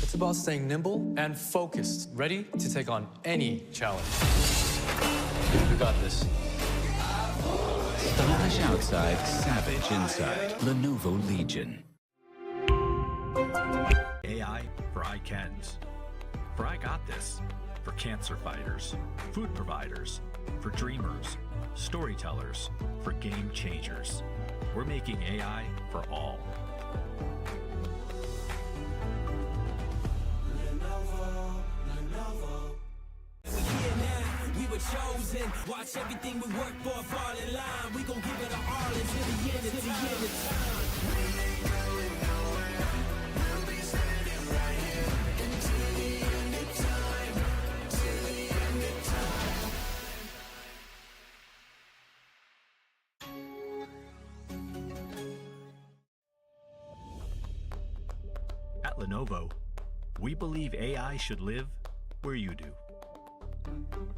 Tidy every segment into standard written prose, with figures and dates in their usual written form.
It's about staying nimble and focused, ready to take on any challenge. We got this. Stylish outside, savage inside. Lenovo Legion. AI for I cans. For I got this. For cancer fighters, food providers, for dreamers, storytellers, for game changers. We're making AI for all. Lenovo. We're here now, we were chosen. Watch everything we work for fall in line. We gon' give it all until the end of time. We ain't going nowhere. We'll be standing right here until the end of time. Till the end of time. At Lenovo, we believe AI should live where you do.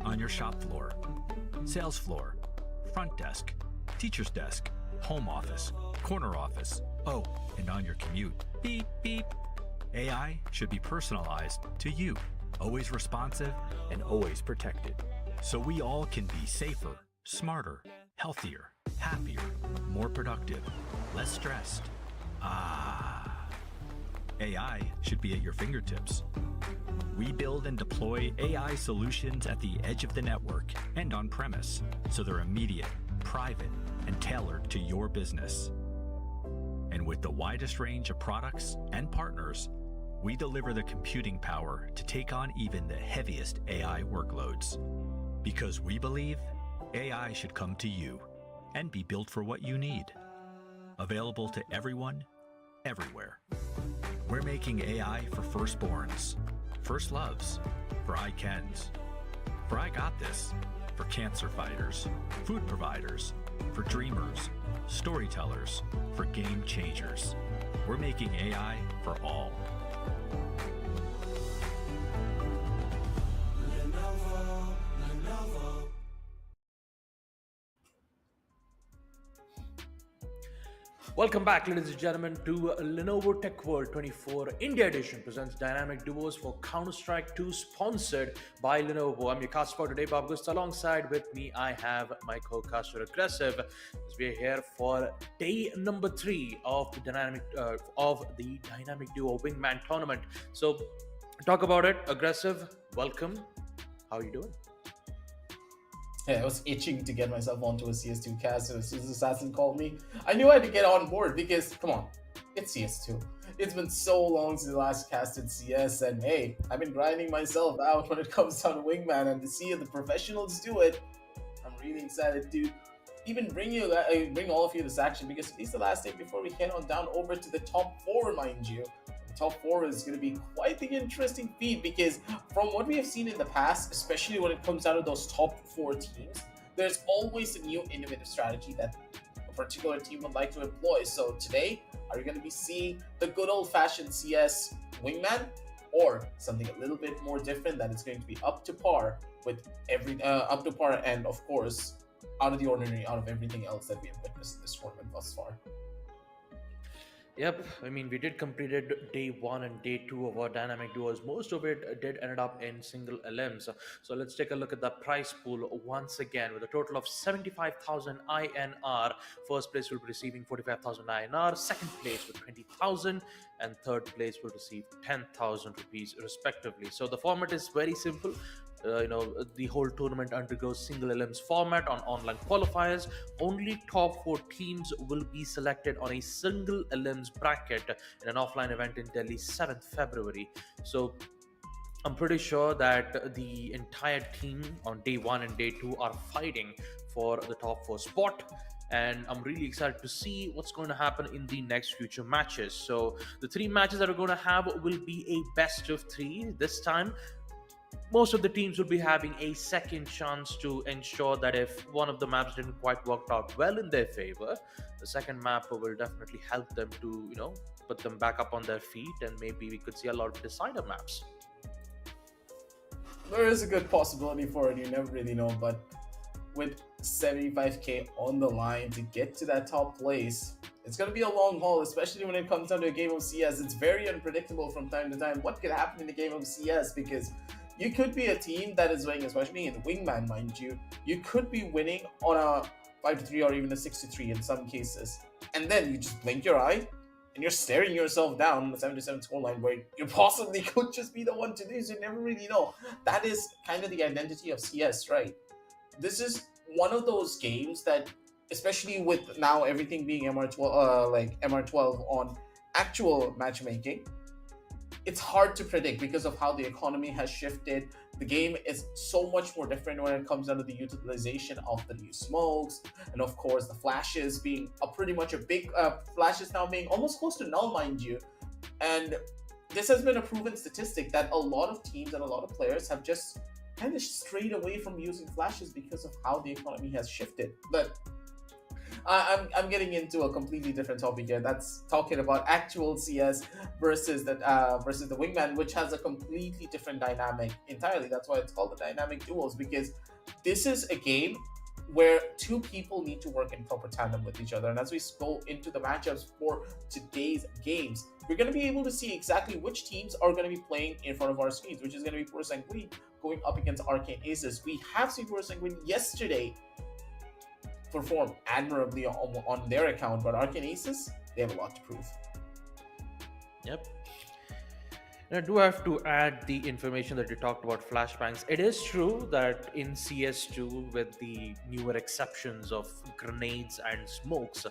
On your shop floor, sales floor, front desk, teacher's desk, home office, corner office, oh, and on your commute. Beep, beep. AI should be personalized to you, always responsive and always protected. So we all can be safer, smarter, healthier, happier, more productive, less stressed. AI should be at your fingertips. We build and deploy AI solutions at the edge of the network and on premise, so they're immediate, private, and tailored to your business. And with the widest range of products and partners, we deliver the computing power to take on even the heaviest AI workloads. Because we believe AI should come to you and be built for what you need. Available to everyone, everywhere. We're making AI for firstborns, first loves, for I cans, for I got this, for cancer fighters, food providers, for dreamers, storytellers, for game changers. We're making AI for all. Lenovo. Welcome back, ladies and gentlemen, to Lenovo Tech World 24 India Edition presents Dynamic Duos for Counter-Strike 2, sponsored by Lenovo. I'm your cast for today, Bob Gusta. Alongside with me, I have my co-caster Aggressive, as we're here for day number 3 of the Dynamic Duo Wingman tournament. So, talk about it. Aggressive, welcome. How are you doing? Yeah, I was itching to get myself onto a CS2 cast, so as soon as Assassin called me, I knew I had to get on board because, come on, it's CS2. It's been so long since I last casted CS, and hey, I've been grinding myself out when it comes down to Wingman, and to see the professionals do it, I'm really excited to even bring all of you this action, because at least the last day before we head on down over to the top 4, mind you. Top 4 is going to be quite the interesting feat, because from what we have seen in the past, especially when it comes down to those top 4 teams, there's always a new innovative strategy that a particular team would like to employ. So today, are you going to be seeing the good old-fashioned CS Wingman, or something a little bit more different that is going to be up to par with and of course out of the ordinary, out of everything else that we have witnessed in this tournament thus far? Yep, I mean, we did completed day 1 and day 2 of our dynamic duos. Most of it did ended up in single LMs. So let's take a look at the prize pool once again. With a total of 75,000 INR, first place will be receiving 45,000 INR, second place with 20,000, and third place will receive 10,000 rupees respectively. So the format is very simple. The whole tournament undergoes single LMs format on online qualifiers. Only top 4 teams will be selected on a single LMs bracket in an offline event in Delhi 7th February. So I'm pretty sure that the entire team on day 1 and day 2 are fighting for the top 4 spot. And I'm really excited to see what's going to happen in the next future matches. So the 3 matches that we're going to have will be a best of 3 this time. Most of the teams will be having a second chance to ensure that if one of the maps didn't quite work out well in their favor, the second map will definitely help them to, put them back up on their feet, and maybe we could see a lot of decider maps. There is a good possibility for it, you never really know, but with 75k on the line to get to that top place. It's going to be a long haul, especially when it comes down to a game of CS. It's very unpredictable from time to time what could happen in a game of CS, because you could be a team that is winning, especially in the wingman, mind you. You could be winning on a 5-3 or even a 6-3 in some cases. And then you just blink your eye and you're staring yourself down on the 77 scoreline where you possibly could just be the one to lose. You never really know. That is kind of the identity of CS, right? This is one of those games that, especially with now everything being MR12, like MR12 on actual matchmaking, it's hard to predict because of how the economy has shifted. The game is so much more different when it comes down to the utilization of the new smokes, and of course the flashes being pretty much a big flashes now being almost close to null, mind you. And this has been a proven statistic that a lot of teams and a lot of players have just kind of strayed away from using flashes because of how the economy has shifted. But I'm getting into a completely different topic here. That's talking about actual CS versus the wingman, which has a completely different dynamic entirely. That's why it's called the Dynamic Duos, because this is a game where two people need to work in proper tandem with each other. And as we go into the matchups for today's games, we're going to be able to see exactly which teams are going to be playing in front of our screens, which is going to be Puro Sanguine going up against Arcane Aces. We have seen Puro Sanguine yesterday perform admirably on their account, but Arcane Aces, they have a lot to prove. Yep. And I do have to add the information that you talked about flashbangs. It is true that in CS2, with the newer exceptions of grenades and smokes,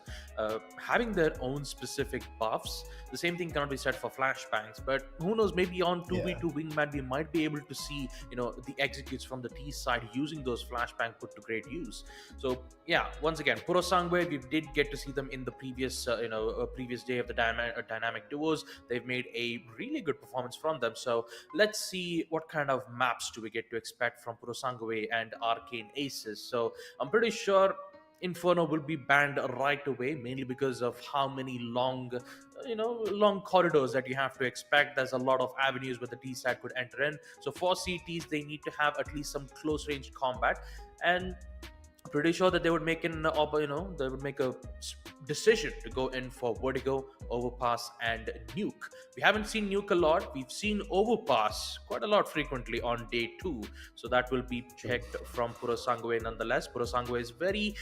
having their own specific buffs, the same thing cannot be said for flashbangs. But who knows, maybe on 2v2 Wingman, we might be able to see, the executes from the T side using those flashbang put to great use. So yeah, once again, Puro Sanguine, we did get to see them in the previous, previous day of the dynamic duos. They've made a really good performance from them. So let's see what kind of maps do we get to expect from Puro Sanguine and Arcane Aces. So I'm pretty sure Inferno will be banned right away, mainly because of how many long corridors that you have to expect. There's a lot of avenues where the T side could enter in. So for CTs, they need to have at least some close range combat, and pretty sure that they would make they would make a decision to go in for Vertigo, Overpass, and Nuke. We haven't seen Nuke a lot. We've seen Overpass quite a lot frequently on day 2. So that will be checked from Puro Sanguine nonetheless. Puro Sanguine is very,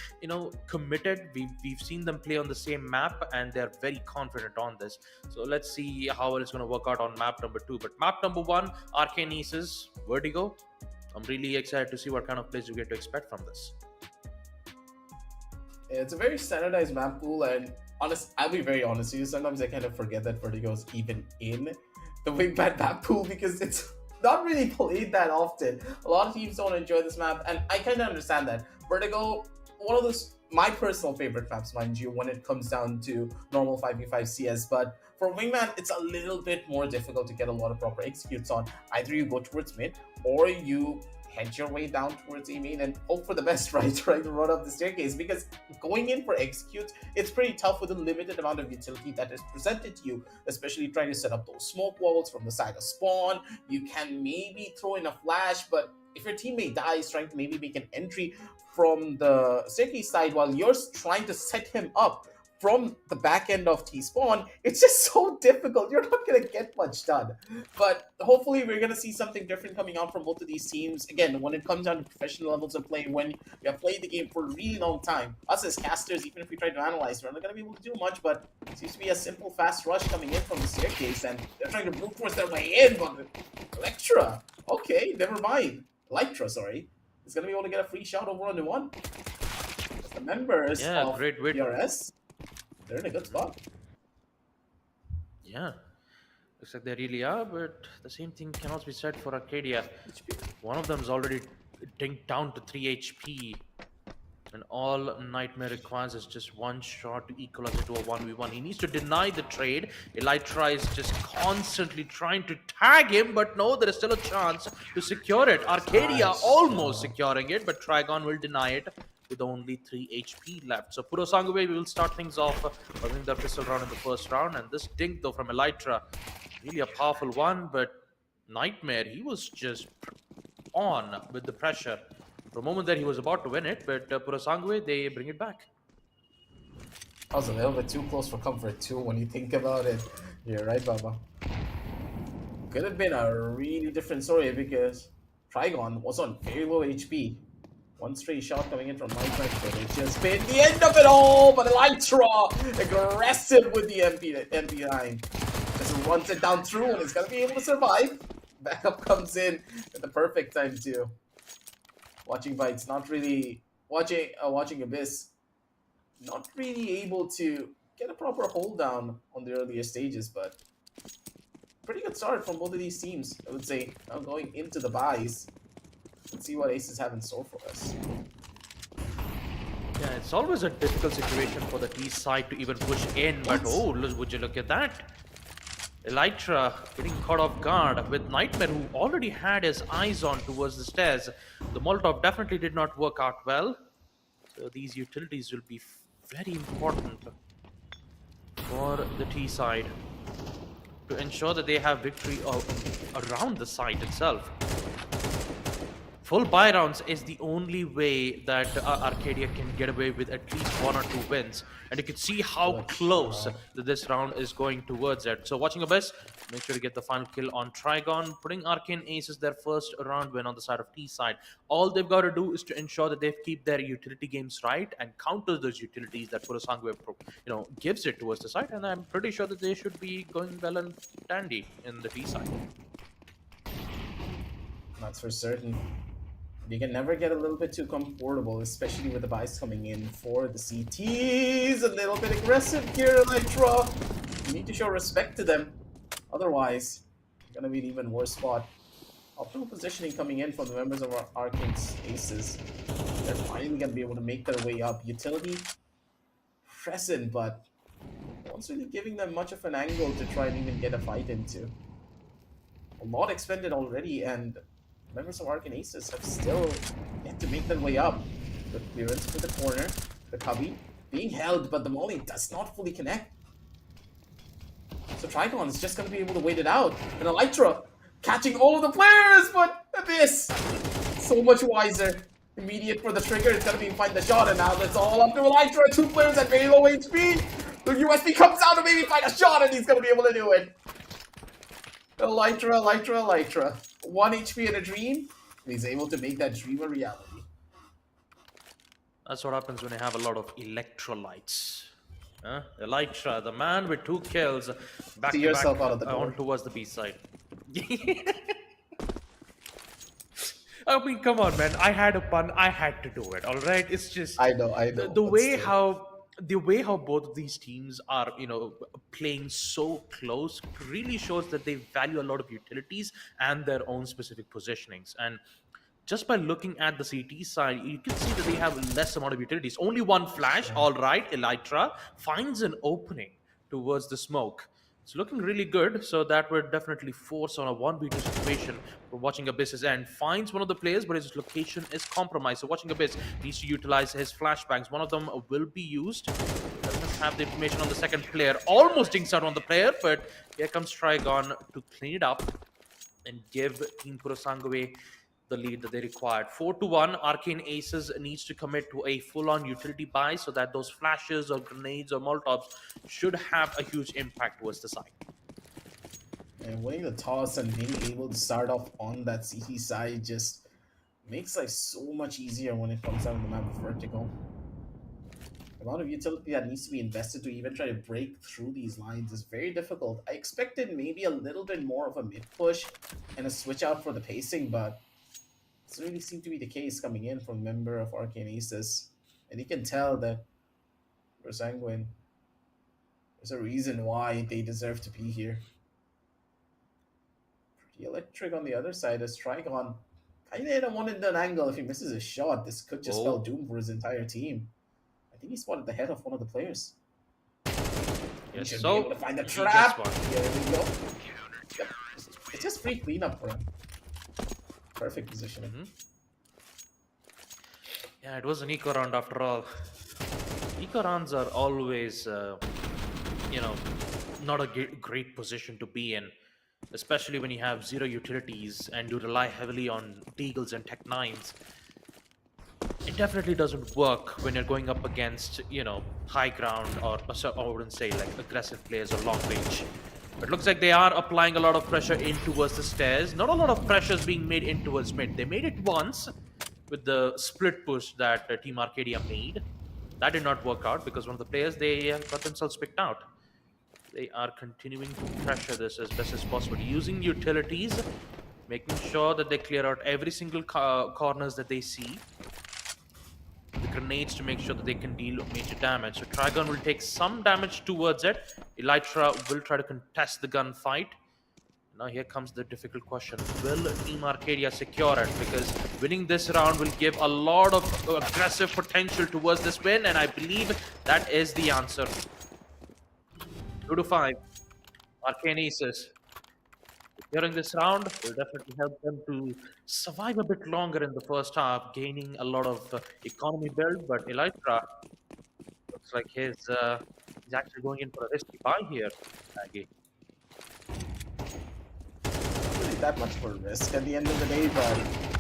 committed. We've seen them play on the same map, and they're very confident on this. So let's see how it's going to work out on map number 2. But map number 1, Arcane Aces, Vertigo. I'm really excited to see what kind of plays you get to expect from this. It's a very standardized map pool, and I'll be very honest with you, sometimes I kind of forget that Vertigo is even in the Wingman map pool because it's not really played that often. A lot of teams don't enjoy this map, and I kind of understand that. Vertigo, one of my personal favorite maps, mind you, when it comes down to normal 5v5 CS, but for Wingman, it's a little bit more difficult to get a lot of proper executes on. Either you go towards mid, or you head your way down towards A main and hope for the best, right? Trying to run up the staircase, because going in for executes, it's pretty tough with the limited amount of utility that is presented to you, especially trying to set up those smoke walls from the side of spawn. You can maybe throw in a flash, but if your teammate dies trying to maybe make an entry from the staircase side while you're trying to set him up from the back end of T-Spawn, it's just so difficult. You're not going to get much done. But hopefully we're going to see something different coming out from both of these teams. Again, when it comes down to professional levels of play, when you have played the game for a really long time, us as casters, even if we try to analyze, we're not going to be able to do much, but it seems to be a simple, fast rush coming in from the staircase, and they're trying to brute force their way in, but Electra, okay, never mind. Elytra, sorry, is going to be able to get a free shot over on the one. The members of PRS, they're in a good spot. Yeah, looks like they really are, but the same thing cannot be said for Arcadia. One of them is already dinked down to 3 HP, and all Nightmare requires is just one shot to equalize it to a 1v1. He needs to deny the trade. Elytra is just constantly trying to tag him, but no, there is still a chance to secure it. Arcadia almost securing it, but Trigon will deny it with only 3 HP left. So Puro Sanguine, we will start things off with their pistol round in the first round, and this dink though from Elytra, really a powerful one, but Nightmare, he was just on with the pressure. For a moment there, he was about to win it, but Purasangwe, they bring it back. I was a little bit too close for comfort too when you think about it. You're right, Baba. Could have been a really different story because Trigon was on very low HP. One straight shot coming in from my but it just been the end of it all. But Elytra, aggressive with the MP9. Just runs it down through and it's gonna be able to survive. Backup comes in at the perfect time too. Watching Bites, not really watching Abyss, not really able to get a proper hold down on the earlier stages, but pretty good start from both of these teams, I would say. Now going into the buys. Let's see what Aces have in store for us. Yeah, it's always a difficult situation for the T side to even push in, but oh, would you look at that? Elytra getting caught off guard with Nightmare, who already had his eyes on towards the stairs. The Molotov definitely did not work out well. So these utilities will be very important for the T side to ensure that they have victory around the site itself. Full buy rounds is the only way that Arcadia can get away with at least 1 or 2 wins. And you can see how close this round is going towards it. So watching Abyss, make sure to get the final kill on Trigon, putting Arcane Aces their first round win on the side of T side. All they've got to do is to ensure that they keep their utility games right and counter those utilities that Purasangwe gives it towards the side. And I'm pretty sure that they should be going well and dandy in the T side. That's for certain. You can never get a little bit too comfortable, especially with the buys coming in for the CTs. A little bit aggressive here, Elytra. You need to show respect to them. Otherwise, it's going to be an even worse spot. Optimal positioning coming in from the members of our Arcane's Aces. They're finally going to be able to make their way up. Utility present, but no one's really giving them much of an angle to try and even get a fight into. A lot expended already, and members of Arcane Aces have still yet to make their way up. The clearance for the corner, the cubby being held, but the molly does not fully connect. So Trigon is just going to be able to wait it out. And Elytra catching all of the players, but Abyss so much wiser. Immediate for the trigger, it's going to be find the shot, and now that's all up to Elytra. 2 players at very low HP. The USB comes out to maybe find a shot, and he's going to be able to do it. Elytra. 1 HP in a dream, and he's able to make that dream a reality. That's what happens when you have a lot of electrolytes. Elytra, the man with 2 kills, back See to yourself back out of the door. on towards the B side. I mean, come on, man. I had a pun. I had to do it. All right. It's just I know. The way how both of these teams are, playing so close really shows that they value a lot of utilities and their own specific positionings. And just by looking at the CT side, you can see that they have less amount of utilities. Only 1 flash. All right, Elytra finds an opening towards the smoke. It's looking really good, so that would definitely force on a 1v2 situation for watching Abyss's end. Finds one of the players, but his location is compromised. So watching Abyss needs to utilize his flashbangs. One of them will be used. Doesn't have the information on the second player. Almost jinxed out on the player, but here comes Trigon to clean it up and give Team Purasangwe the lead that they required. 4-1, Arcane Aces needs to commit to a full-on utility buy so that those flashes or grenades or molotovs should have a huge impact towards the side. And winning the toss and being able to start off on that CT side just makes life so much easier when it comes down to the map of Vertical. The amount of utility that needs to be invested to even try to break through these lines is very difficult. I expected maybe a little bit more of a mid push and a switch out for the pacing, but doesn't really seem to be the case coming in from a member of Arcane Aces. And you can tell that for Sanguine, there's a reason why they deserve to be here. Pretty electric on the other side as Trigon kind of in a one-and-done angle. If he misses a shot, this could just spell doom for his entire team. I think he spotted the head of one of the players. Yes, he should so be able to find the he trap. gets one. There we go. Yep. It's just free cleanup for him. Perfect positioning. Yeah, it was an eco round after all. Eco rounds are always, not a great position to be in, especially when you have 0 utilities and you rely heavily on Deagles and Tech 9s. it definitely doesn't work when you're going up against, high ground or I wouldn't say like aggressive players or long range. But looks like they are applying a lot of pressure in towards the stairs. Not a lot of pressure is being made in towards mid. They made it once with the split push that Team Arcadia made. That did not work out because one of the players, they got themselves picked out. They are continuing to pressure this as best as possible, using utilities, making sure that they clear out every single corners that they see. The grenades to make sure that they can deal major damage. So Trigon will take some damage towards it. Elytra will try to contest the gunfight. Now here comes the difficult question. Will Team Arcadia secure it? Because winning this round will give a lot of aggressive potential towards this win, and I believe that is the answer. 2-5. Arcane Aces. During this round will definitely help them to survive a bit longer in the first half, gaining a lot of economy build. But Elytra looks like he's actually going in for a risky buy here, Maggie. Really that much for risk at the end of the day, but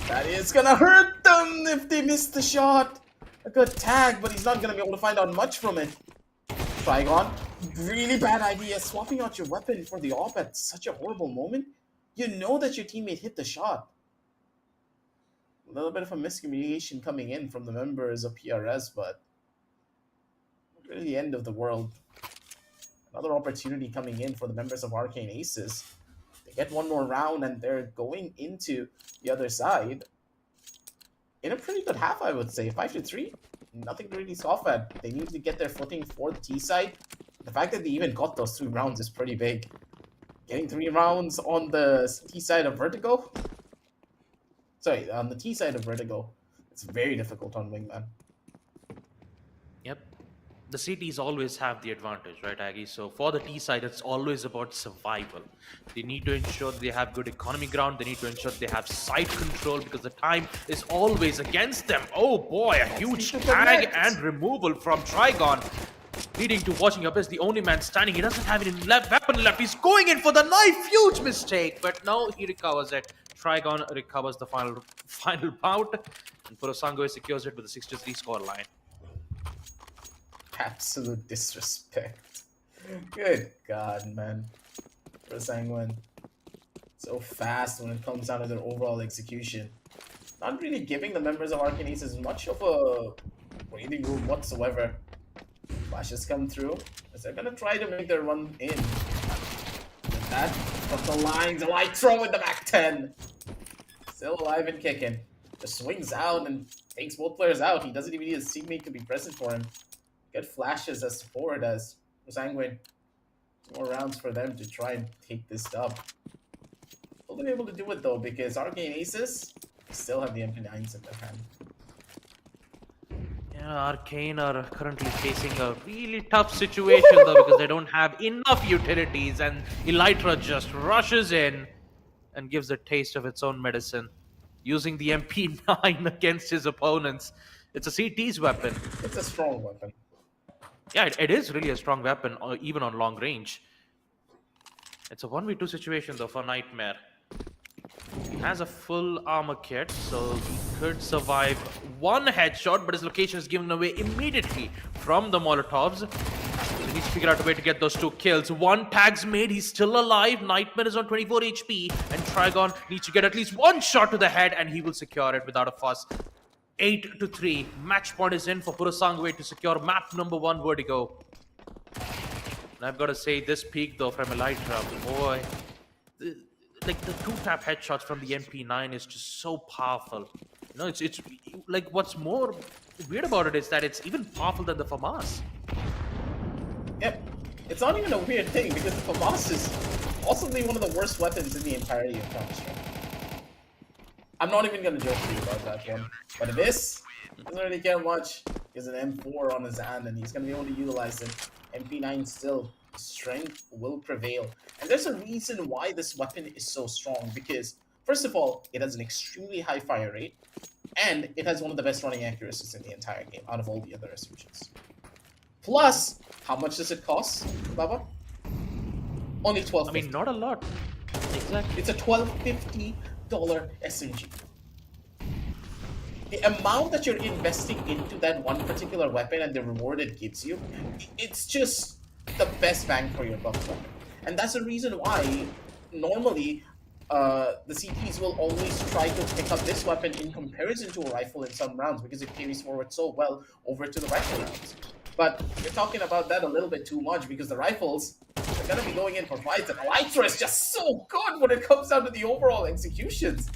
that is gonna hurt them if they miss the shot. A good tag, but he's not gonna be able to find out much from it. Trigon, really bad idea. Swapping out your weapon for the op at such a horrible moment. You know that your teammate hit the shot. A little bit of a miscommunication coming in from the members of PRS, but not really the end of the world. Another opportunity coming in for the members of Arcane Aces. They get one more round and they're going into the other side in a pretty good half, I would say. 5-3. Nothing to really scoff at. They need to get their footing for the T side. The fact that they even got those 3 rounds is pretty big. Getting 3 rounds on the T side of Vertigo. Sorry, on the T side of Vertigo. It's very difficult on Wingman. Yep. The CTs always have the advantage, right, Aggie? So for the T side, it's always about survival. They need to ensure that they have good economy ground. They need to ensure that they have site control because the time is always against them. Oh boy, a huge tag and removal from Trigon, leading to watching up as the only man standing. He doesn't have any weapon left. He's going in for the knife. Huge mistake, but no, he recovers it. Trigon recovers the final bout, and Purosangwe secures it with a 6-3 scoreline. Absolute disrespect. Good God, man. Purosangwe, so fast when it comes down to their overall execution. Not really giving the members of Arcane Aces much of a breathing room whatsoever. Flashes come through as they're gonna try to make their run in. With that, up the lines, Elytra with the back 10. Still alive and kicking. Just swings out and takes both players out. He doesn't even need his teammate to be present for him. Good flashes as forward as Sanguine. 2 more rounds for them to try and take this dub. Will be able to do it though because Arcane Aces still have the MP9s in their hand. Yeah, Arcane are currently facing a really tough situation though because they don't have enough utilities, and Elytra just rushes in and gives a taste of its own medicine, using the MP9 against his opponents. It's a CT's weapon. It's a strong weapon. Yeah, it is really a strong weapon, even on long range. It's a 1v2 situation though for Nightmare. He has a full armor kit, so he could survive 1 headshot, but his location is given away immediately from the Molotovs. So he needs to figure out a way to get those 2 kills. 1 tag's made, he's still alive. Nightmare is on 24 HP, and Trigon needs to get at least 1 shot to the head, and he will secure it without a fuss. 8-3. Match point is in for Purosangwe to secure map number 1 Vertigo. And I've got to say, this peak though from Elytra, boy. Like the 2-tap headshots from the MP9 is just so powerful. You know, it's like what's more weird about it is that it's even powerful than the FAMAS. Yep. It's not even a weird thing because the FAMAS is possibly one of the worst weapons in the entirety of Counter-Strike. I'm not even gonna joke with you about that one. But this doesn't really care much. He has an M4 on his hand and he's gonna be able to utilize it. MP9 still, strength will prevail. And there's a reason why this weapon is so strong because, first of all, it has an extremely high fire rate and it has one of the best running accuracies in the entire game out of all the other SMGs. Plus, how much does it cost, Baba? Only $12.50. I mean, not a lot. Exactly. It's a $12.50 SMG. the amount that you're investing into that one particular weapon and the reward it gives you, it's just the best bang for your buck weapon. And that's the reason why normally the CTs will always try to pick up this weapon in comparison to a rifle in some rounds because it carries forward so well over to the rifle rounds. But you're talking about that a little bit too much because the rifles are going to be going in for fights, and Elytra is just so good when it comes down to the overall executions.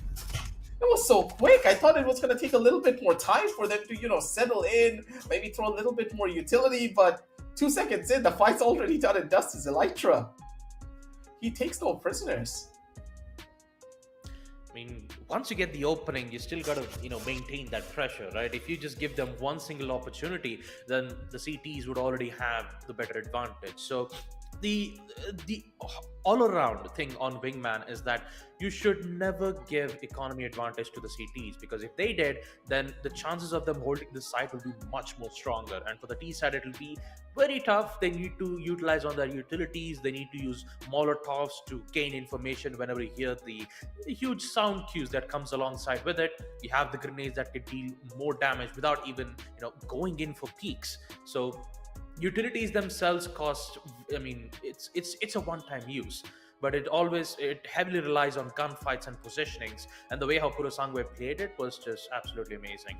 It was so quick. I thought it was going to take a little bit more time for them to, settle in, maybe throw a little bit more utility, but 2 seconds in, the fight's already done and dusted. Elytra, he takes no prisoners. I mean, once you get the opening, you still got to, maintain that pressure, right? If you just give them one single opportunity, then the CTs would already have the better advantage. So the all-around thing on Wingman is that you should never give economy advantage to the CTs, because if they did, then the chances of them holding the site will be much more stronger. And for the T side, it will be very tough. They need to utilize on their utilities. They need to use Molotovs to gain information whenever you hear the huge sound cues that comes alongside with it. You have the grenades that can deal more damage without even going in for peaks. So utilities themselves cost, it's a one-time use, but it heavily relies on gunfights and positionings, and the way how Kurosangwe played it was just absolutely amazing.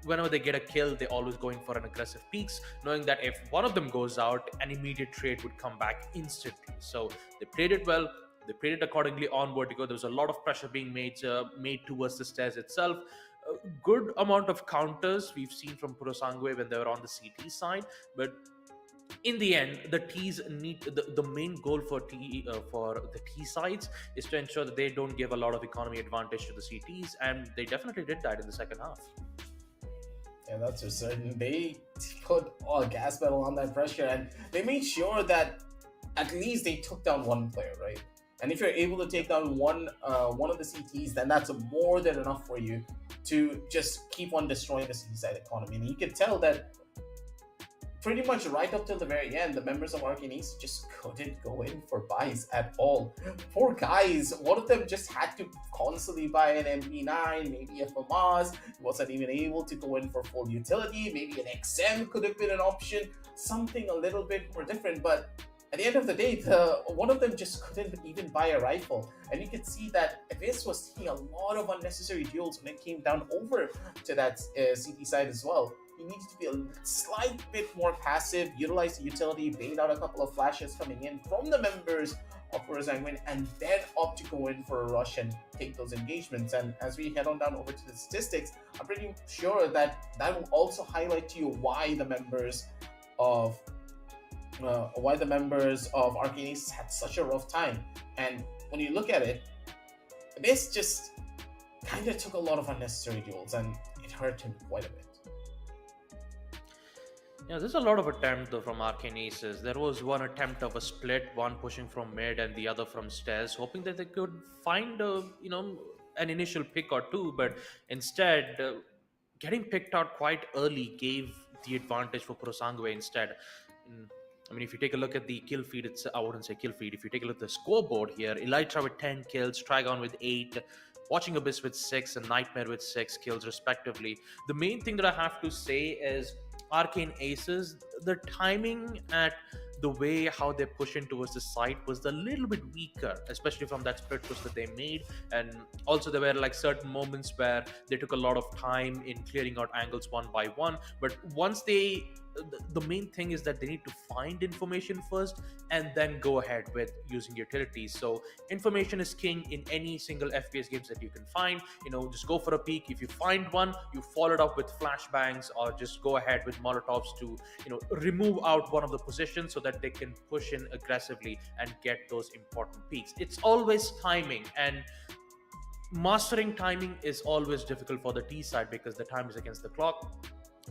Whenever they get a kill, they always go in for an aggressive peaks, knowing that if one of them goes out, an immediate trade would come back instantly. So they played it well. They played it accordingly on Vertigo. There was a lot of pressure being made towards the stairs itself. A good amount of counters we've seen from Kurosangwe when they were on the CT side, but in the end, the T's need the main goal for the T sides is to ensure that they don't give a lot of economy advantage to the CTs, and they definitely did that in the second half. Yeah, that's for certain. They put a gas pedal on that pressure, and they made sure that at least they took down one player, right? And if you're able to take down one of the CTs, then that's more than enough for you to just keep on destroying the CT side economy. And you can tell that pretty much right up till the very end, the members of Arcane Ace just couldn't go in for buys at all. Poor guys, one of them just had to constantly buy an MP9, maybe a FAMAS. He wasn't even able to go in for full utility. Maybe an XM could have been an option, something a little bit more different, but at the end of the day, one of them just couldn't even buy a rifle. And you could see that Abyss was taking a lot of unnecessary duels when it came down over to that CT side as well. He needed to be a slight bit more passive, utilize the utility, bait out a couple of flashes coming in from the members of Kurosangwe, and then opt to go in for a rush and take those engagements. And as we head on down over to the statistics, I'm pretty sure that will also highlight to you why the members of Arcane Ace had such a rough time. And when you look at it, this just kind of took a lot of unnecessary duels, and it hurt him quite a bit. There's a lot of attempt though from Arcane Aces. There was one attempt of a split, one pushing from mid and the other from stairs, hoping that they could find an initial pick or two, but instead getting picked out quite early gave the advantage for Kurosangwe instead. If you take a look at the kill feed, I wouldn't say kill feed. If you take a look at the scoreboard here, Elytra with 10 kills, Trigon with 8, Watching Abyss with 6, and Nightmare with 6 kills respectively. The main thing that I have to say is Arcane Aces, the timing at the way how they push in towards the site was a little bit weaker, especially from that split push that they made. And also there were like certain moments where they took a lot of time in clearing out angles one by one. But once the main thing is that they need to find information first and then go ahead with using utilities. So information is king in any single FPS games that you can find. Just go for a peek. If you find one, you follow it up with flashbangs, or just go ahead with Molotovs to remove out one of the positions so that they can push in aggressively and get those important peaks. It's always timing, and mastering timing is always difficult for the T side because the time is against the clock.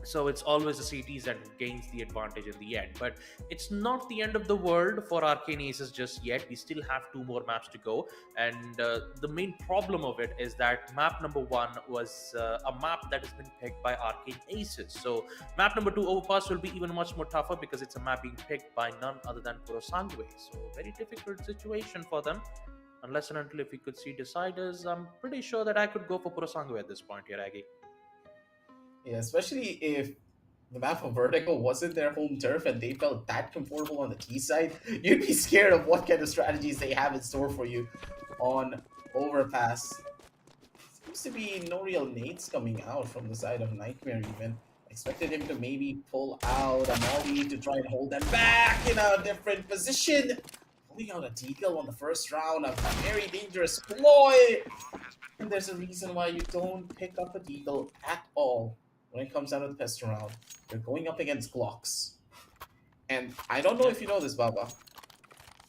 So it's always the CTs that gains the advantage in the end. But it's not the end of the world for Arcane Aces just yet. We still have 2 more maps to go. And the main problem of it is that map number 1 was a map that has been picked by Arcane Aces. So map number 2, Overpass, will be even much more tougher because it's a map being picked by none other than Kurosangwe. So very difficult situation for them. unless and until if we could see deciders, I'm pretty sure that I could go for Purasangwe at this point here, Aggie. Yeah, especially if the map of Vertical wasn't their home turf and they felt that comfortable on the T side, you'd be scared of what kind of strategies they have in store for you on Overpass. Seems to be no real nades coming out from the side of Nightmare even. Expected him to maybe pull out a Molly to try and hold them back in a different position. Pulling out a deagle on the first round, a very dangerous ploy. And there's a reason why you don't pick up a deagle at all when it comes down to the pest round. You're going up against Glocks. And I don't know if you know this, Baba.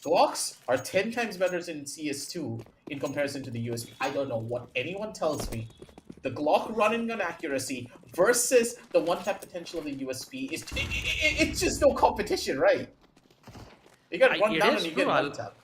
Glocks are 10 times better in CS2 in comparison to the USP. I don't know what anyone tells me. The Glock run and gun accuracy versus the one-tap potential of the USP is it's just no competition, right? You got run down and you get one tap.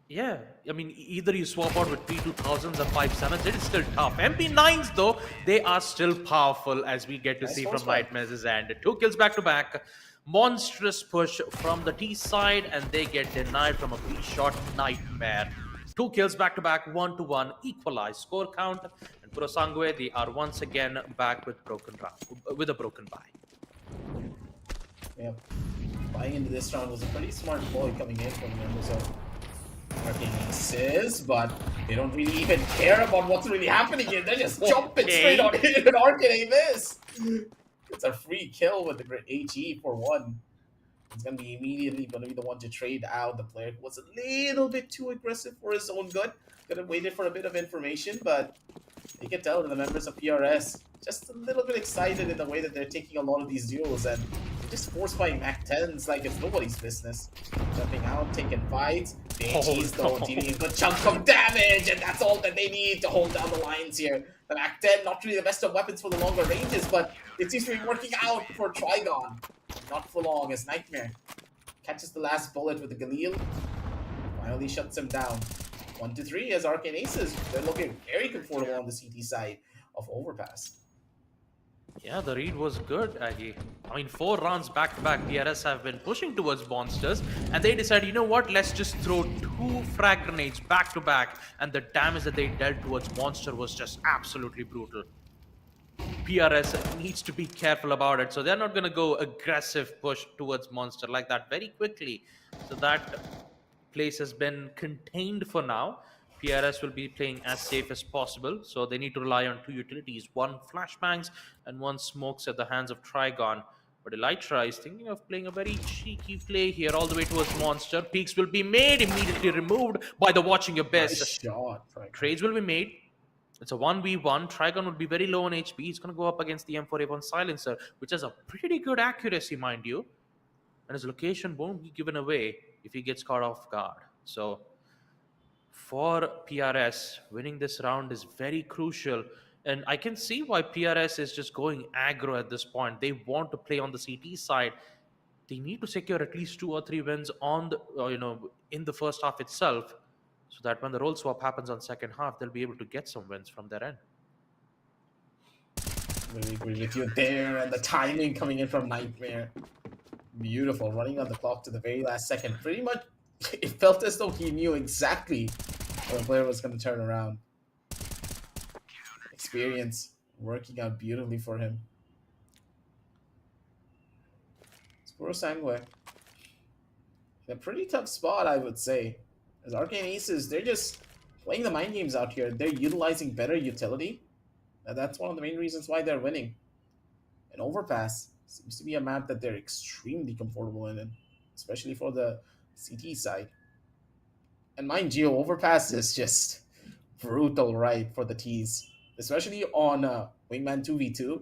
Yeah, I mean, either you swap out with P2000s or 5.7s, it is still tough. MP9s, though, they are still powerful, as we get to see from Nightmare's end. 2 kills back to back. Monstrous push from the T side, and they get denied from a B-shot Nightmare. 2 kills back to back, 1-1, equalized score count. And Purasangwe, they are once again back with a broken bye. Yep. Buying into this round was a pretty smart ploy coming in from the members of Arcane Aces, but they don't really even care about what's really happening here. They're just jumping straight on it and Arcane Aces. It's a free kill with the great HE for 1. It's going to be immediately going to be the one to trade out the player who was a little bit too aggressive for his own good. Could have waited for a bit of information, but you can tell the members of PRS just a little bit excited in the way that they're taking a lot of these duels, and just force buying Mac 10s like it's nobody's business. Jumping out, taking fights. The HEs though dealing a good chunk of damage, and that's all that they need to hold down the lines here. The Mac 10, not really the best of weapons for the longer ranges, but it seems to be working out for Trigon. Not for long as Nightmare catches the last bullet with the Galil. Finally shuts him down. 1-3 as Arcane Aces. They're looking very comfortable on the CT side of Overpass. Yeah, the read was good, Aggie. I mean, 4 rounds back-to-back, PRS have been pushing towards Monsters, and they decided, you know what, let's just throw 2 frag grenades back-to-back, and the damage that they dealt towards Monster was just absolutely brutal. PRS needs to be careful about it, so they're not going to go aggressive push towards Monster like that very quickly. So that place has been contained for now. PRS will be playing as safe as possible, so they need to rely on 2 utilities, 1 flashbangs and 1 smokes at the hands of Trigon. But Elytra is thinking of playing a very cheeky play here all the way towards Monster. Peaks will be made, immediately removed by the Watching Your Best. Nice shot, Trades will be made. It's a 1v1. Trigon would be very low on HP. He's going to go up against the M4A1 Silencer, which has a pretty good accuracy, mind you. And his location won't be given away if he gets caught off guard. So for PRS, winning this round is very crucial. And I can see why PRS is just going aggro at this point. They want to play on the CT side. They need to secure at least 2 or 3 wins on the, in the first half itself, so that when the role swap happens on second half, they'll be able to get some wins from their end. Really agree with you there, and the timing coming in from Nightmare. Beautiful, running on the clock to the very last second. Pretty much, it felt as though he knew exactly when the player was going to turn around. Experience working out beautifully for him. It's Purasangwe in a pretty tough spot, I would say. As Arcane Aces, they're just playing the mind games out here. They're utilizing better utility. And that's one of the main reasons why they're winning. And Overpass seems to be a map that they're extremely comfortable in, especially for the CT side. And mind you, Overpass is just brutal, right, for the Ts. Especially on Wingman 2v2.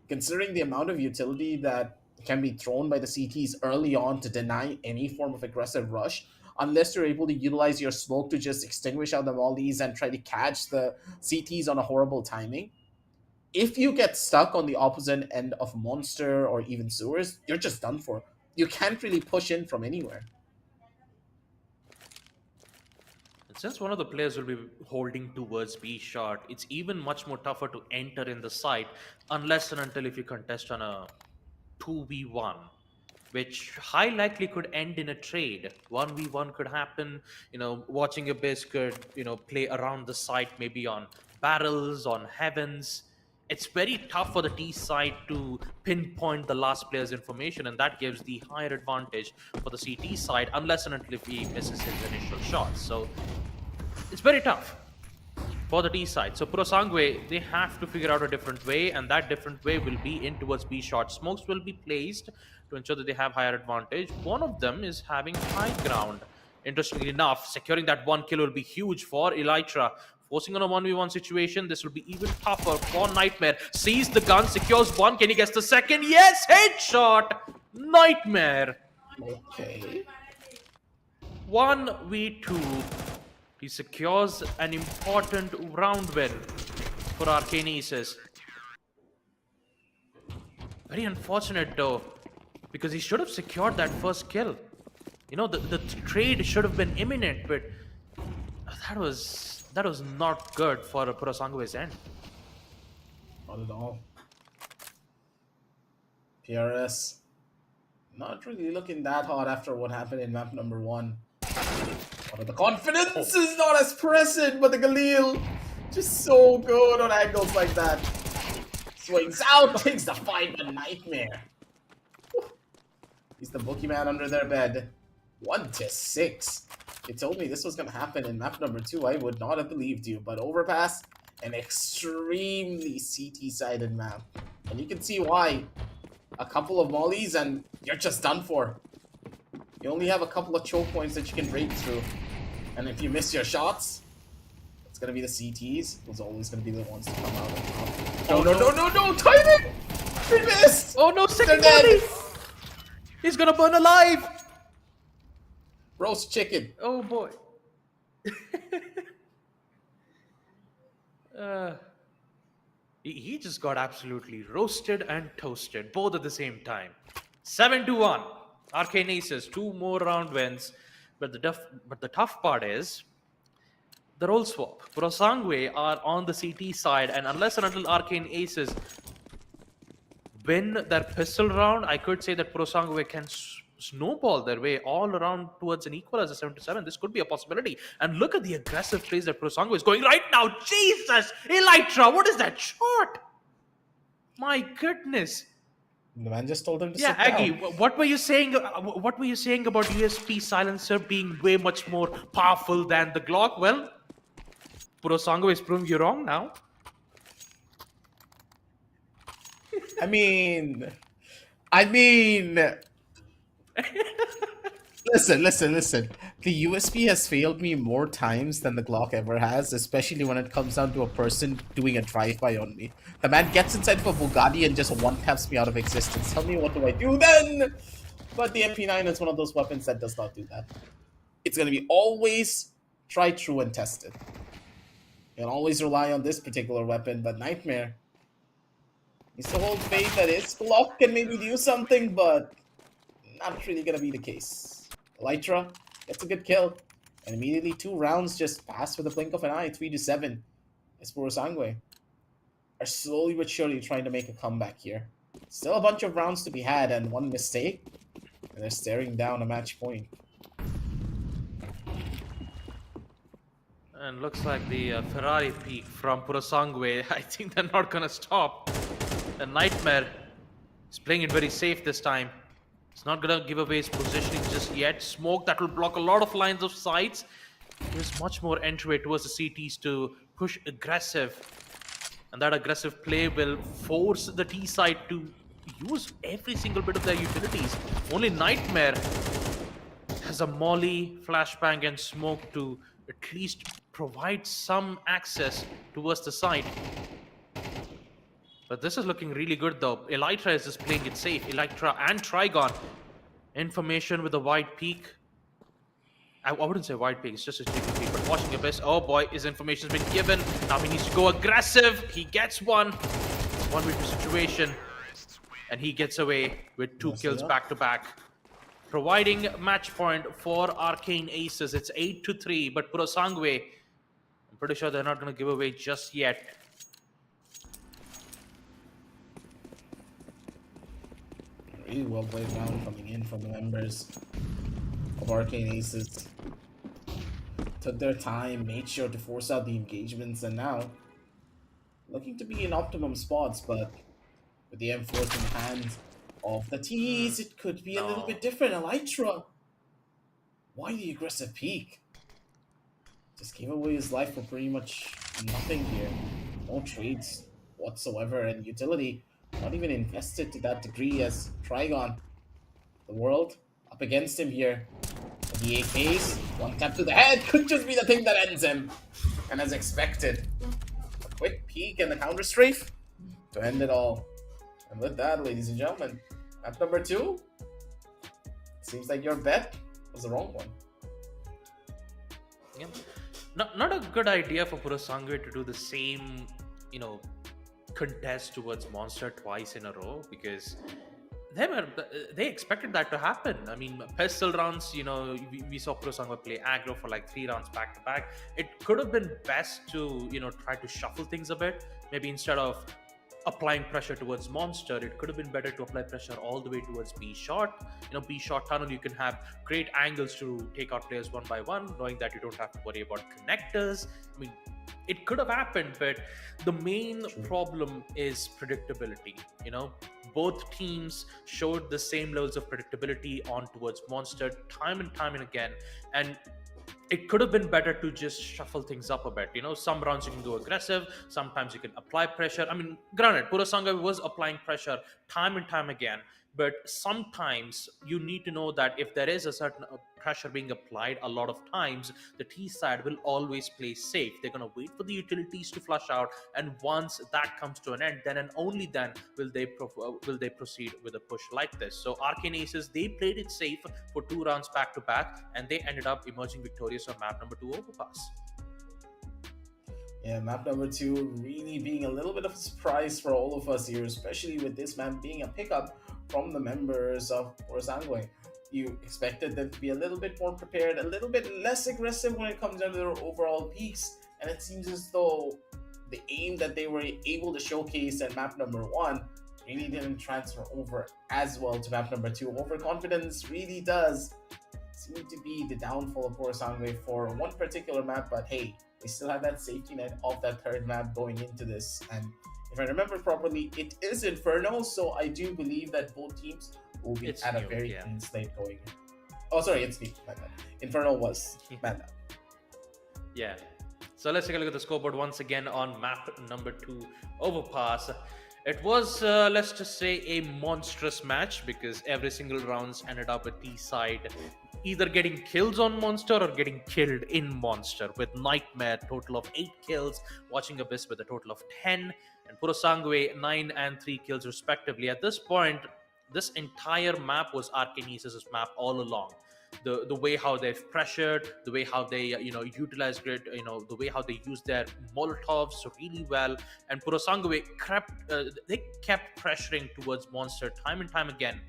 Considering the amount of utility that can be thrown by the CTs early on to deny any form of aggressive rush, unless you're able to utilize your smoke to just extinguish out the mollies and try to catch the CTs on a horrible timing. If you get stuck on the opposite end of Monster or even Sewers, you're just done for. You can't really push in from anywhere. And since one of the players will be holding towards B shot, it's even much more tougher to enter in the site, unless and until if you contest on a 2v1. which high likely could end in a trade. 1v1 could happen. Watching Abyss could, play around the site, maybe on barrels, on heavens. It's very tough for the T side to pinpoint the last player's information, and that gives the higher advantage for the CT side, unless and until if he misses his initial shots. So it's very tough for the T side. So Purosangwe, they have to figure out a different way, and that different way will be in towards B shot. Smokes will be placed to ensure that they have higher advantage. One of them is having high ground. Interestingly enough, securing that 1 kill will be huge for Elytra. Forcing on a 1v1 situation, this will be even tougher for Nightmare. Sees the gun, secures one. Can he get the second? Yes, headshot! Nightmare. Okay. 1v2. He secures an important round win for Arcane Aces. Very unfortunate though, because he should have secured that first kill. The trade should have been imminent, but that was not good for Purosangwe's end. Not at all. PRS not really looking that hot after what happened in map number 1. The confidence is not as present, but the Galil just so good on angles like that. Swings out, takes the fight, a Nightmare. He's the boogeyman under their bed. 1-6. You told me this was going to happen in map number 2. I would not have believed you, but Overpass, an extremely CT-sided map. And you can see why. A couple of mollies and you're just done for. You only have a couple of choke points that you can break through. And if you miss your shots, it's going to be the CTs. Those are always going to be the ones to come out on top. No, timing! We missed! Oh no, second volley! He's going to burn alive! Roast chicken. Oh boy. He just got absolutely roasted and toasted, both at the same time. 7-1. Arcane Aces, 2 more round wins. But the tough part is the role swap. Purosangwe are on the CT side, and unless and until Arcane Aces win their pistol round, I could say that Purosangwe can snowball their way all around towards an equalizer 7-7. This could be a possibility. And look at the aggressive plays that Purosangwe is going right now. Jesus! Elytra, what is that shot? My goodness. The man just told him to sit Aggie, down. what were you saying? What were you saying about USP silencer being way much more powerful than the Glock? Well, Purosangwe is proving you wrong now. I mean... Listen. The USP has failed me more times than the Glock ever has, especially when it comes down to a person doing a drive-by on me. The man gets inside of a Bugatti and just one-taps me out of existence. Tell me what do I do then? But the MP9 is one of those weapons that does not do that. It's going to be always tried, true, and tested. You can always rely on this particular weapon, but Nightmare needs to hold faith that his Glock can maybe do something, but not really going to be the case. Elytra gets a good kill, and immediately 2 rounds just pass with a blink of an eye, 3-7. Purosangwe are slowly but surely trying to make a comeback here. Still a bunch of rounds to be had, and one mistake, and they're staring down a match point. And looks like the Ferrari peak from Purosangwe. I think they're not going to stop. The Nightmare is playing it very safe this time. It's not going to give away his positioning just yet. Smoke that will block a lot of lines of sights. There's much more entryway towards the CTs to push aggressive. And that aggressive play will force the T side to use every single bit of their utilities. Only Nightmare has a molly, flashbang, and smoke to at least provide some access towards the side. But this is looking really good though. Elytra is just playing it safe. Elytra and Trigon. Information with a wide peak. I wouldn't say wide peak, it's just a chicken peak. But watching Abyss, oh boy, his information's been given. Now he needs to go aggressive. He gets one. 1v2 situation. And he gets away with 2 kills back to back. Providing match point for Arcane Aces. It's 8-3, but Purosangwe, I'm pretty sure they're not going to give away just yet. Really well played round coming in from the members of Arcane Aces. Took their time, made sure to force out the engagements, and now looking to be in optimum spots, but with the M4s in hand of the T's, it could be a little No. bit different. Elytra, why the aggressive peak? Just gave away his life for pretty much nothing here. No trades whatsoever, and utility not even invested to that degree as Trigon, the world, up against him here. The AKs, one tap to the head could just be the thing that ends him. And as expected, a quick peek and the counter strafe to end it all. And with that, ladies and gentlemen, map number 2. Seems like your bet was the wrong one. Yeah. Not a good idea for Purasangwe to do the same, contest towards Monster twice in a row, because they expected that to happen. I mean, pistol rounds, we saw Purasangwe play aggro for like 3 rounds back to back. It could have been best to, try to shuffle things a bit. Maybe instead of applying pressure towards Monster, it could have been better to apply pressure all the way towards B short. B short tunnel, you can have great angles to take out players one by one, knowing that you don't have to worry about connectors. I mean, it could have happened, but the main problem is predictability. Both teams showed the same levels of predictability on towards Monster time and again, and it could have been better to just shuffle things up a bit. Some rounds you can go aggressive, sometimes you can apply pressure. I mean, granted, Purasangwe was applying pressure time and time again, but sometimes you need to know that if there is a certain pressure being applied a lot of times, the T side will always play safe. They're going to wait for the utilities to flush out, and once that comes to an end, then and only then will they proceed with a push like this. So Arcane Aces, they played it safe for 2 rounds back to back, and they ended up emerging victorious on map number 2 Overpass. Yeah, map number 2 really being a little bit of a surprise for all of us here, especially with this map being a pickup from the members of Purasangwe. You expected them to be a little bit more prepared, a little bit less aggressive when it comes down to their overall peaks, and it seems as though the aim that they were able to showcase at map number 1 really didn't transfer over as well to map number 2. Overconfidence really does seem to be the downfall of Purasangwe for one particular map, but hey, they still have that safety net of that third map going into this. And if I remember properly, it is Inferno, so I do believe that both teams will be at a very clean slate going in. Oh, sorry, it's me. My bad. Inferno was bad. Yeah. So let's take a look at the scoreboard once again on map number 2 Overpass. It was, let's just say, a monstrous match, because every single rounds ended up with T side either getting kills on Monster or getting killed in Monster, with Nightmare total of 8 kills, Watching Abyss with a total of 10, and Purasangwe 9 and 3 kills respectively. At this point, this entire map was Arcane Aces' map all along. The way how they've pressured, the way how they utilized grid, the way how they used their Molotovs really well, and Purasangwe they kept pressuring towards Monster time and time again,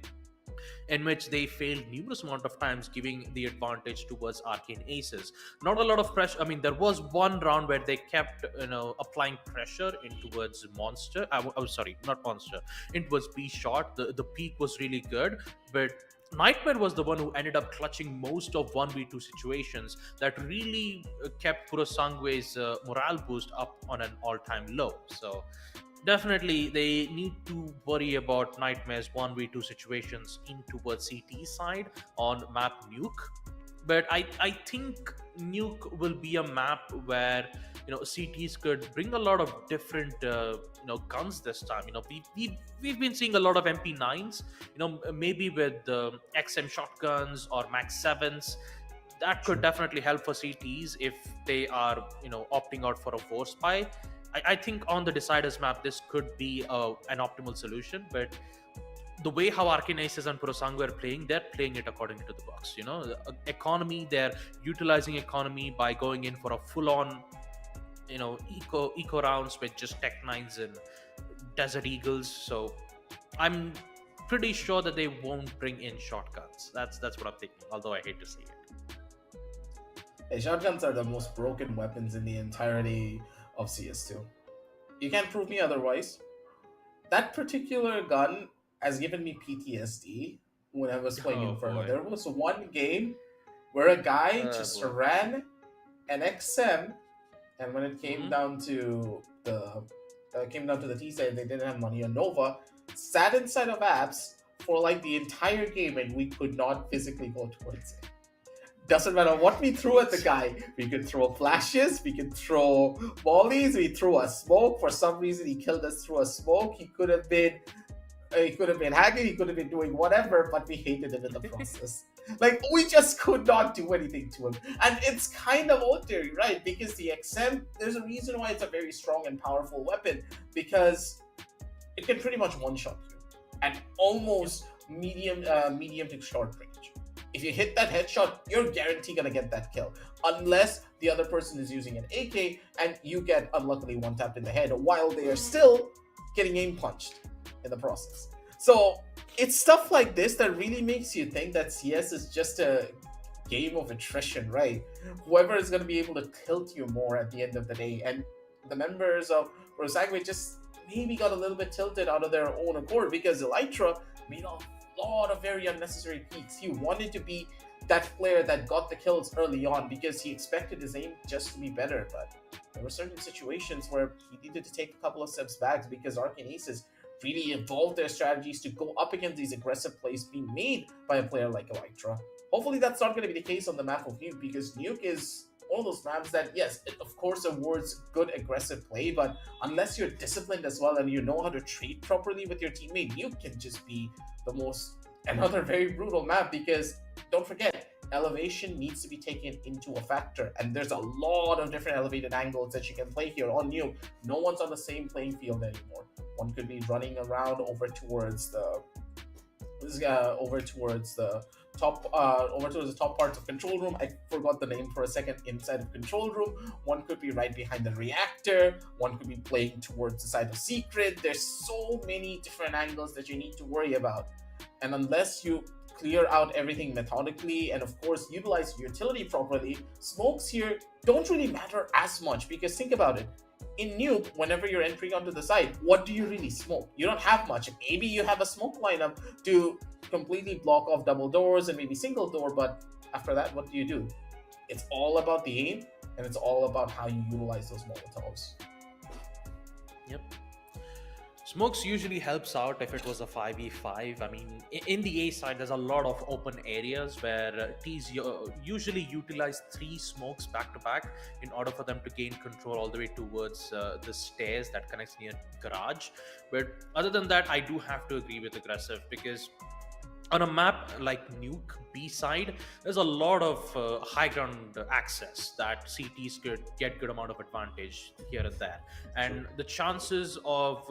in which they failed numerous amount of times, giving the advantage towards Arcane Aces. Not a lot of pressure. I mean, there was one round where they kept applying pressure in towards Monster. I was sorry, not Monster. It was B shot. The peak was really good, but Nightmare was the one who ended up clutching most of 1v2 situations that really kept Purasangwe's morale boost up on an all-time low. So definitely they need to worry about Nightmare's 1v2 situations in towards CT side on map Nuke. But I think Nuke will be a map where CTs could bring a lot of different guns this time. We've been seeing a lot of MP9s, maybe with XM shotguns or Max 7s. That could definitely help for CTs if they are opting out for a force buy. I think on the Deciders map this could be an optimal solution, but the way how Arcane Aces and Purasangwe are playing, they're playing it according to the box. Economy, they're utilizing economy by going in for a full-on eco rounds with just Tech 9s and Desert Eagles. So I'm pretty sure that they won't bring in shotguns. That's what I'm thinking, although I hate to say it. Hey, shotguns are the most broken weapons in the entirety of CS2. You can't prove me otherwise. That particular gun has given me PTSD when I was playing Oh Inferno. boy. There was one game where a guy Oh just boy. ran an XM, and when it came Mhm. down to the T side, they didn't have money on Nova. Sat inside of apps for like the entire game, and we could not physically go towards it. Doesn't matter what we threw at the guy. We could throw flashes, we could throw volleys, we threw a smoke. For some reason, he killed us through a smoke. He could have been hacking, he could have been doing whatever, but we hated him in the process. Like, we just could not do anything to him. And it's kind of ordinary, right? Because the XM, there's a reason why it's a very strong and powerful weapon, because it can pretty much one-shot you at almost medium to short range. If you hit that headshot, you're guaranteed gonna get that kill, unless the other person is using an AK and you get unluckily one tapped in the head while they are still getting aim punched in the process. So it's stuff like this that really makes you think that CS is just a game of attrition, right? Whoever is going to be able to tilt you more at the end of the day. And the members of Rosagwe just maybe got a little bit tilted out of their own accord, because Elytra made a lot of very unnecessary peaks. He wanted to be that player that got the kills early on because he expected his aim just to be better, but there were certain situations where he needed to take a couple of steps back because Arcane Aces really evolved their strategies to go up against these aggressive plays being made by a player like Elytra. Hopefully that's not going to be the case on the map of Nuke, because Nuke is one of those maps that, yes, it of course awards good aggressive play, but unless you're disciplined as well and you know how to trade properly with your teammate, Nuke can just be another very brutal map, because don't forget, elevation needs to be taken into a factor, and there's a lot of different elevated angles that you can play here on Nuke. No one's on the same playing field anymore. One could be running around over towards the top parts of control room. I forgot the name for a second. Inside of control room, one could be right behind the reactor, one could be playing towards the side of secret. There's so many different angles that you need to worry about, and unless you clear out everything methodically and of course utilize utility properly, smokes here don't really matter as much. Because think about it, in Nuke, whenever you're entering onto the site, what do you really smoke? You don't have much. Maybe you have a smoke lineup to completely block off double doors and maybe single door, but after that, what do? It's all about the aim, and it's all about how you utilize those Molotovs. Yep. Smokes usually helps out if it was a 5v5. I mean, in the A side, there's a lot of open areas where teams usually utilize 3 smokes back to back in order for them to gain control all the way towards the stairs that connects near garage. But other than that, I do have to agree with aggressive, because on a map like Nuke B side, there's a lot of high ground access that CTs could get good amount of advantage here and there, and the chances of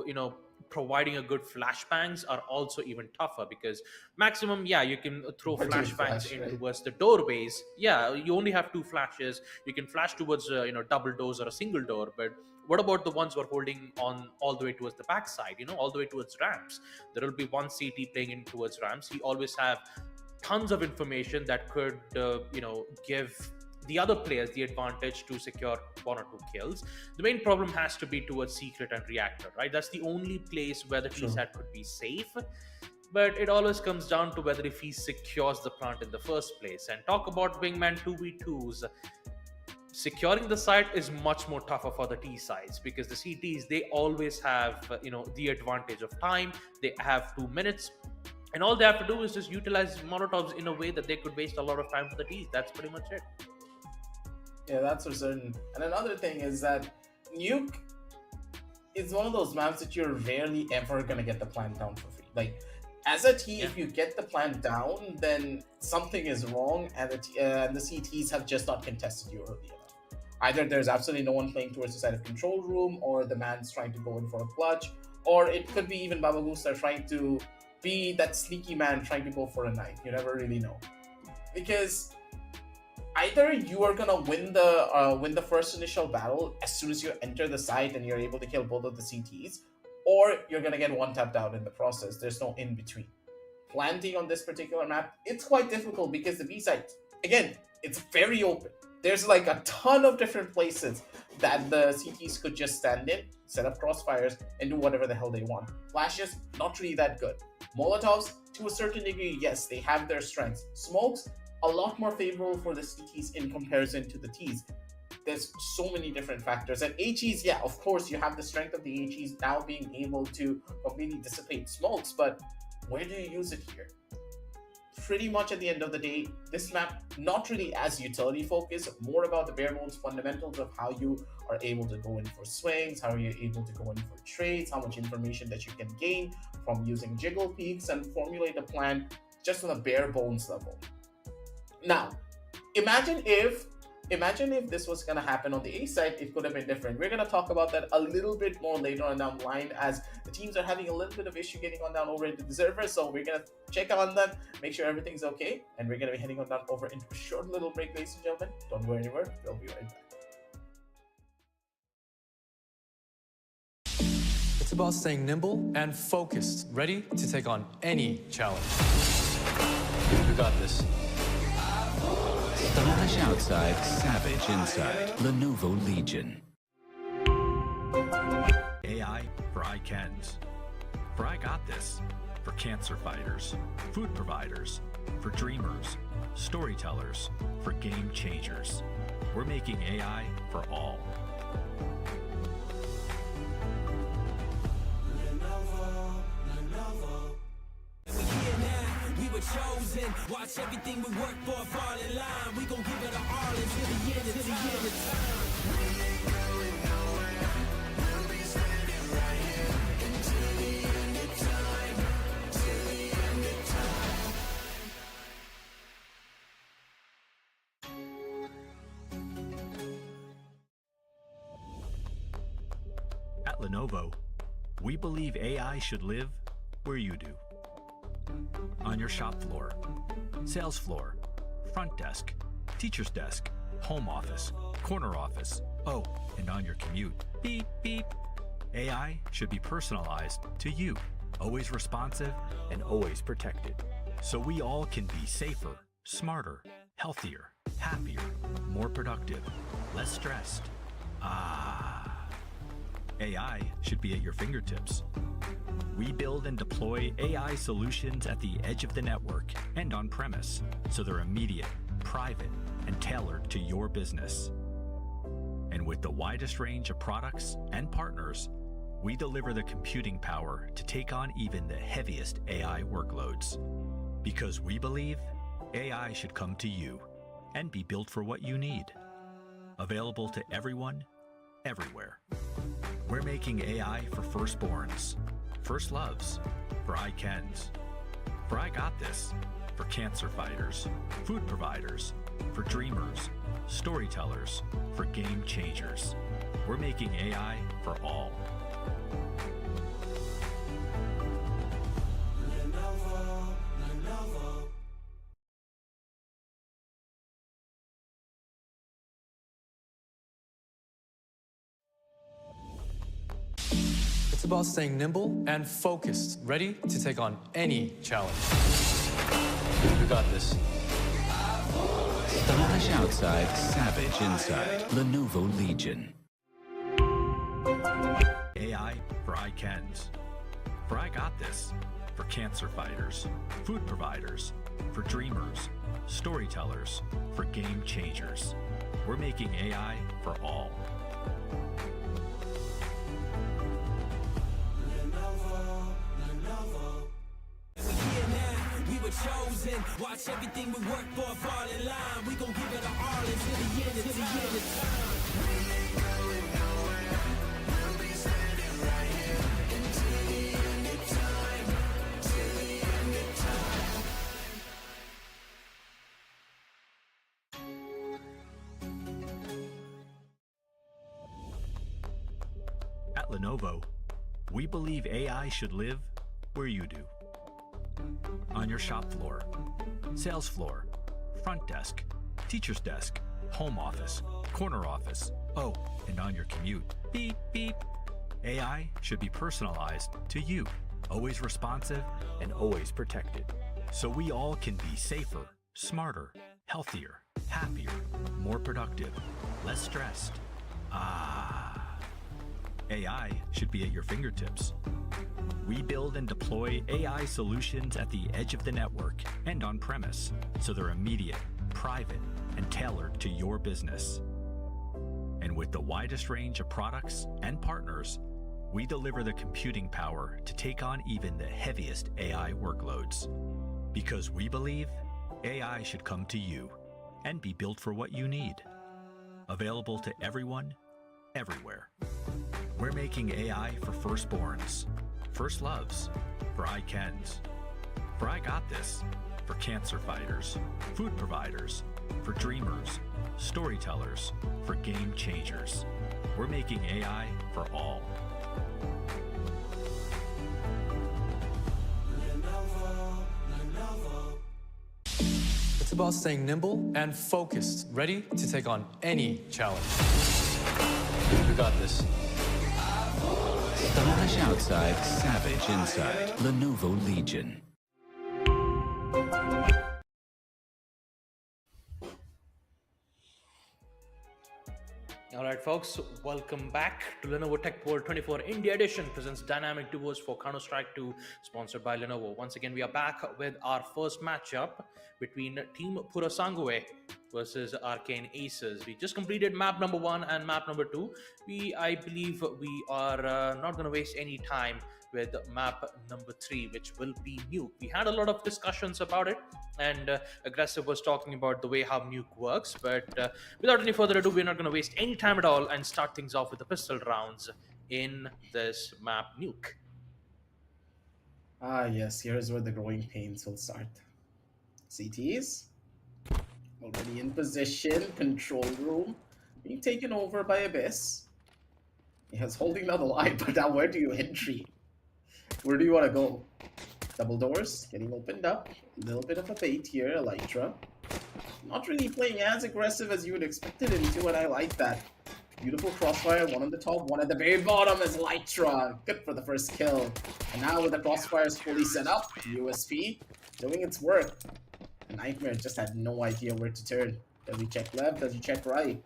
providing a good flashbangs are also even tougher, because maximum, yeah, you can throw flashbangs in towards the doorways. Yeah, you only have 2 flashes. You can flash towards double doors or a single door, but what about the ones who are holding on all the way towards the backside, all the way towards ramps? There will be one CT playing in towards ramps. He always have tons of information that could give the other players the advantage to secure 1 or 2 kills. The main problem has to be towards secret and reactor, right? That's the only place where the T-side could be safe. But it always comes down to whether if he secures the plant in the first place. And talk about wingman 2v2s. Securing the site is much more tougher for the T sides, because the CTs, they always have the advantage of time. They have 2 minutes, and all they have to do is just utilize Molotovs in a way that they could waste a lot of time for the Ts. That's pretty much it. Yeah, that's for certain. And another thing is that Nuke is one of those maps that you're rarely ever gonna get the plant down for free. Like, as a T, if you get the plant down, then something is wrong, and the CTs have just not contested you early enough. Either there's absolutely no one playing towards the side of control room, or the man's trying to go in for a clutch, or it could be even Babagusta trying to be that sneaky man trying to go for a knife. You never really know, because either you are gonna win the first initial battle as soon as you enter the site and you're able to kill both of the CTs, or you're gonna get one tapped out in the process. There's no in between. Planting on this particular map, it's quite difficult, because the B site, again, it's very open. There's like a ton of different places that the CTs could just stand in, set up crossfires, and do whatever the hell they want. Flashes, not really that good. Molotovs, to a certain degree, yes, they have their strengths. Smokes, a lot more favorable for the CTs in comparison to the Ts. There's so many different factors. And HEs, yeah, of course, you have the strength of the HEs now being able to completely dissipate smokes, but where do you use it here? Pretty much at the end of the day, this map, not really as utility focused, more about the bare bones fundamentals of how you are able to go in for swings, how you're able to go in for trades, how much information that you can gain from using jiggle peaks and formulate a plan just on a bare bones level. Now, imagine if this was going to happen on the A side, it could have been different. We're going to talk about that a little bit more later on down the line, as the teams are having a little bit of issue getting on down over into the server. So we're going to check on that, make sure everything's okay, and we're going to be heading on down over into a short little break, ladies and gentlemen. Don't go anywhere. We'll be right back. It's about staying nimble and focused, ready to take on any challenge. We got this. Stylish outside, savage inside. Lenovo Legion. AI for I cans. For I got this. For cancer fighters, food providers, for dreamers, storytellers, for game changers. We're making AI for all. We were chosen. Watch everything we work for fall in line. We gon' give it our all until the end of time. We ain't going nowhere. We'll be standing right here until the end of time. Till the end of time. At Lenovo, we believe AI should live where you do. On your shop floor, sales floor, front desk, teacher's desk, home office, corner office, oh, and on your commute. Beep, beep. AI should be personalized to you, always responsive and always protected. So we all can be safer, smarter, healthier, happier, more productive, less stressed. AI should be at your fingertips. We build and deploy AI solutions at the edge of the network and on premise, so they're immediate, private, and tailored to your business. And with the widest range of products and partners, we deliver the computing power to take on even the heaviest AI workloads. Because we believe AI should come to you and be built for what you need. Available to everyone, everywhere. We're making AI for firstborns, first loves, for I cans, for I got this, for cancer fighters, food providers, for dreamers, storytellers, for game changers. We're making AI for all. It's about staying nimble and focused, ready to take on any challenge. We got this. Stylish outside, savage inside. Lenovo Legion. AI for I cans, for I got this, for cancer fighters, food providers, for dreamers, storytellers, for game changers. We're making AI for all. Chosen. Watch everything we work for fall in line. We gon' give it our all until the end of time. We ain't going nowhere. We'll be standing right here until the end of time. Till the end of time. At Lenovo, we believe AI should live where you do. On your shop floor, sales floor, front desk, teacher's desk, home office, corner office, oh, and on your commute. Beep, beep. AI should be personalized to you, always responsive and always protected. So we all can be safer, smarter, healthier, happier, more productive, less stressed. AI should be at your fingertips. We build and deploy AI solutions at the edge of the network and on premise, so they're immediate, private, and tailored to your business. And with the widest range of products and partners, we deliver the computing power to take on even the heaviest AI workloads. Because we believe AI should come to you and be built for what you need. Available to everyone, everywhere. We're making AI for firstborns, first loves, for I cans, for I got this, for cancer fighters, food providers, for dreamers, storytellers, for game changers. We're making AI for all. It's about staying nimble and focused, ready to take on any challenge. We got this. Stylish outside, savage inside. Lenovo Legion. Alright folks, welcome back to Lenovo Tech World 24 India Edition presents Dynamic Duos for Counter-Strike 2, sponsored by Lenovo. Once again, we are back with our first matchup between Team Purasangwe versus Arcane Aces. We just completed map number 1 and map number 2. I believe we are not going to waste any time with map number 3, which will be Nuke. We had a lot of discussions about it, and Aggressive was talking about the way how Nuke works, but without any further ado, we're not going to waste any time at all and start things off with the pistol rounds in this map Nuke. Ah, yes, here's where the growing pains will start. CTs already in position, control room being taken over by Abyss. He has holding down the line, but now where do you entry? Where do you want to go? Double doors getting opened up. A little bit of a bait here, Elytra. Not really playing as aggressive as you would expect him to, and I like that. Beautiful crossfire, one on the top, one at the very bottom is Elytra. Good for the first kill. And now with the crossfires fully set up, USP doing its work. Nightmare just had no idea where to turn. Does he check left? Does he check right?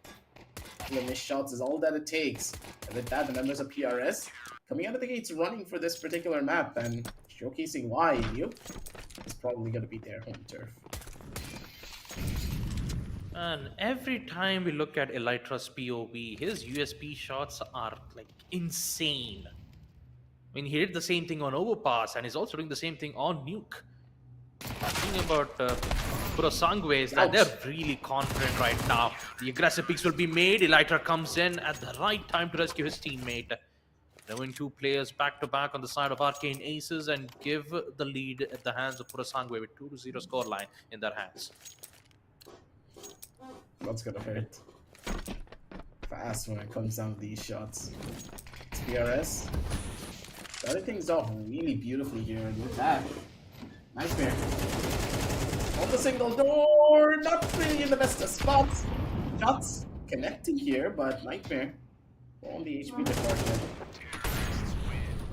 The missed shots is all that it takes. And with that, the members of PRS coming out of the gates running for this particular map and showcasing why Nuke is probably going to be their home turf. And every time we look at Elytra's POV, his USP shots are like insane. I mean, he did the same thing on Overpass, and he's also doing the same thing on Nuke. The thing about Purasangwe is that they're really confident right now. The aggressive picks will be made. Elytra comes in at the right time to rescue his teammate. Knowing two players back-to-back on the side of Arcane Aces and give the lead at the hands of Purasangwe with 2-0 scoreline in their hands. That's gonna hurt fast when it comes down to these shots. It's PRS starting things off really beautifully here, and with that, Nightmare on the single door, not really in the best of spots. Shots connecting here, but Nightmare on the HP department.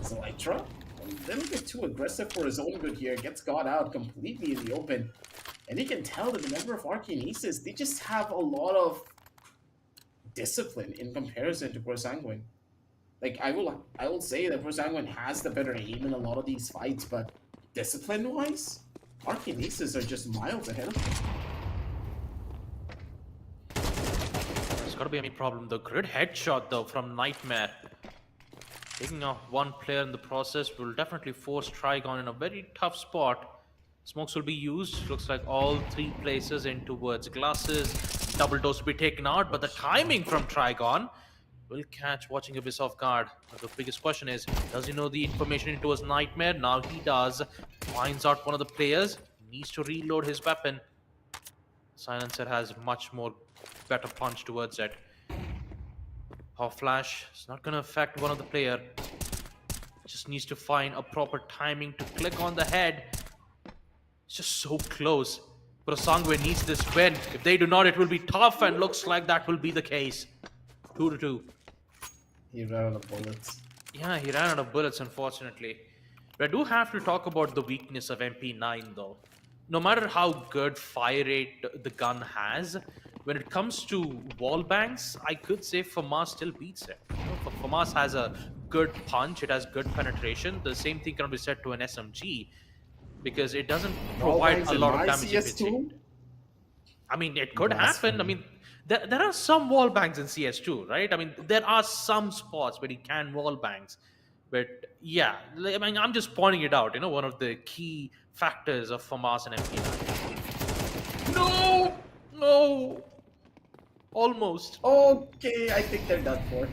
It's Elytra a little bit too aggressive for his own good here, gets got out completely in the open. And you can tell that the member of Arcane Aces, they just have a lot of discipline in comparison to Purasangwe. Like, I will say that Purasangwe has the better aim in a lot of these fights, but discipline-wise, Arcane Aces are just miles ahead of them. There's gotta be any problem. The grid headshot, though, from Nightmare. Taking off one player in the process will definitely force Trigon in a very tough spot. Smokes will be used. Looks like all three places in towards glasses. Double dose will be taken out, but the timing from Trigon will catch Watching Abyss off guard. But the biggest question is, does he know the information into his Nightmare? Now he does. Finds out one of the players. Needs to reload his weapon. Silencer has much more better punch towards it. Power flash is not going to affect one of the player. Just needs to find a proper timing to click on the head. It's just so close. Purasangwe needs this win. If they do not, it will be tough, and looks like that will be the case. 2-2. He ran out of bullets. Yeah, he ran out of bullets, unfortunately. But I do have to talk about the weakness of MP9, though. No matter how good fire rate the gun has, when it comes to wall bangs, I could say FAMAS still beats it. You know, FAMAS has a good punch, it has good penetration. The same thing can be said to an SMG because it doesn't provide Wallbangs a in lot of my damage if it's hit. CS2? I mean, it could Blasphemy. happen. I mean, there are some wall bangs in CS2, right? I mean, there are some spots where you can wall bangs. But yeah, I mean, I'm just pointing it out, one of the key factors of FAMAS and MP9. No! No! Almost. Okay, I think they're done for.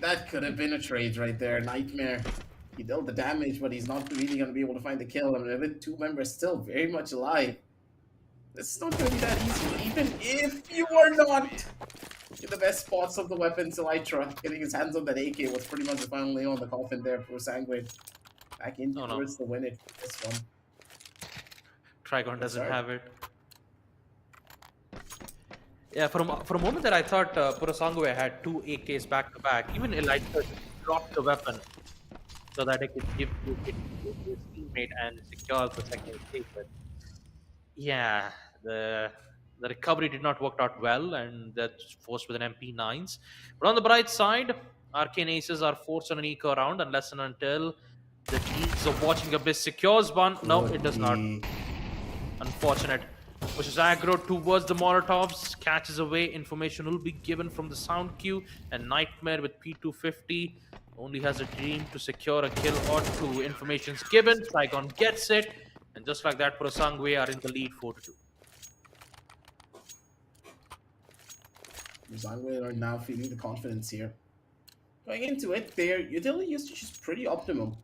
That could have been a trade right there. Nightmare. He dealt the damage, but he's not really going to be able to find the kill. I mean, with 2 members still very much alive. This is not going to be that easy, even if you are not in the best spots of the weapons. Elytra getting his hands on that AK was pretty much the final nail on the coffin there for Sanguine. Back in towards the win it. This one. Trigon doesn't have it. Yeah, for a moment there I thought Purasangwe had 2 AKs back to back. Even Elytra dropped the weapon so that it could give it to his teammate and secure the second AK. But yeah, the recovery did not work out well, and that's forced with an MP9s. But on the bright side, Arcane Aces are forced on an eco round unless and until the Eagles of Watching Abyss secures one. No, it does not. Unfortunate. Pushes aggro towards the Molotovs, catches away. Information will be given from the sound queue, and Nightmare with P250 only has a dream to secure a kill or 2. Information's given, Trigon gets it, and just like that, Purasangwe are in the lead 4-2. Purasangwe are now feeling the confidence here. Going into it, their utility usage is pretty optimum.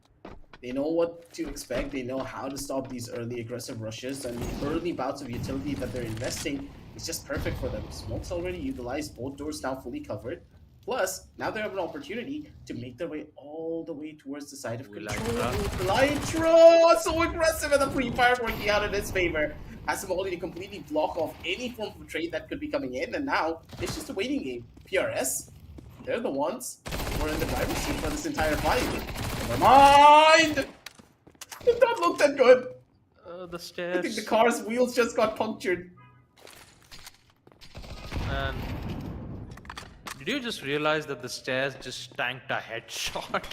They know what to expect, they know how to stop these early aggressive rushes, and the early bouts of utility that they're investing is just perfect for them. Smoke's already utilized, both doors now fully covered. Plus, now they have an opportunity to make their way all the way towards the side of control. Elytra! So aggressive, and the pre-fire working out in his favor. Has him already completely block off any form of trade that could be coming in, and now it's just a waiting game. PRS, they're the ones who are in the driver's seat for this entire fight. Never mind! It don't look that good. The stairs. I think the car's wheels just got punctured. And did you just realize that the stairs just tanked a headshot?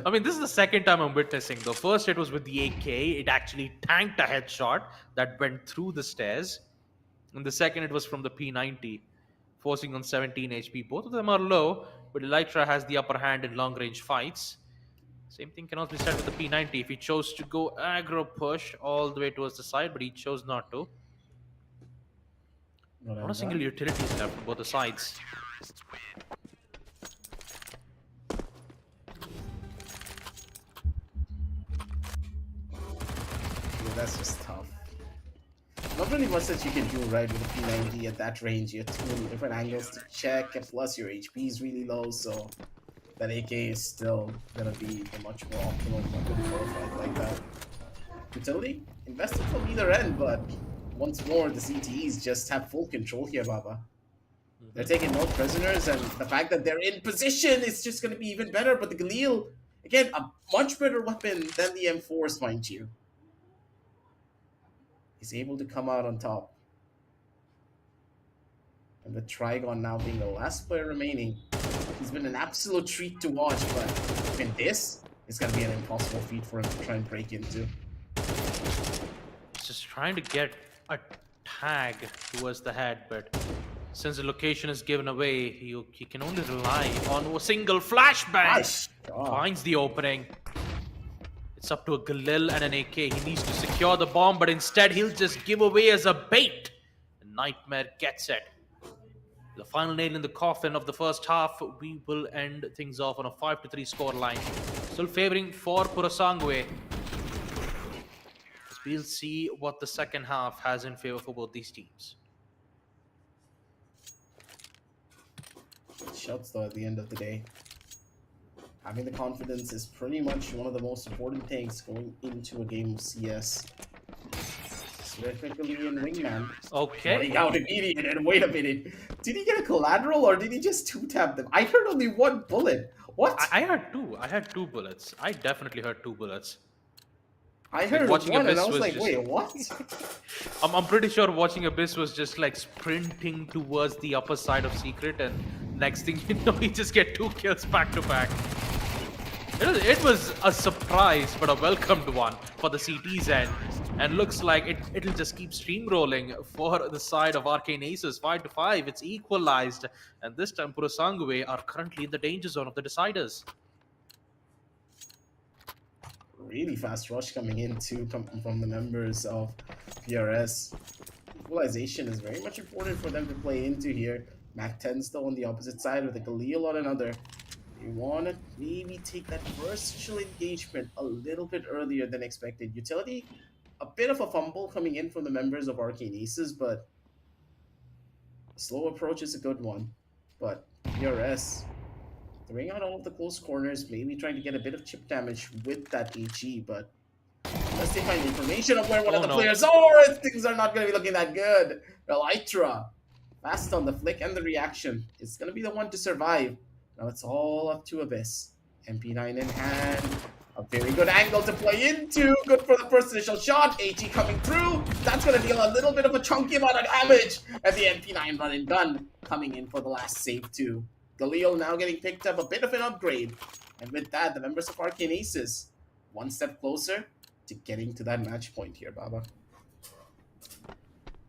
I mean, this is the second time I'm witnessing. The first it was with the AK. It actually tanked a headshot that went through the stairs. And the second it was from the P90, forcing on 17 HP. Both of them are low, but Elytra has the upper hand in long-range fights. Same thing can also be said with the P90. If he chose to go aggro push all the way towards the side, but he chose not to. Not a single utility is left on both the sides. Yeah, that's just tough. Not really much that you can do right with a P90 at that range. You have 2 different angles to check, and plus your HP is really low, so that AK is still gonna be a much more optimal weapon for a fight like that. Utility invested from either end, but once more the CTEs just have full control here, Baba. They're taking no prisoners, and the fact that they're in position is just gonna be even better. But the Galil, again, a much better weapon than the M4s, mind you. He's able to come out on top. And with Trigon now being the last player remaining, he's been an absolute treat to watch, but in this, it's going to be an impossible feat for him to try and break into. He's just trying to get a tag towards the head, but since the location is given away, he can only rely on a single flashbang. Finds the opening. It's up to a Galil and an AK. He needs to secure the bomb, but instead he'll just give away as a bait. And Nightmare gets it. The final nail in the coffin of the first half. We will end things off on a 5-3 scoreline. Still favoring for Purasangwe. We'll see what the second half has in favor for both these teams. Shots though at the end of the day. Having the confidence is pretty much one of the most important things going into a game of CS. Specifically in Wingman. Okay. Running out immediate, and wait a minute. Did he get a collateral or did he just 2-tap them? I heard only 1 bullet. What? I heard 2. I had 2 bullets. I definitely heard 2 bullets. I heard Watching 1 and Abyss I was like, just... wait, what? I'm pretty sure Watching Abyss was just like sprinting towards the upper side of Secret, and Next thing you know, he just get 2 kills back to back. It was a surprise, but a welcomed one for the CT's end. And looks like it'll just keep steamrolling for the side of Arcane Aces. 5-5, it's equalized. And this time, Purasangwe are currently in the danger zone of the deciders. Really fast rush coming in too from the members of PRS. Equalization is very much important for them to play into here. Mac 10 still on the opposite side with a Galil on another. You want to maybe take that first initial engagement a little bit earlier than expected. Utility, a bit of a fumble coming in from the members of Arcane Aces, but a slow approach is a good one. But PRS throwing out all of the close corners, maybe trying to get a bit of chip damage with that HE, but unless they find information of where one of the players are, things are not going to be looking that good. Elytra, fast on the flick and the reaction. It's going to be the one to survive. Now it's all up to Abyss. MP9 in hand. A very good angle to play into. Good for the first initial shot. HE coming through. That's going to deal a little bit of a chunky amount of damage. And the MP9 run and gun coming in for the last save too. Galil now getting picked up, a bit of an upgrade. And with that, the members of Arcane Aces one step closer to getting to that match point here, Baba.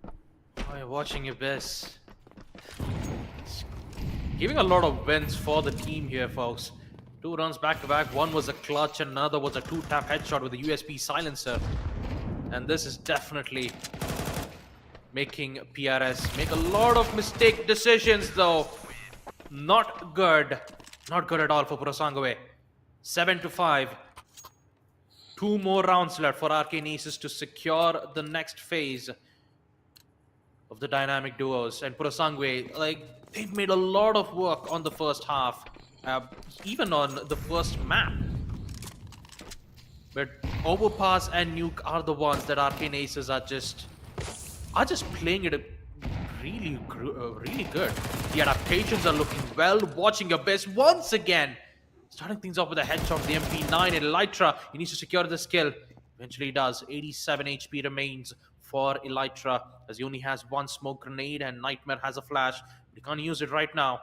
Oh, you're watching Abyss. Giving a lot of wins for the team here, folks. 2 runs back to back. One was a clutch and another was a 2-tap headshot with a USB silencer. And this is definitely making PRS make a lot of mistake decisions, though. Not good. Not good at all for Purasangwe. 7-5. 2 more rounds left for Arcane Aces to secure the next phase of the Dynamic Duos. And Purasangwe, like, they've made a lot of work on the first half. Even on the first map. But Overpass and Nuke are the ones that Arcane Aces are just playing it really good. The adaptations are looking well. Watching Abyss once again. Starting things off with a headshot of the MP9 and Elytra. He needs to secure this kill. Eventually he does. 87 HP remains for Elytra, as he only has 1 smoke grenade and Nightmare has a flash. But he can't use it right now.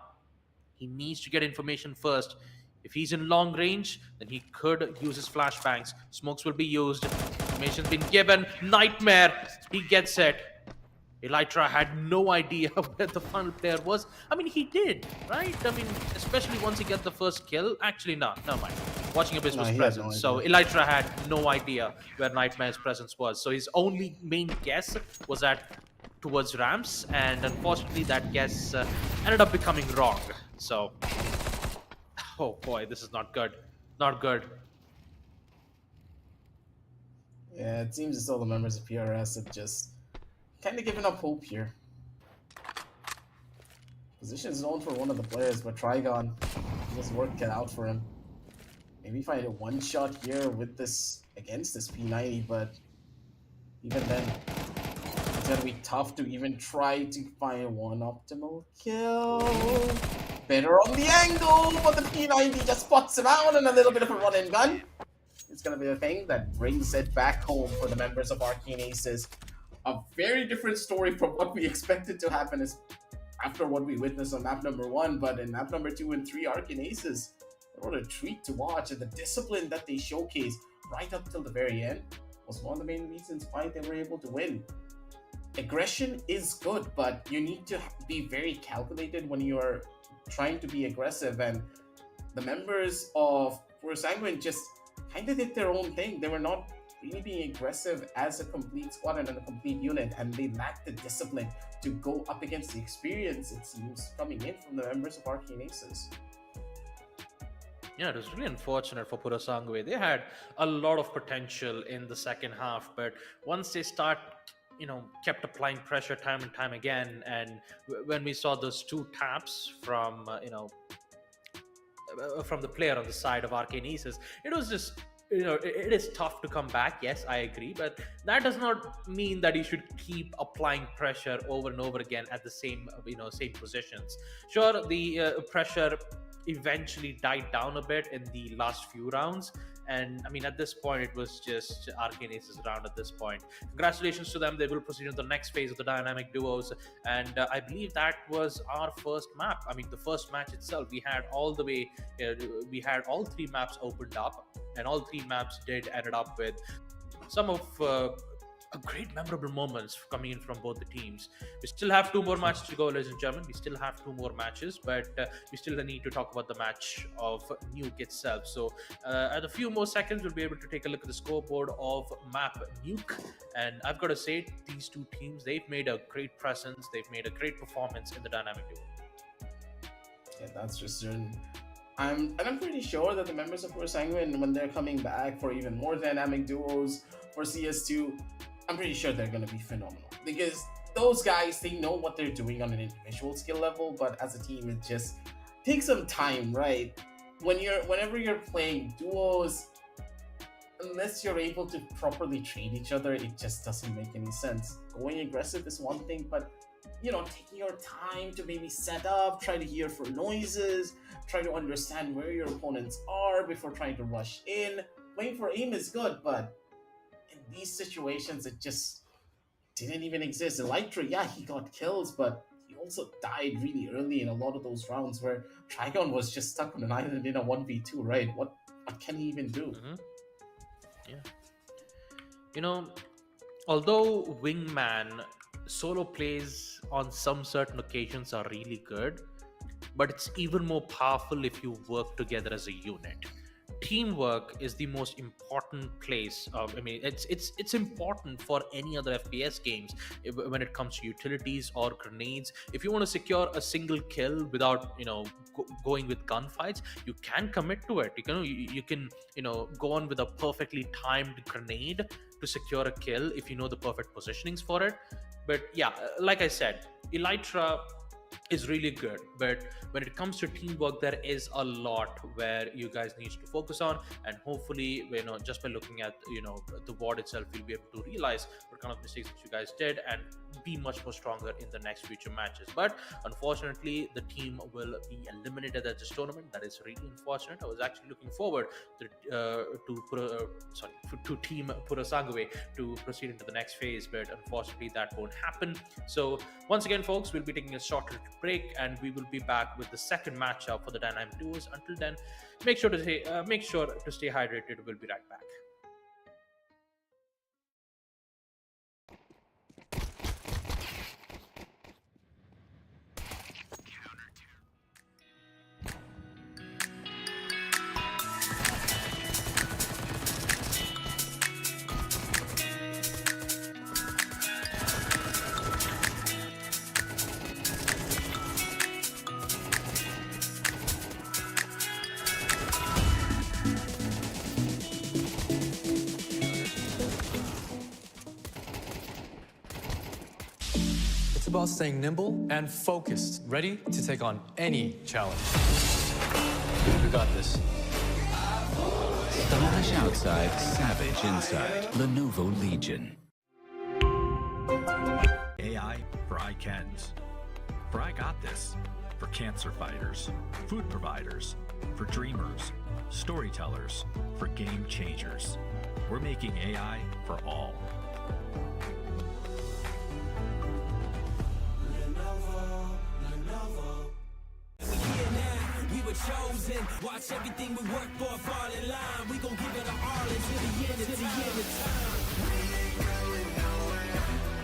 He needs to get information first. If he's in long range, then he could use his flashbangs. Smokes will be used. Information's been given. Nightmare, he gets it. Elytra had no idea where the final player was. I mean, he did, right? I mean, especially once he got the first kill. Actually, no, never mind. Watching Abyss was present. So Elytra had no idea where Nightmare's presence was. So his only main guess was towards ramps, and unfortunately that guess ended up becoming wrong. So, oh boy, this is not good. Not good. Yeah, it seems as though the members of PRS have just kind of given up hope here. Position is known for one of the players, but Trigon, just work cut out for him. Maybe find a one-shot here with this against this P90, but even then, it's gonna be tough to even try to find one optimal kill. Better on the angle, but the P90 just spots him out and a little bit of a run-and gun. It's gonna be a thing that brings it back home for the members of Arcane Aces. A very different story from what we expected to happen is after what we witnessed on map number 1, but in map number 2 and 3, Arcane Aces, what a treat to watch, and the discipline that they showcased right up till the very end was one of the main reasons why they were able to win. Aggression is good, but you need to be very calculated when you are trying to be aggressive, and the members of Sanguine just kind of did their own thing. They were not really being aggressive as a complete squad and a complete unit, and they lacked the discipline to go up against the experience, it seems, coming in from the members of Arcane Aces. Yeah, it was really unfortunate for Purasangwe. They had a lot of potential in the second half, but once they kept applying pressure time and time again, and when we saw those 2 taps from, from the player on the side of Arcane Aces, it was just, it is tough to come back. Yes, I agree, but that does not mean that you should keep applying pressure over and over again at the same, same positions. Sure, the pressure eventually died down a bit in the last few rounds, And I mean, at this point, it was just Arcane Aces round at this point. Congratulations to them. They will proceed to the next phase of the Dynamic Duos. And I believe that was our first map. I mean, the first match itself, we had all three maps opened up, and all three maps ended up with some of great memorable moments coming in from both the teams. We still have 2 more matches to go, ladies and gentlemen. We still have 2 more matches, but we still need to talk about the match of Nuke itself. So at a few more seconds, we'll be able to take a look at the scoreboard of map Nuke. And I've got to say, these 2 teams, they've made a great presence. They've made a great performance in the Dynamic Duo. Yeah, that's just certain. I'm pretty sure that the members of Pure Sanguine, when they're coming back for even more Dynamic Duos for CS2, I'm pretty sure they're going to be phenomenal, because those guys, they know what they're doing on an individual skill level, but as a team, it just takes some time, right? Whenever you're playing duos, unless you're able to properly trade each other, it just doesn't make any sense. Going aggressive is one thing, but taking your time to maybe set up, try to hear for noises, try to understand where your opponents are before trying to rush in. Playing for aim is good, but in these situations, it just didn't even exist. Elytra, yeah, he got kills, but he also died really early in a lot of those rounds where Trigon was just stuck on an island in a 1v2, right? What can he even do? Yeah. Although Wingman solo plays on some certain occasions are really good, but it's even more powerful if you work together as a unit. Teamwork is the most important place of, it's important for any other FPS games when it comes to utilities or grenades. If you want to secure a single kill without going with gunfights, you can commit to it. You can go on with a perfectly timed grenade to secure a kill if you know the perfect positionings for it. But yeah, like I said, Elytra is really good, but when it comes to teamwork, there is a lot where you guys need to focus on, and hopefully, just by looking at the board itself, you'll be able to realize what kind of mistakes that you guys did and be much more stronger in the next future matches. But unfortunately, the team will be eliminated at this tournament. That is really unfortunate. I was actually looking forward to Team Purasagawe to proceed into the next phase, but unfortunately that won't happen. So once again, folks, we'll be taking a short break, and we will be back with the second matchup for the Dynamic Duos. Until then, make sure to stay hydrated. We'll be right back. It's about staying nimble and focused, ready to take on any challenge. We got this. Stylish outside, savage inside. Lenovo Legion. AI for ICANNs. For I got this. For cancer fighters, food providers, for dreamers, storytellers, for game changers. We're making AI for all. Chosen, watch everything we work for fall in line. We gon' give it our all until the end of time. We ain't going nowhere.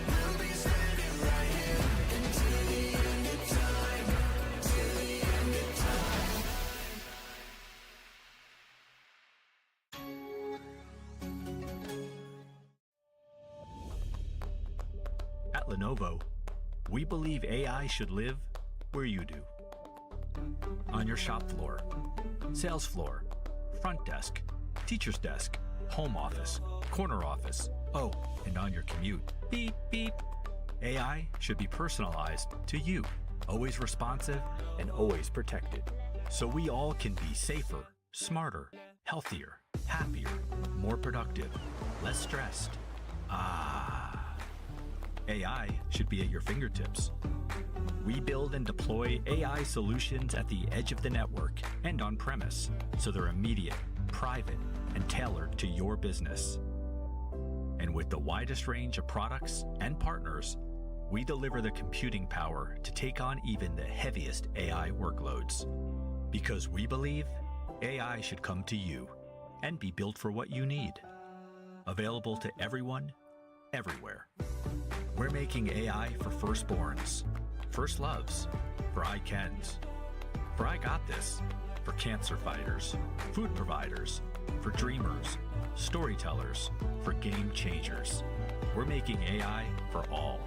We'll be standing right here until the end of time. Till the end of time. At Lenovo, we believe AI should live where you do. On your shop floor, sales floor, front desk, teacher's desk, home office, corner office, and on your commute. Beep, beep. AI should be personalized to you, always responsive and always protected. So we all can be safer, smarter, healthier, happier, more productive, less stressed. AI should be at your fingertips. We build and deploy AI solutions at the edge of the network and on premise, so they're immediate, private, and tailored to your business. And with the widest range of products and partners, we deliver the computing power to take on even the heaviest AI workloads. Because we believe AI should come to you and be built for what you need. Available to everyone, everywhere. We're making AI for firstborns, first loves, for I cans, for I got this, for cancer fighters, food providers, for dreamers, storytellers, for game changers. We're making AI for all.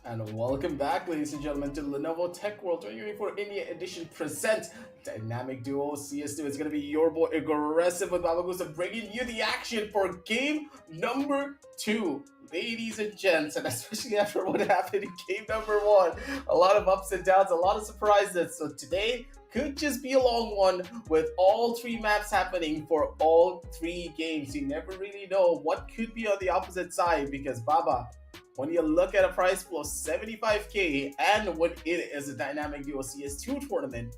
And welcome back, ladies and gentlemen, to Lenovo Tech World 2024 India Edition presents Dynamic Duos CS2. It's going to be your boy Aggressive with Babagusa bringing you the action for game number 2. Ladies and gents, and especially after what happened in game number 1, a lot of ups and downs, a lot of surprises. So today could just be a long one with all 3 maps happening for all 3 games. You never really know what could be on the opposite side because Baba, when you look at a prize pool of 75k and when it is a Dynamic Duos CS2 tournament,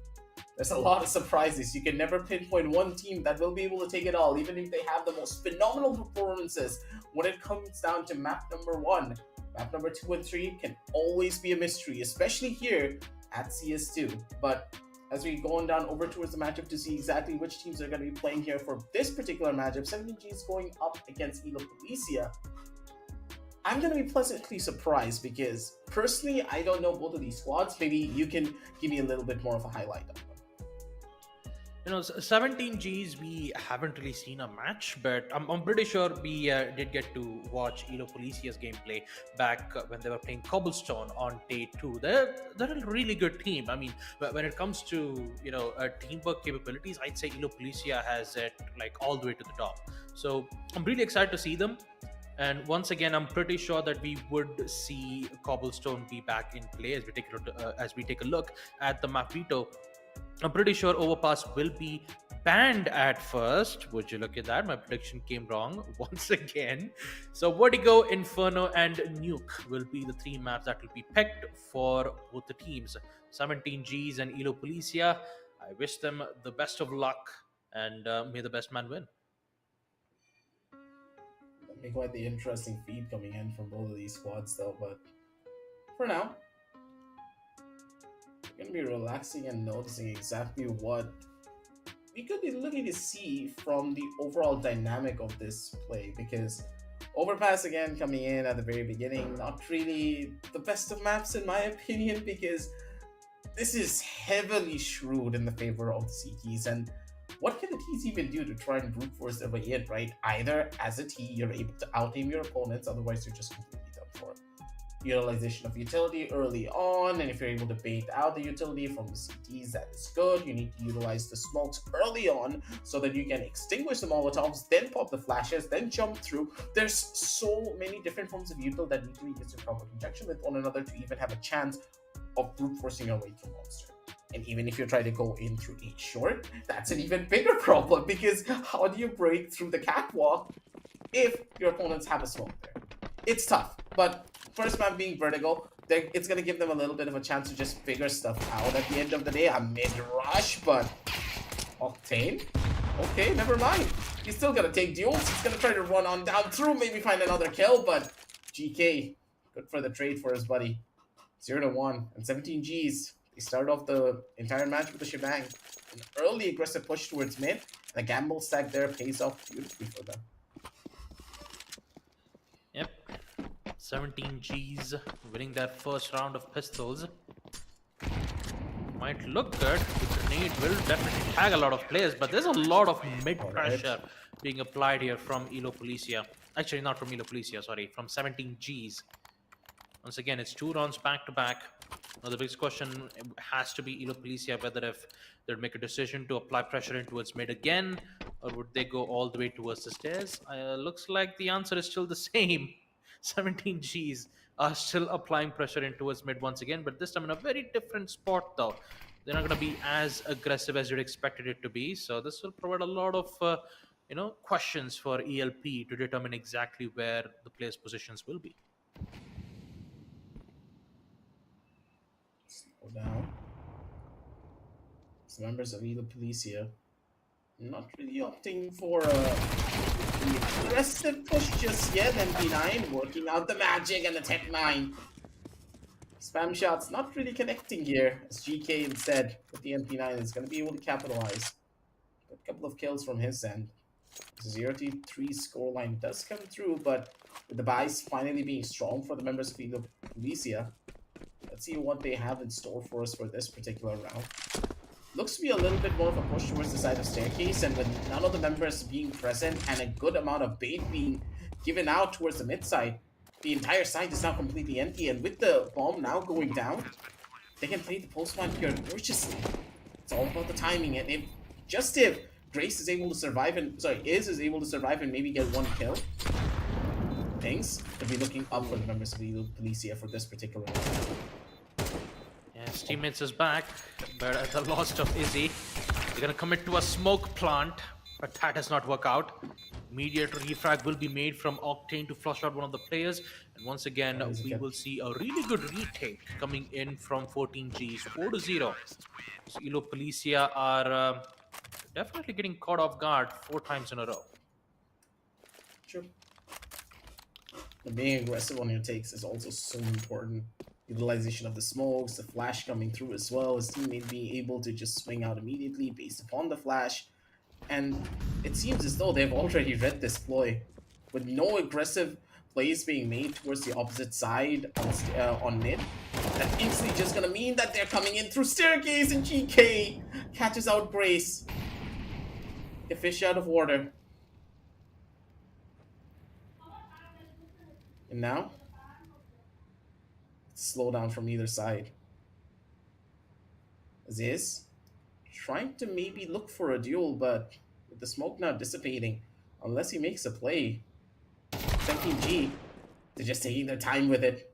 there's a lot of surprises. You can never pinpoint one team that will be able to take it all, even if they have the most phenomenal performances when it comes down to map number 1. Map number 2 and 3 can always be a mystery, especially here at CS2. But as we go on down over towards the matchup to see exactly which teams are going to be playing here for this particular matchup, 17G is going up against Policia. I'm going to be pleasantly surprised because personally, I don't know both of these squads. Maybe you can give me a little bit more of a highlight on them. You know, 17Gs, we haven't really seen a match, but I'm pretty sure we did get to watch Policia's gameplay back when they were playing Cobblestone on day 2. They're a really good team. I mean, when it comes to, teamwork capabilities, I'd say Policia has it like all the way to the top. So I'm really excited to see them. And once again, I'm pretty sure that we would see Cobblestone be back in play as we take a look at the map veto. I'm pretty sure Overpass will be banned at first. Would you look at that? My prediction came wrong once again. So Vertigo, Inferno, and Nuke will be the 3 maps that will be picked for both the teams. 17Gs and Policia, I wish them the best of luck and may the best man win. That'd be quite the interesting feed coming in from both of these squads though, but for now, we're going to be relaxing and noticing exactly what we could be looking to see from the overall dynamic of this play, because Overpass again coming in at the very beginning, not really the best of maps in my opinion, because this is heavily shrewd in the favor of the CTs. And what can the T's even do to try and brute force their way in, right? Either as a T, you're able to out-aim your opponents, otherwise you're just completely done for. Utilization of utility early on, and if you're able to bait out the utility from the CTs, that is good. You need to utilize the smokes early on so that you can extinguish the Molotovs, then pop the flashes, then jump through. There's so many different forms of util that need to be used in proper conjunction with one another to even have a chance of brute forcing your way to a monster. And even if you try to go in through 8 short, that's an even bigger problem, because how do you break through the catwalk if your opponents have a smoke there? It's tough, but first map being Vertigo, it's going to give them a little bit of a chance to just figure stuff out at the end of the day. A mid-rush, but Octane? Okay, never mind. He's still going to take duels. He's going to try to run on down through, maybe find another kill, but GK, good for the trade for his buddy. 0-1, and 17Gs. They start off the entire match with a shebang. An early aggressive push towards mid, and a gamble stack there pays off beautifully for them. Yep. 17Gs winning that first round of pistols. Might look good. The grenade will definitely tag a lot of players, but there's a lot of mid pressure being applied here from Policia. Actually, not from Policia, sorry, from 17Gs. Once again, it's 2 rounds back to back. Now, the biggest question has to be Policia, whether if they'd make a decision to apply pressure in towards mid again, or would they go all the way towards the stairs? Looks like the answer is still the same. 17Gs are still applying pressure in towards mid once again, but this time in a very different spot though. They're not going to be as aggressive as you'd expected it to be, so this will provide a lot of questions for ELP to determine exactly where the players' positions will be. Down. Some members of Policia not really opting for the aggressive push just yet. MP9 working out the magic and the Tech 9. Spam shots not really connecting here, as GK instead with the MP9 is going to be able to capitalize. A couple of kills from his end. 0-3 scoreline does come through, but with the buys finally being strong for the members of Policia, let's see what they have in store for us for this particular round. Looks to be a little bit more of a push towards the side of staircase, and with none of the members being present and a good amount of bait being given out towards the mid side, the entire side is now completely empty, and with the bomb now going down, they can play the post plant here gorgeously. It's all about the timing, and if Grace is able to survive and is able to survive and maybe get one kill, things could be looking up for the members of the police here for this particular one. Yeah, his teammates is back, but at the loss of Izzy, they're gonna commit to a smoke plant, but that does not work out. Immediate refrag will be made from Octane to flush out one of the players, and once again we will see a really good retake coming in from 14Gs, 4-0. So Elo Policia are definitely getting caught off guard 4 times in a row. Sure. And being aggressive on your takes is also so important. Utilization of the smokes, the flash coming through as well, his teammate being able to just swing out immediately based upon the flash. And it seems as though they've already read this ploy. With no aggressive plays being made towards the opposite side on mid, that's instantly just gonna mean that they're coming in through staircase, and GK catches out Grace. The fish out of water. And now, slow down from either side. Aziz trying to maybe look for a duel, but with the smoke now dissipating, unless he makes a play, 17G, they're just taking their time with it.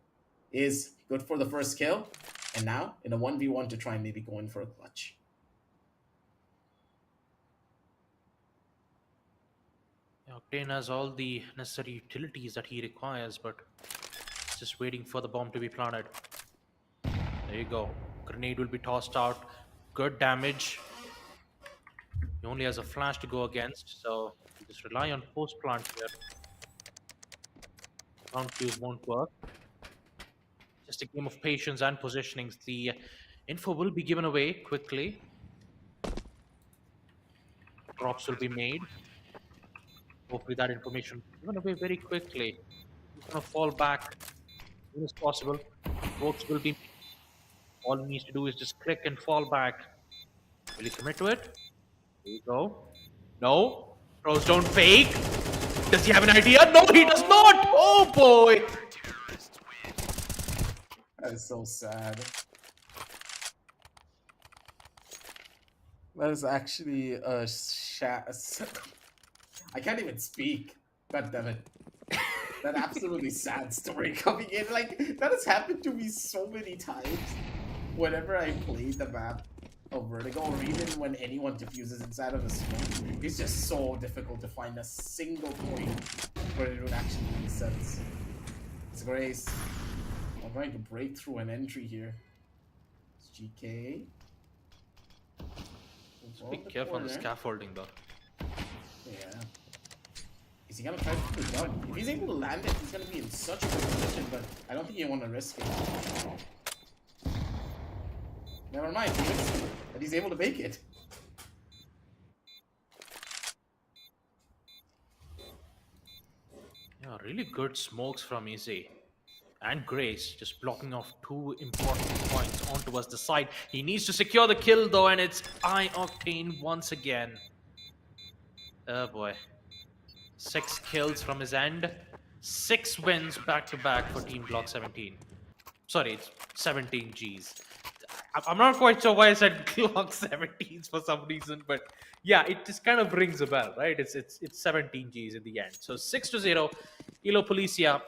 Is good for the first kill, and now in a 1v1 to try and maybe go in for a clutch. Octane has all the necessary utilities that he requires, but just waiting for the bomb to be planted. There you go. Grenade will be tossed out. Good damage. He only has a flash to go against, so just rely on post plant here. Ground fuse won't work. Just a game of patience and positionings. The info will be given away quickly. Drops will be made. Hopefully that information is given away very quickly. He's going to fall back as soon as possible. Votes will be. All he needs to do is just click and fall back. Will he commit to it? Here you go. No. Pros don't fake. Does he have an idea? No, he does not. Oh boy. That is so sad. That is actually a I can't even speak. God damn it. That absolutely sad story coming in. Like, that has happened to me so many times. Whenever I played the map of Vertigo, or even when anyone diffuses inside of a smoke, it's just so difficult to find a single point where it would actually make sense. It's Grace. I'm trying to break through an entry here. It's GK. Just be careful on the scaffolding though. Yeah. Is he gonna try to put it down? If he's able to land it, he's gonna be in such a good position, but I don't think you want to risk it. Never mind, but he's able to make it. Yeah, really good smokes from Easy. And Grace just blocking off 2 important points on towards the side. He needs to secure the kill though, and it's Octane once again. Oh boy. 6 kills from his end. 6 wins back to back for Team Block 17. Sorry, it's 17 Gs. I'm not quite sure why I said Glock 17s for some reason, but yeah, it just kind of rings a bell, right? It's 17 Gs in the end. So 6-0, Elo Policia.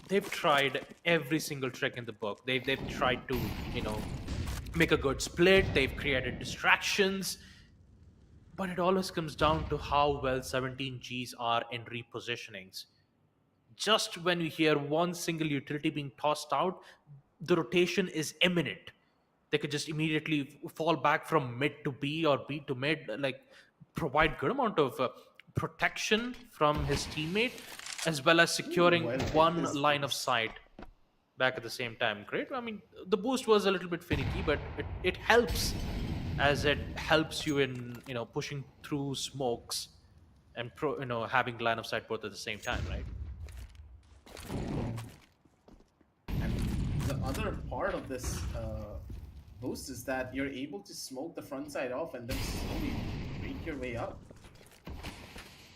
They've tried every single trick in the book. They've tried to, make a good split. They've created distractions. But it always comes down to how well 17 Gs are in repositionings. Just when you hear one single utility being tossed out, the rotation is imminent. They could just immediately fall back from mid to B or B to mid, like provide good amount of protection from his teammate, as well as securing one line of sight back at the same time. Great. I mean, the boost was a little bit finicky, but it helps, as it helps you in pushing through smokes and having line of sight both at the same time, right? And the other part of this boost is that you're able to smoke the front side off and then slowly break your way up.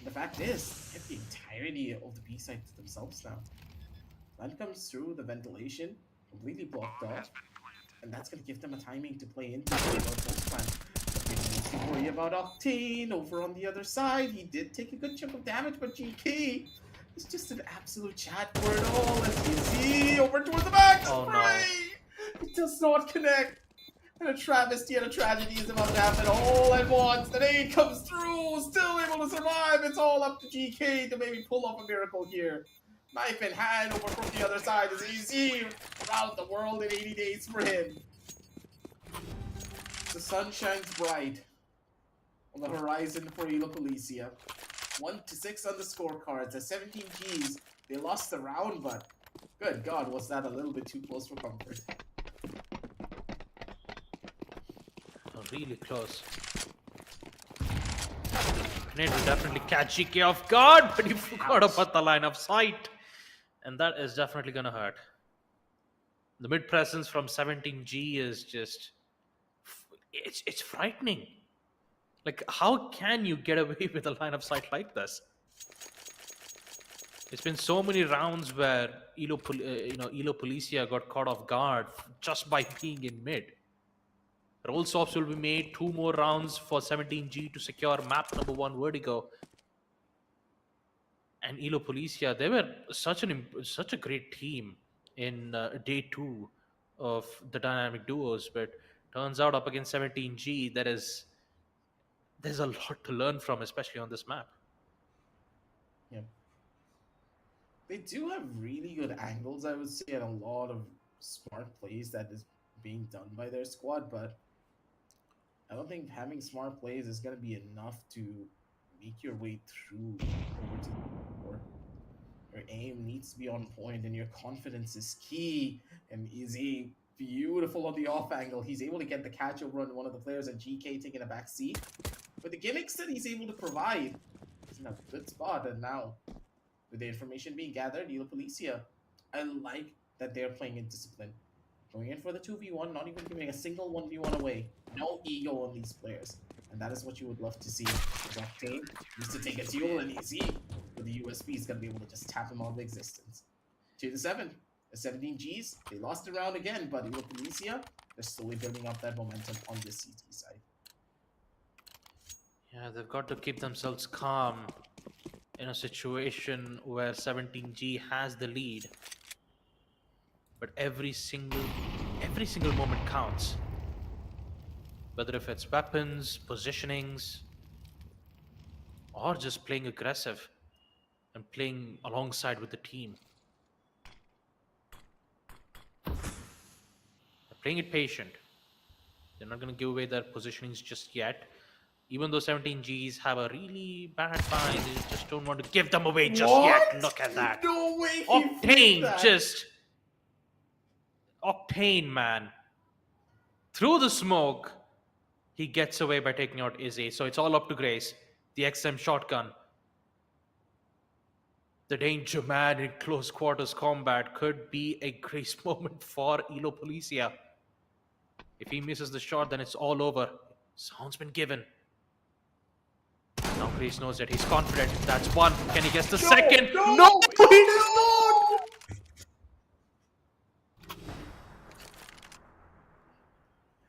The fact is, they have the entirety of the B side to themselves now. Land comes through the ventilation, completely blocked off, and that's going to give them a timing to play into the North plan. But they don't need to worry about Octane over on the other side. He did take a good chunk of damage, but GK is just an absolute chat for it all. As you see, over towards the back, Oh, no. spray! It does not connect. And a travesty and a tragedy is about to happen all at once. The nade comes through, still able to survive. It's all up to GK to maybe pull off a miracle here. Knife in hand over from the other side is easy. Around the world in 80 days for him. The sun shines bright on the horizon for Elo Policia. 1-6 on the scorecards. At 17 Gs, they lost the round, but good God, was that a little bit too close for comfort. Really close. Grenade will definitely catch GK off guard, but he forgot about the line of sight. And that is definitely gonna hurt. The mid presence from 17G is just... It's frightening. Like, how can you get away with a line of sight like this? It's been so many rounds where Elo Policia got caught off guard just by being in mid. Roll swaps will be made. 2 more rounds for 17G to secure map number 1 Vertigo. And Elo Policia, they were such a great team in day 2 of the Dynamic Duos, but turns out up against 17G, there's a lot to learn from, especially on this map. Yep. They do have really good angles, I would say, and a lot of smart plays that is being done by their squad, but I don't think having smart plays is going to be enough to make your way through over to the core. Your aim needs to be on point, and your confidence is key. And Izzy, beautiful on the off angle. He's able to get the catch over on one of the players, and GK taking a back seat. With the gimmicks that he's able to provide, he's in a good spot. And now, with the information being gathered, Elo Policia, I like that they're playing in discipline. Going in for the 2v1, not even giving a single 1v1 away. No ego on these players. And that is what you would love to see. Octane used to take a duel and easy. With the USB, he's going to be able to just tap him out of existence. 2-7. The 17 Gs, they lost the round again, but Elo Policia, they're slowly building up that momentum on the CT side. Yeah, they've got to keep themselves calm in a situation where 17G has the lead. But every single moment counts. Whether if it's weapons, positionings, or just playing aggressive and playing alongside with the team. They're playing it patient. They're not going to give away their positionings just yet. Even though 17Gs have a really bad bind, they just don't want to give them away just yet. Look at that. No way! Octane just... Octane, man. Through the smoke, he gets away by taking out Izzy. So it's all up to Grace. The XM shotgun. The danger man in close quarters combat could be a Grace moment for Elo Policia. If he misses the shot, then it's all over. Sound's been given. Now Grace knows that he's confident. That's one. Can he guess the second? No! He does not!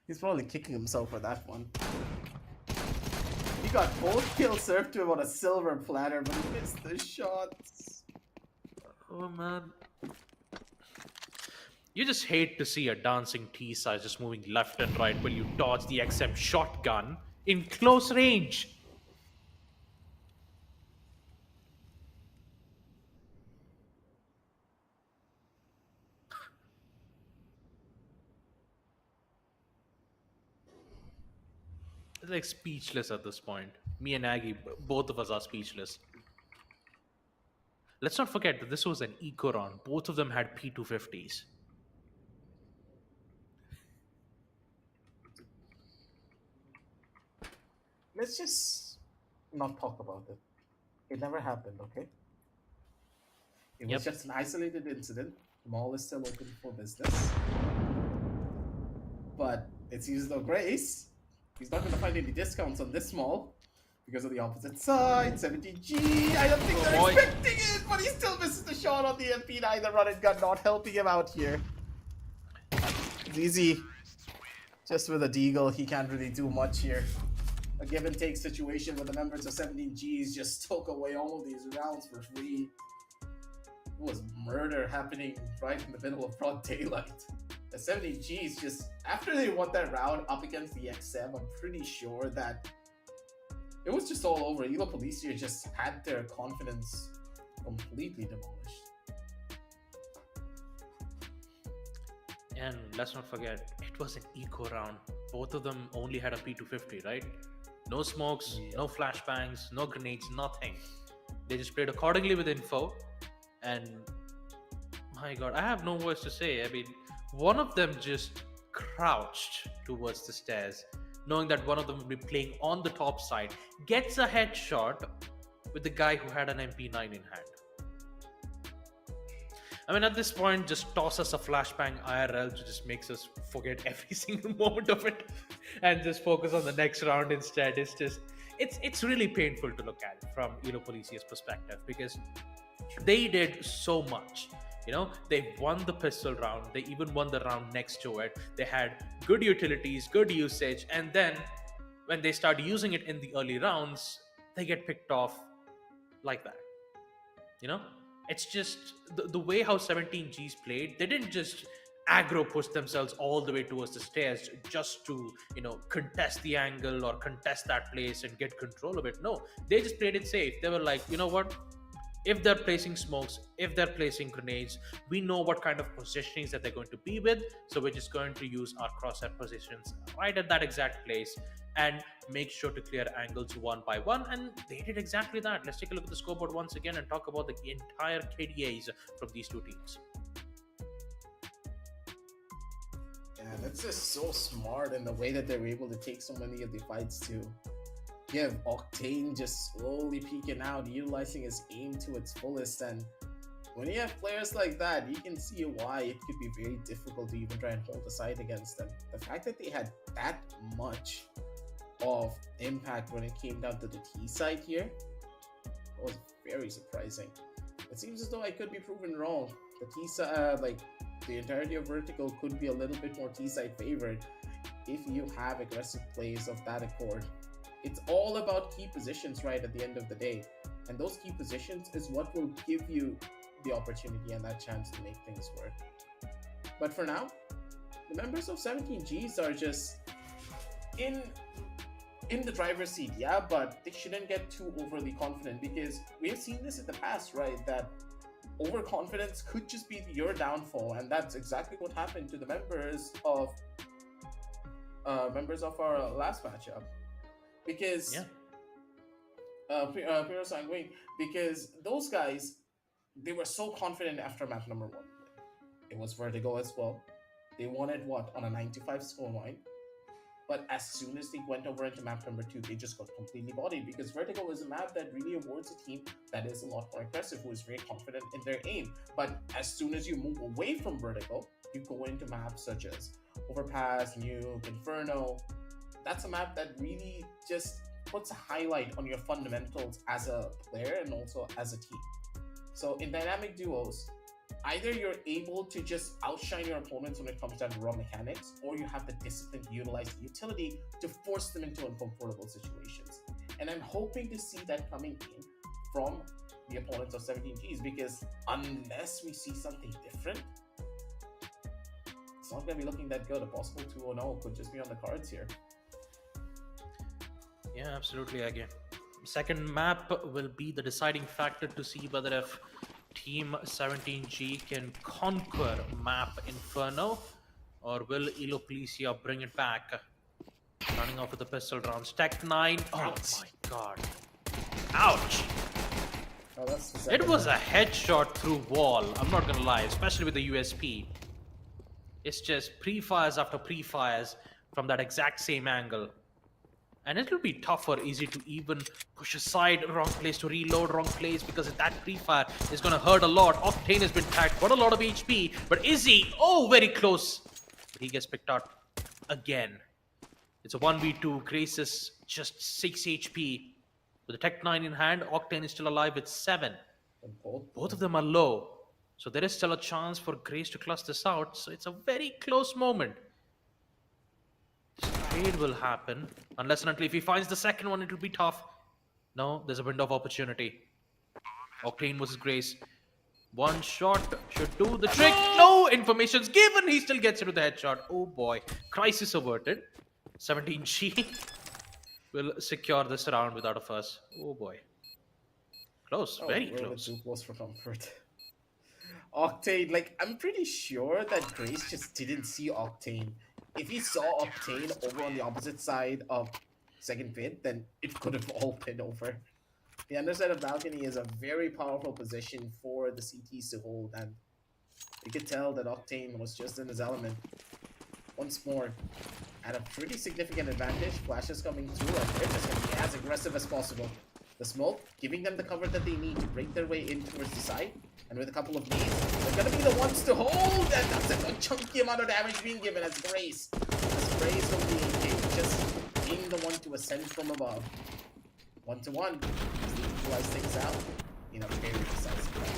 He's probably kicking himself for that one. He got both kills served to him on a silver platter, but he missed the shots. Oh, man. You just hate to see a dancing T-size just moving left and right while you dodge the XM shotgun in close range. It's like speechless at this point. Me and Aggie, both of us are speechless. Let's not forget that this was an eco round. Both of them had P250s. Let's just not talk about it. It never happened, okay? It was just an isolated incident. The mall is still open for business. But it seems though Grace, he's not going to find any discounts on this mall. because of the opposite side. 17G, I don't think they're expecting it, but he still misses the shot on the MP9. The run and gun not helping him out here. It's easy. Just with a deagle, he can't really do much here. A give and take situation where the members of 17Gs just took away all of these rounds for free. It was murder happening right in the middle of broad daylight. The 17Gs just, after they won that round up against the XM, I'm pretty sure that it was just all over. Elo Policia just had their confidence completely demolished. And let's not forget, it was an eco round. Both of them only had a P250, right? No smokes, no flashbangs, no grenades, nothing. They just played accordingly with info. And my god, I have no words to say. I mean, one of them just crouched towards the stairs, knowing that one of them would be playing on the top side, gets a headshot with the guy who had an MP9 in hand. I mean, at this point, just toss us a flashbang IRL to just makes us forget every single moment of it and just focus on the next round instead. It's really painful to look at from Elo Policia's perspective, because they did so much. You know, they won the pistol round. They even won the round next to it. They had good utilities, good usage. And then when they start using it in the early rounds, they get picked off like that. You know, it's just the way how 17Gs played. They didn't just aggro push themselves all the way towards the stairs just to, you know, contest the angle or contest that place and get control of it. No, they just played it safe. They were like, you know what? If they're placing smokes, if they're placing grenades, we know what kind of positionings that they're going to be with. So we're just going to use our crosshair positions right at that exact place and make sure to clear angles one by one. And they did exactly that. Let's take a look at the scoreboard once again and talk about the entire KDAs from these two teams. Yeah, that's just so smart in the way that they were able to take so many of the fights too. You have Octane just slowly peeking out, utilizing his aim to its fullest, and when you have players like that, you can see why it could be very difficult to even try and hold the side against them. The fact that they had that much of impact when it came down to the T side here was very surprising. It seems as though I could be proven wrong. The T side, like the entirety of Vertical, could be a little bit more T side favored if you have aggressive plays of that accord. It's all about key positions right at the end of the day. And those key positions is what will give you the opportunity and that chance to make things work. But for now, the members of 17Gs are just in the driver's seat, yeah, but they shouldn't get too overly confident, because we have seen this in the past, right? That overconfidence could just be your downfall, and that's exactly what happened to the members of our last matchup. Because because those guys, they were so confident after map number 1. It was Vertigo as well. They wanted what, on a 95 score line, but as soon as they went over into map number 2, they just got completely bodied, because Vertigo is a map that really awards a team that is a lot more aggressive, who is very confident in their aim. But as soon as you move away from Vertigo, you go into maps such as Overpass, Nuke, Inferno. That's a map that really just puts a highlight on your fundamentals as a player and also as a team. So in dynamic duos, either you're able to just outshine your opponents when it comes down to raw mechanics, or you have the discipline to utilize the utility to force them into uncomfortable situations. And I'm hoping to see that coming in from the opponents of 17Gs, because unless we see something different, it's not going to be looking that good. A possible 2-0 could just be on the cards here. Yeah, absolutely, again. Second map will be the deciding factor to see whether if Team 17G can conquer map Inferno, or will Elo Policia bring it back? Running off with the pistol rounds. Tech 9. Oh my god. Ouch! Oh, that's it was a headshot through wall, I'm not gonna lie, especially with the USP. It's just pre-fires after pre-fires from that exact same angle. And it'll be tough or easy to even push aside, wrong place to reload, wrong place, because that pre-fire is going to hurt a lot. Octane has been tagged, got a lot of HP, but Izzy, oh, very close. But he gets picked out again. It's a 1v2, Grace is just 6 HP. With the Tech 9 in hand, Octane is still alive with 7. And Both of them are low. So there is still a chance for Grace to clutch this out. So it's a very close moment. This trade will happen. Unless and until if he finds the second one, it will be tough. No, there's a window of opportunity. Octane versus Grace. One shot should do the trick. No information's given. He still gets into the headshot. Oh boy. Crisis averted. 17G will secure this round without a fuss. Oh boy. Close. Very close. Too close for comfort. Octane, like, I'm pretty sure that Grace just didn't see Octane. If he saw Octane over on the opposite side of second pit, then it could have all been over. The underside of balcony is a very powerful position for the CTs to hold, and you could tell that Octane was just in his element. Once more, at a pretty significant advantage, flashes coming through, and they're just going to be as aggressive as possible. The smoke, giving them the cover that they need to break their way in towards the side, and with a couple of nades, they're going to be the ones to hold, and that's a good chunky amount of damage being given as Grace. As Grace from the AK, just being the one to ascend from above. 1-to-1, as they equalize things out in a very decisive way.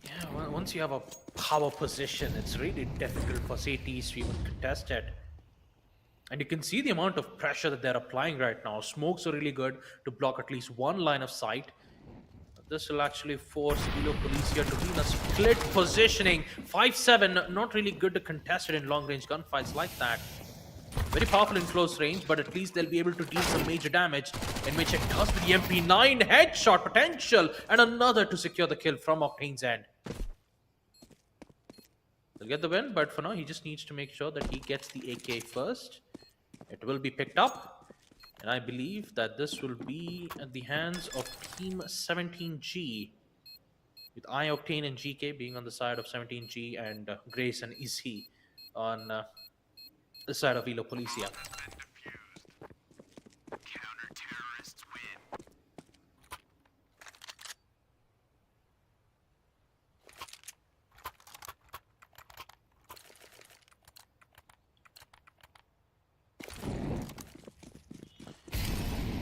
Yeah, well, once you have a power position, it's really difficult for CTs to even contest it. And you can see the amount of pressure that they're applying right now. Smokes are really good to block at least one line of sight. This will actually force Elo Policia to be in a split positioning. 5-7, not really good to contest it in long-range gunfights like that. Very powerful in close range, but at least they'll be able to deal some major damage, in which it does with the MP9 headshot potential, and another to secure the kill from Octane's end. He'll get the win, but for now, he just needs to make sure that he gets the AK first. It will be picked up, and I believe that this will be at the hands of Team 17G, with iOctane and GK being on the side of 17G and Grace and Izzy on the side of Elo Policia.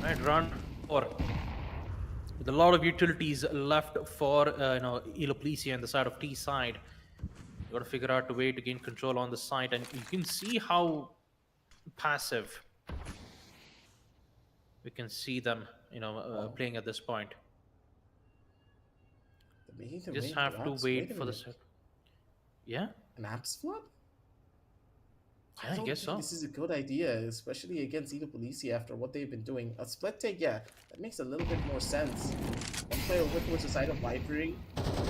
Right, run 4. With a lot of utilities left for Elo Policia on the side of T side. You got to figure out a way to gain control on the site, and you can see how passive we can see them, playing at this point. Just have to wait for the set. Yeah? An apps flood? Yeah, I guess so. This is a good idea, especially against Elo Policia after what they've been doing. A split take, yeah, that makes a little bit more sense. One player over towards the side of Vipery,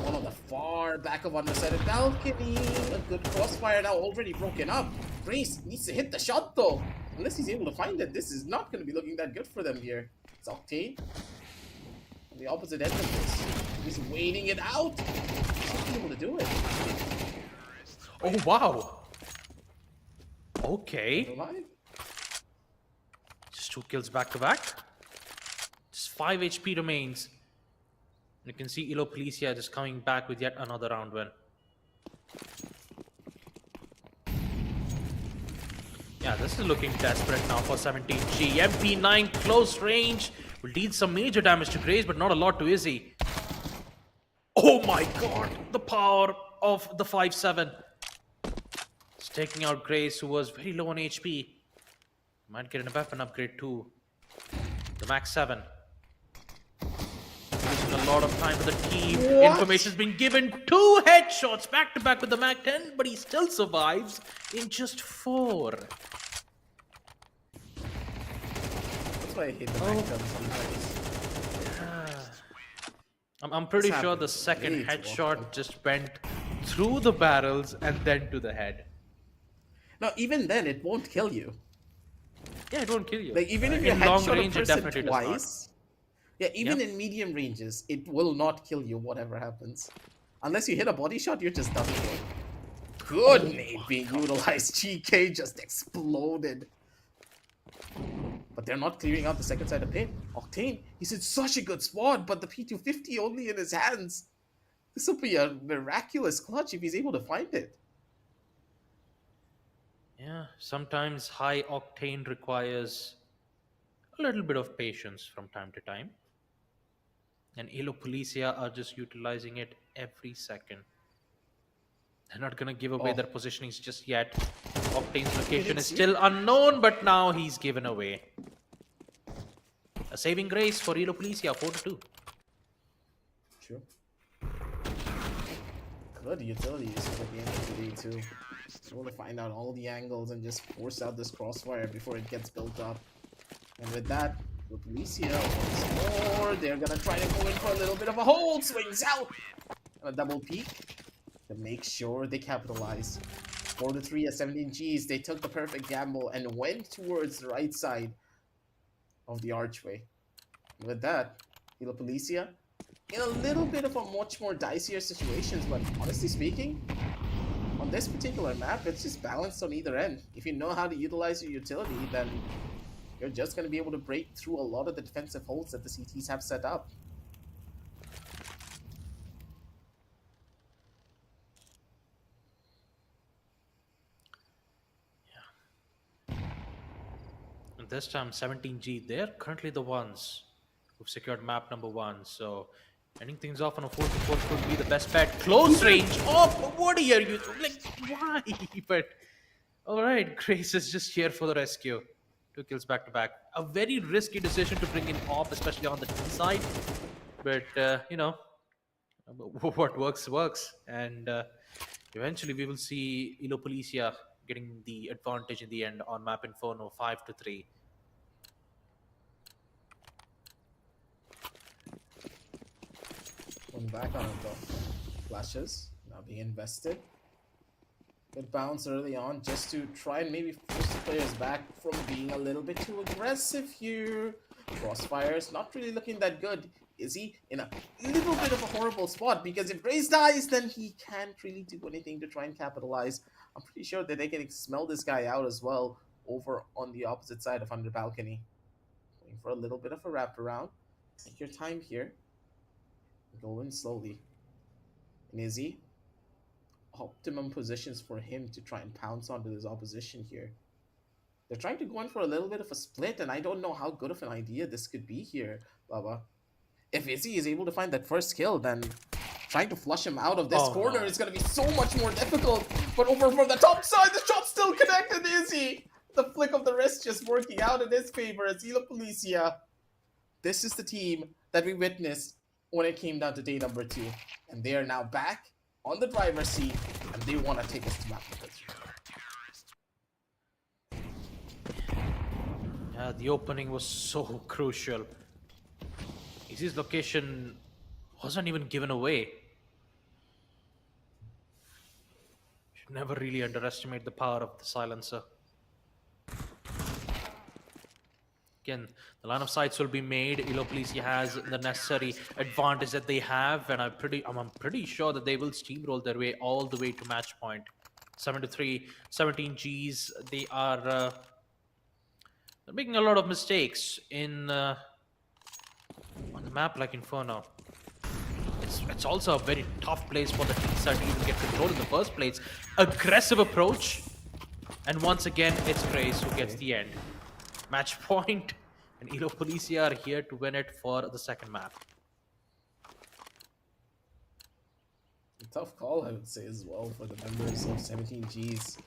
one on the far back of underside of balcony. A good crossfire now already broken up. Grace needs to hit the shot though. Unless he's able to find it, this is not going to be looking that good for them here. It's Octane on the opposite end of this. He's waiting it out. He's not able to do it. Oh, wow. Okay. Just 2 kills back to back. Just 5 HP remains. You can see Elo Policia just coming back with yet another round win. Yeah, this is looking desperate now for 17G. MP9 close range will deal some major damage to Grace, but not a lot to Izzy. Oh my god, the power of the 5-7. It's taking out Grace, who was very low on HP. Might get a weapon upgrade too. The Max 7. Using a lot of time for the team. Information's been given. 2 headshots back to back with the Mac 10, but he still survives in just 4. That's why I hate the Mac 10 sometimes. I'm pretty sure the second headshot just went through the barrels and then to the head. No, even then, it won't kill you. Yeah, it won't kill you. Like, even if you headshot a person twice, yeah, even in medium ranges, it will not kill you, whatever happens. Unless you hit a body shot, you're just done for. Good nade being utilized. GK just exploded. But they're not clearing out the second side of pit. Octane, he's in such a good spot, but the P250 only in his hands. This will be a miraculous clutch if he's able to find it. Yeah, sometimes high octane requires a little bit of patience from time to time. And Elo Policia are just utilizing it every second. They're not going to give away Oh. their positionings just yet. Octane's location is see? still unknown, but now he's given away. A saving grace for Elo Policia, 4-2. True. Good utility use for the game today too. Able to find out all the angles and just force out this crossfire before it gets built up. And with that, the Policia once more, they're gonna try to go in for a little bit of a hold. Swings out! And a double peek to make sure they capitalize. 4-3 at 17 Gs, they took the perfect gamble and went towards the right side of the archway. And with that, Elo Policia in a little bit of a much more dicier situations, but honestly speaking, on this particular map, it's just balanced on either end. If you know how to utilize your utility, then you're just going to be able to break through a lot of the defensive holds that the CTs have set up. And this time, 17G, they're currently the ones who've secured map number 1. So, ending things off on a 4-4 could be the best bet. Close range. Oh, what are you? Like, why? But, alright, Grace is just here for the rescue. 2 kills back to back. A very risky decision to bring in Op, especially on the T side. But, you know, what works, works. And eventually we will see Elo Policia getting the advantage in the end on map Inferno 5-3. One back on it though. Flashes now being invested. Good bounce early on just to try and maybe force the players back from being a little bit too aggressive here. Crossfires not really looking that good. Is he in a little bit of a horrible spot? Because if Grace dies, then he can't really do anything to try and capitalize. I'm pretty sure that they can smell this guy out as well over on the opposite side of Under Balcony. Going for a little bit of a wraparound. Take your time here. Go in slowly. And Izzy, optimum positions for him to try and pounce onto his opposition here. They're trying to go in for a little bit of a split, and I don't know how good of an idea this could be here, Baba. If Izzy is able to find that first kill, then trying to flush him out of this corner is going to be so much more difficult. But over from the top side, the shot's still connected, Izzy! The flick of the wrist just working out in his favor as Elo Policia. This is the team that we witnessed when it came down to day number 2. And they are now back on the driver's seat, and they want to take us to map number 3. Yeah, the opening was so crucial. Izzy's location wasn't even given away. Should never really underestimate the power of the silencer. Again, the line of sights will be made. Elo Policia has the necessary advantage that they have, and I'm pretty sure that they will steamroll their way all the way to match point. 7-3, 17 Gs. They are they're making a lot of mistakes in on the map like Inferno. It's also a very tough place for the T side to even get control in the first place. Aggressive approach, and once again it's Grace who gets the end. Match point, and Elo Policia are here to win it for the second map. A tough call, I would say, as well, for the members of 17 Gs.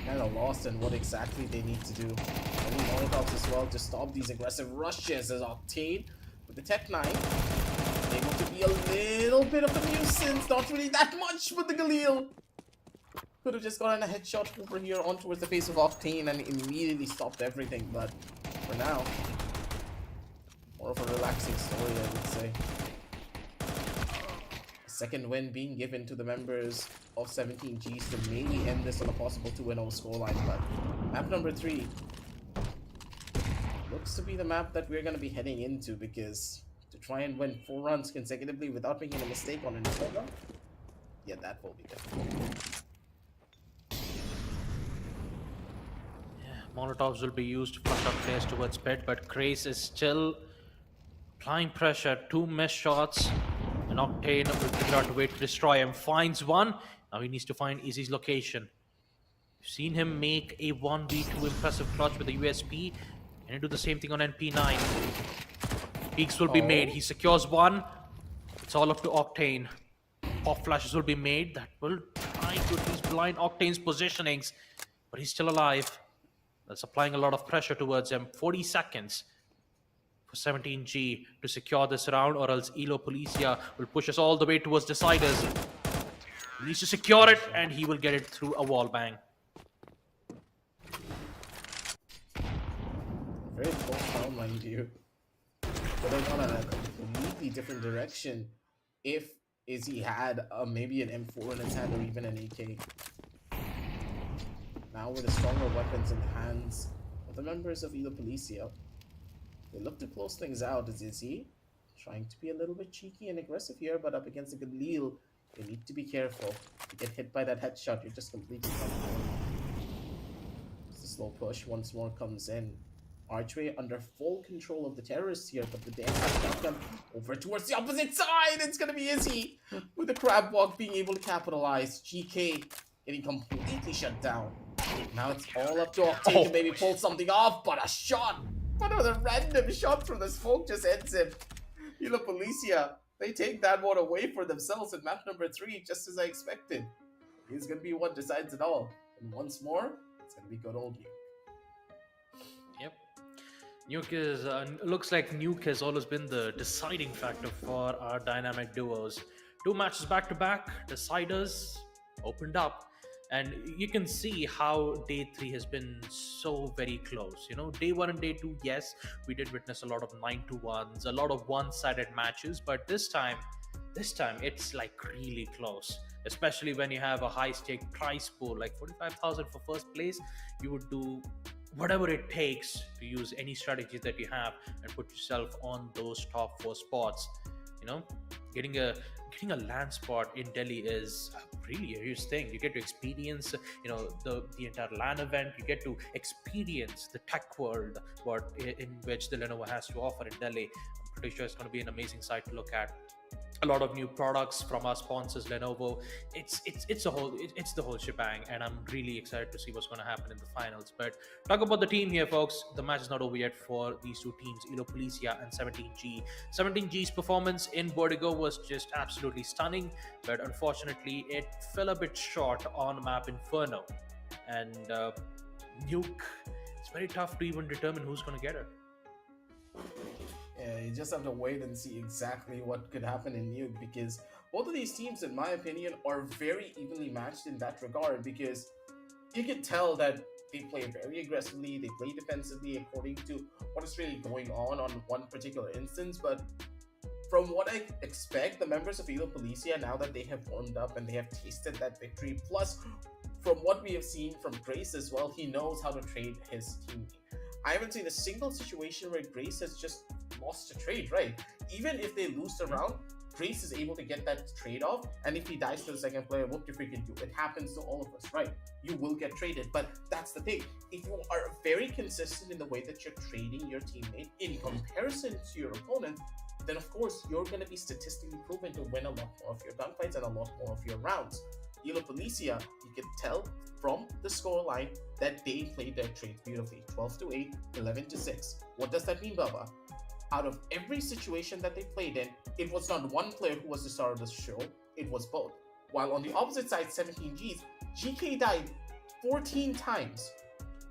Kind of lost in what exactly they need to do. Only Molotovs as well to stop these aggressive rushes as Octane with the Tech 9. Able to be a little bit of a nuisance, not really that much with the Galil. Could have just gotten a headshot over here on towards the face of Octane and immediately stopped everything, but for now, more of a relaxing story, I would say. Second win being given to the members of 17 Gs to maybe end this on a possible 2-0 scoreline, but map number 3 looks to be the map that we're going to be heading into, because to try and win 4 runs consecutively without making a mistake on an Inferno, yeah, that will be difficult. Molotovs will be used to flush out players towards pit, but Grace is still applying pressure. 2 missed shots, and Octane will figure out a way to destroy him. Finds one. Now he needs to find Izzy's location. We've seen him make a 1v2 impressive clutch with the USP. Can he do the same thing on NP9? Peaks will be made. He secures one. It's all up to Octane. Pop flashes will be made. That will try to at least blind Octane's positionings. But he's still alive. That's applying a lot of pressure towards him. 40 seconds for 17G to secure this round, or else Elo Policia will push us all the way towards deciders. He needs to secure it, and he will get it through a wall bang. Very close round, mind you. But they're gone in a completely different direction if Izzy had maybe an M4 in his hand or even an AK. Now with the stronger weapons in the hands of the members of Elo Policia, they look to close things out. As Izzy trying to be a little bit cheeky and aggressive here, but up against a good Lille, you need to be careful. If you get hit by that headshot, you're just completely done. The slow push once more comes in. Archway under full control of the terrorists here, but the dance shotgun over towards the opposite side. It's gonna be Izzy with the crab walk being able to capitalize. GK getting completely shut down. Now it's all up to Octane to maybe pull something off, but a shot, another random shot from the smoke just ends him. Elo Policia, they take that one away for themselves in map number 3, just as I expected. He's gonna be what decides it all. And once more, it's gonna be good old Nuke. Yep. Nuke is, looks like Nuke has always been the deciding factor for our dynamic duos. 2 matches back to back, deciders opened up. And you can see how day 3 has been so very close. You know, day 1 and day 2, yes, we did witness a lot of 9-1s, a lot of one-sided matches, but this time it's like really close. Especially when you have a high-stake prize pool like 45,000 for first place, you would do whatever it takes to use any strategy that you have and put yourself on those top 4 spots. You know, getting a land spot in Delhi is really a huge thing. You get to experience, you know, the entire LAN event. You get to experience the tech world, in which the Lenovo has to offer in Delhi. I'm pretty sure it's going to be an amazing site to look at. A lot of new products from our sponsors, Lenovo. It's the whole shebang, and I'm really excited to see what's going to happen in the finals. But talk about the team here, folks. The match is not over yet for these 2 teams, Elo Policia and 17G. 17G's performance in Vertigo was just absolutely stunning, but unfortunately, it fell a bit short on map Inferno. And Nuke, it's very tough to even determine who's going to get it. Yeah, you just have to wait and see exactly what could happen in Nuke, because both of these teams, in my opinion, are very evenly matched in that regard, because you can tell that they play very aggressively, they play defensively according to what is really going on one particular instance. But from what I expect, the members of Elo Policia, now that they have warmed up and they have tasted that victory, plus from what we have seen from Grace as well, he knows how to trade his teammate. I haven't seen a single situation where Grace has just lost a trade, right? Even if they lose the round, Grace is able to get that trade off, and if he dies to the second player, what if we can do? It happens to all of us, right? You will get traded, but that's the thing. If you are very consistent in the way that you're trading your teammate in comparison to your opponent, then of course you're going to be statistically proven to win a lot more of your gunfights and a lot more of your rounds. Elo Policia, you can tell from the scoreline that they played their trades beautifully. 12-8, 11-6. What does that mean, Baba? Out of every situation that they played in, it was not one player who was the star of the show, it was both. While on the opposite side, 17G's, GK died 14 times,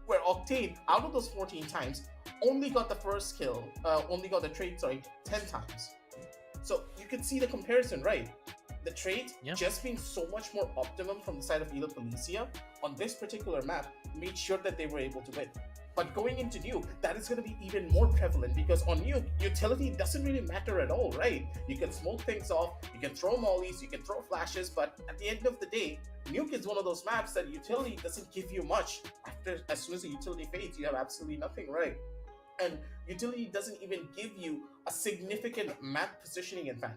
where Octane, out of those 14 times, only got the first kill, only got the trade, 10 times. So you can see the comparison, right? The trade just being so much more optimum from the side of Elo Policia on this particular map made sure that they were able to win. But going into Nuke, that is going to be even more prevalent, because on Nuke, utility doesn't really matter at all, right? You can smoke things off, you can throw mollies, you can throw flashes, but at the end of the day, Nuke is one of those maps that utility doesn't give you much. As soon as the utility fades, you have absolutely nothing, right? And utility doesn't even give you a significant map positioning advantage.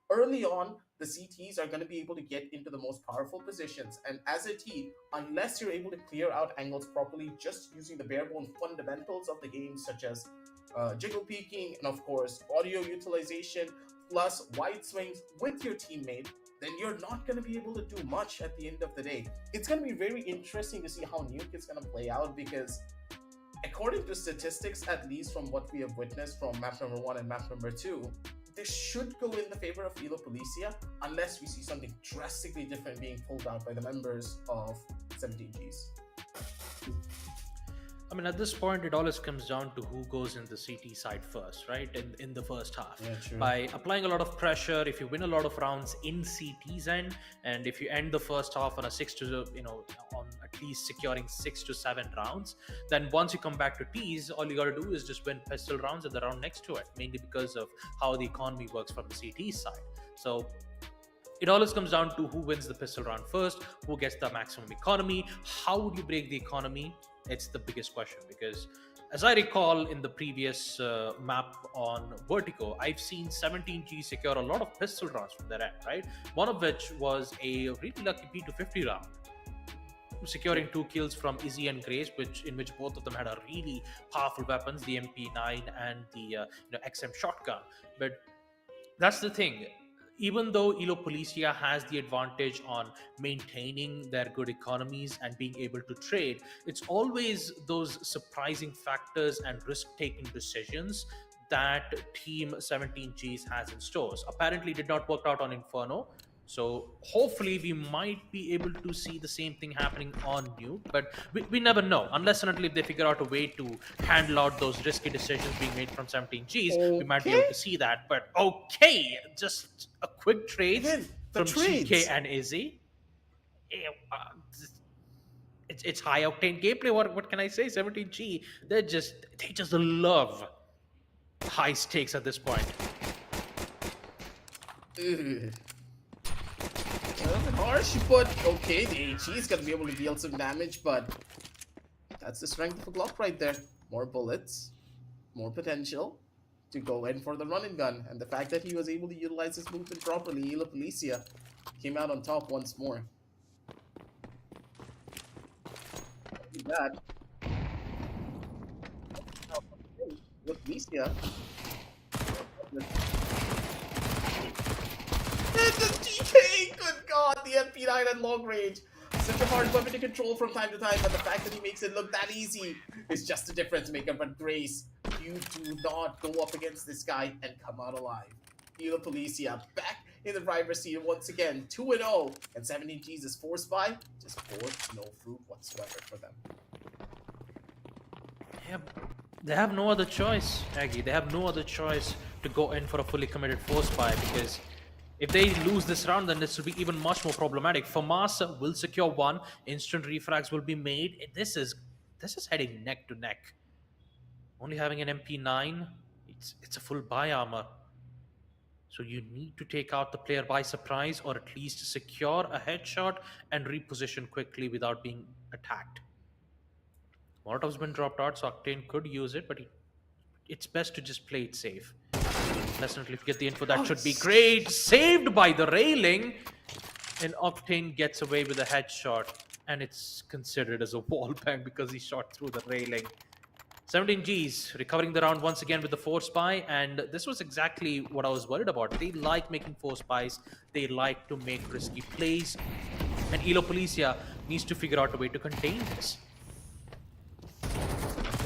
Early on, the CTs are going to be able to get into the most powerful positions, and as a T, unless you're able to clear out angles properly just using the bare-bone fundamentals of the game, such as jiggle peeking and of course audio utilization plus wide swings with your teammate, then you're not going to be able to do much at the end of the day. It's going to be very interesting to see how Nuke is going to play out, because according to statistics, at least from what we have witnessed from map number 1 and map number 2, this should go in the favor of Elo Policia unless we see something drastically different being pulled out by the members of 17Gs. I mean, at this point, it always comes down to who goes in the CT side first, right? In the first half. Yeah, true. By applying a lot of pressure, if you win a lot of rounds in CT's end, and if you end the first half on a 6 to, on at least securing 6 to 7 rounds, then once you come back to T's, all you got to do is just win pistol rounds at the round next to it, mainly because of how the economy works from the CT side. So it always comes down to who wins the pistol round first, who gets the maximum economy. How would you break the economy? It's the biggest question, because as I recall in the previous map on Vertigo, I've seen 17G secure a lot of pistol rounds from their end, right? One of which was a really lucky P250 round, securing 2 kills from Izzy and Grace, in which both of them had a really powerful weapons, the MP9 and the XM shotgun. But that's the thing. Even though Elo Policia has the advantage on maintaining their good economies and being able to trade, it's always those surprising factors and risk-taking decisions that Team 17Gs has in stores. Apparently, did not work out on Inferno. So hopefully we might be able to see the same thing happening on Nuke, but we never know. Unless and until if they figure out a way to handle out those risky decisions being made from 17Gs, we might be able to see that. But okay, just a quick trade from GK and Izzy. It's high octane gameplay. What can I say? 17G, they just love high stakes at this point. Harsh, but okay, the HE is gonna be able to deal some damage, but that's the strength of a Glock right there. More bullets, more potential to go in for the run and gun, and the fact that he was able to utilize his movement properly, Elo Policia came out on top once more. That with Policia. And the GK! Good God, the MP9 at long range. Such a hard weapon to control from time to time, but the fact that he makes it look that easy is just a difference maker. But Grace, you do not go up against this guy and come out alive. Elo Policia back in the driver's seat once again, 2-0, and 17G's is forced by just bore no fruit whatsoever for them. Yeah, they have no other choice, Aggie. They have no other choice to go in for a fully committed force buy, because if they lose this round, then this will be even much more problematic. FAMAS will secure 1, instant refrags will be made. This is heading neck to neck. Only having an MP9, it's a full buy armor. So you need to take out the player by surprise, or at least secure a headshot and reposition quickly without being attacked. Molotov's been dropped out, so Octane could use it, but it's best to just play it safe. Definitely, if you get the info, that should be great. Saved by the railing, and Octane gets away with a headshot, and it's considered as a wall bang because he shot through the railing. 17Gs recovering the round once again with the force buy, and this was exactly what I was worried about. They like making force buys, they like to make risky plays, and Elo Policia needs to figure out a way to contain this. There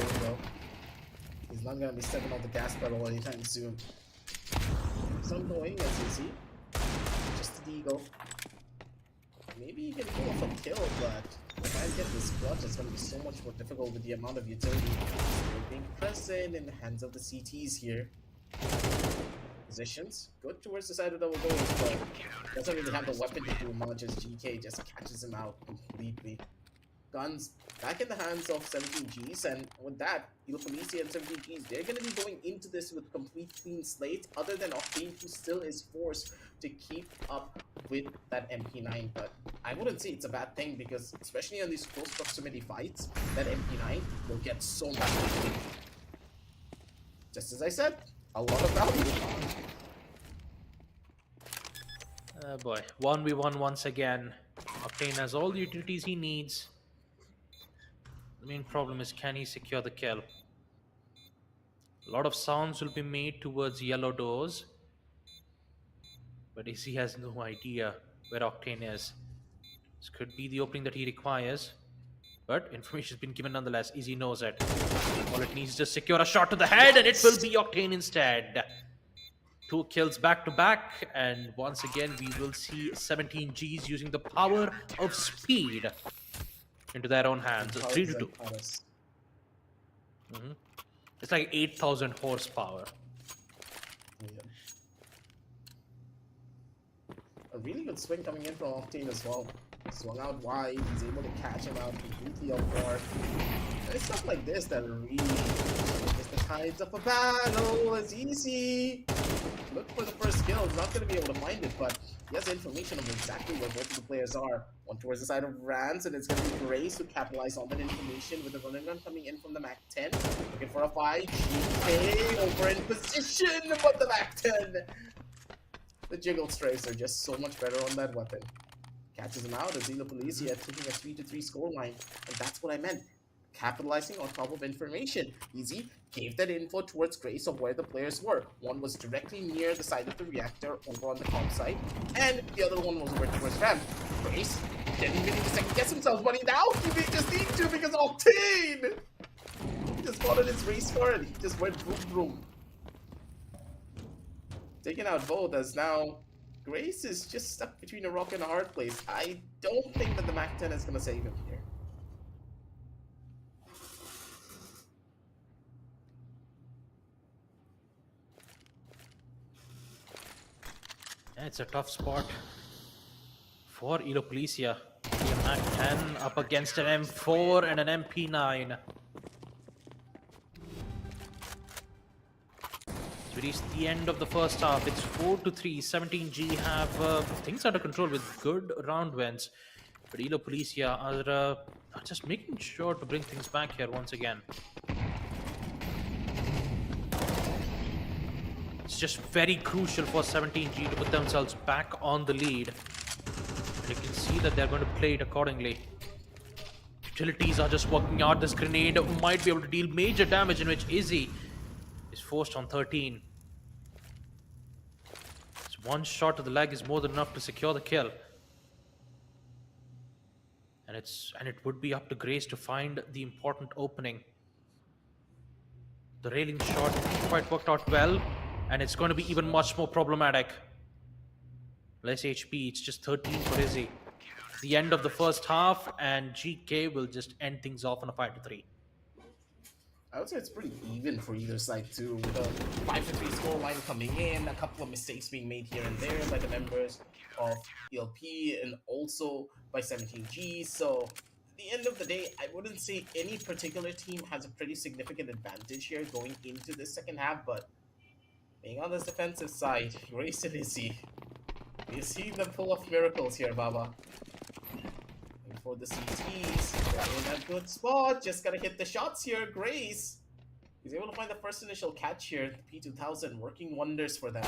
we go. He's not gonna be stepping on the gas pedal anytime soon. Some going, as you see. Just the eagle. Maybe he can pull off a kill, but if I get this clutch, it's gonna be so much more difficult with the amount of utility being present in the hands of the CTs here. Positions good towards the side of double doors, but doesn't really have the weapon to do much as GK just catches him out completely. Guns back in the hands of 17Gs, and with that, Elo Policia and 17Gs, they're going to be going into this with complete clean slate, other than Octane, who still is forced to keep up with that MP9. But I wouldn't say it's a bad thing, because especially on these close proximity fights, that MP9 will get so much value. Just as I said, a lot of value. Oh boy, 1v1 once again. Octane has all the utilities he needs. The main problem is, can he secure the kill? A lot of sounds will be made towards yellow doors, but he has no idea where Octane is. This could be the opening that he requires, But information's been given nonetheless. Easy knows it. All it needs is just secure a shot to the head, and it will be Octane instead. 2 kills back to back, and once again we will see 17 Gs using the power of speed into their own hands. 3-2. It's like 8,000 horsepower. Yeah. A really good swing coming in from Octane as well. Swung out wide, he's able to catch him out completely off guard. And it's stuff like this that really changes the tides of a battle. It's easy. Look for the first kill. He's not going to be able to find it, but he has information of exactly where both of the players are. One towards the side of Rans, and it's going to be Grace to capitalize on that information with the running gun coming in from the Mac 10. Looking for a fight. GK over in position, but the Mac 10. The jiggle strays are just so much better on that weapon. Catches him out as Policia taking a 3-3 scoreline, and that's what I meant. Capitalizing on top of information. Easy gave that info towards Grace of where the players were. One was directly near the side of the reactor over on the comp side, and the other one was over towards Ram. Grace didn't really need to second guess himself, but now he just need to because Octane! He just spotted his race car and he just went boom boom. Taking out both as now Grace is just stuck between a rock and a hard place. I don't think that the Mac 10 is going to save him here. Yeah, it's a tough spot for Policia. The Mac 10 up against an M4 and an MP9. So it is the end of the first half. It's 4-3. 17G have things under control with good round wins. But Policia are just making sure to bring things back here once again. It's just very crucial for 17G to put themselves back on the lead. You can see that they're going to play it accordingly. Utilities are just working out. This grenade might be able to deal major damage, in which Izzy is forced on 13. So one shot to the leg is more than enough to secure the kill. And it would be up to Grace to find the important opening. The railing shot quite worked out well, and it's going to be even much more problematic. Less HP, it's just 13 for Izzy. The end of the first half, and GK will just end things off on a 5-3. I would say it's pretty even for either side too, with a 5-3 scoreline coming in, a couple of mistakes being made here and there by the members of ELP and also by 17G. So at the end of the day, I wouldn't say any particular team has a pretty significant advantage here going into the second half, but being on this defensive side, Grace and Izzy, you see them pull off miracles here, Baba. And for the CTs, they're in a good spot. Just gotta hit the shots here. Grace, he's able to find the first initial catch here. The P2000 working wonders for them.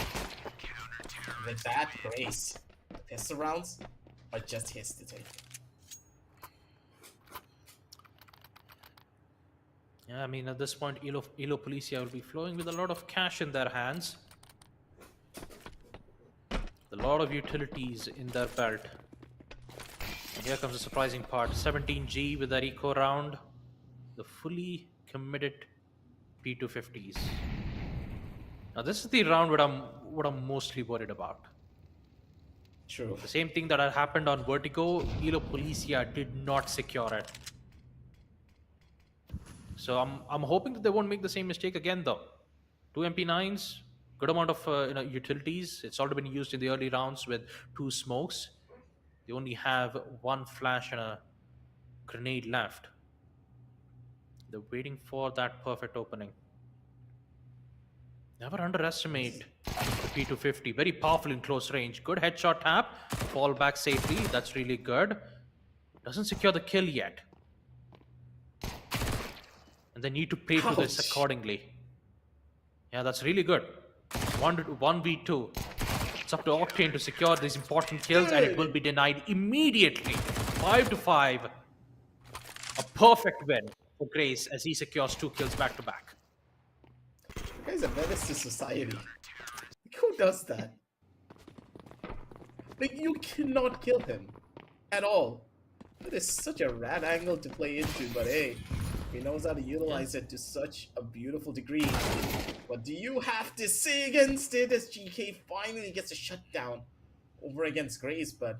With that, Grace, the pistol rounds are just his to take. Yeah, I mean, at this point, Policia will be flowing with a lot of cash in their hands. A lot of utilities in their belt. And here comes the surprising part. 17G with their eco round. The fully committed P250s. Now this is the round what I'm mostly worried about. True. The same thing that had happened on Vertigo, Policia did not secure it. So I'm hoping that they won't make the same mistake again though. 2 MP9s. Good amount of utilities. It's already been used in the early rounds with 2 smokes. They only have 1 flash and a grenade left. They're waiting for that perfect opening. Never underestimate the P250. Very powerful in close range. Good headshot tap. Fall back safely. That's really good. Doesn't secure the kill yet. And they need to play to this accordingly. Yeah, that's really good. 1v2. It's up to Octane to secure these important kills, and it will be denied immediately. 5-5. A perfect win for Grace as he secures 2 kills back to back. The guy's a menace to society. Like, who does that? Like, you cannot kill him at all. It is such a rad angle to play into, but hey, he knows how to utilize it to such a beautiful degree. What do you have to say against it as GK finally gets a shutdown over against Grace, but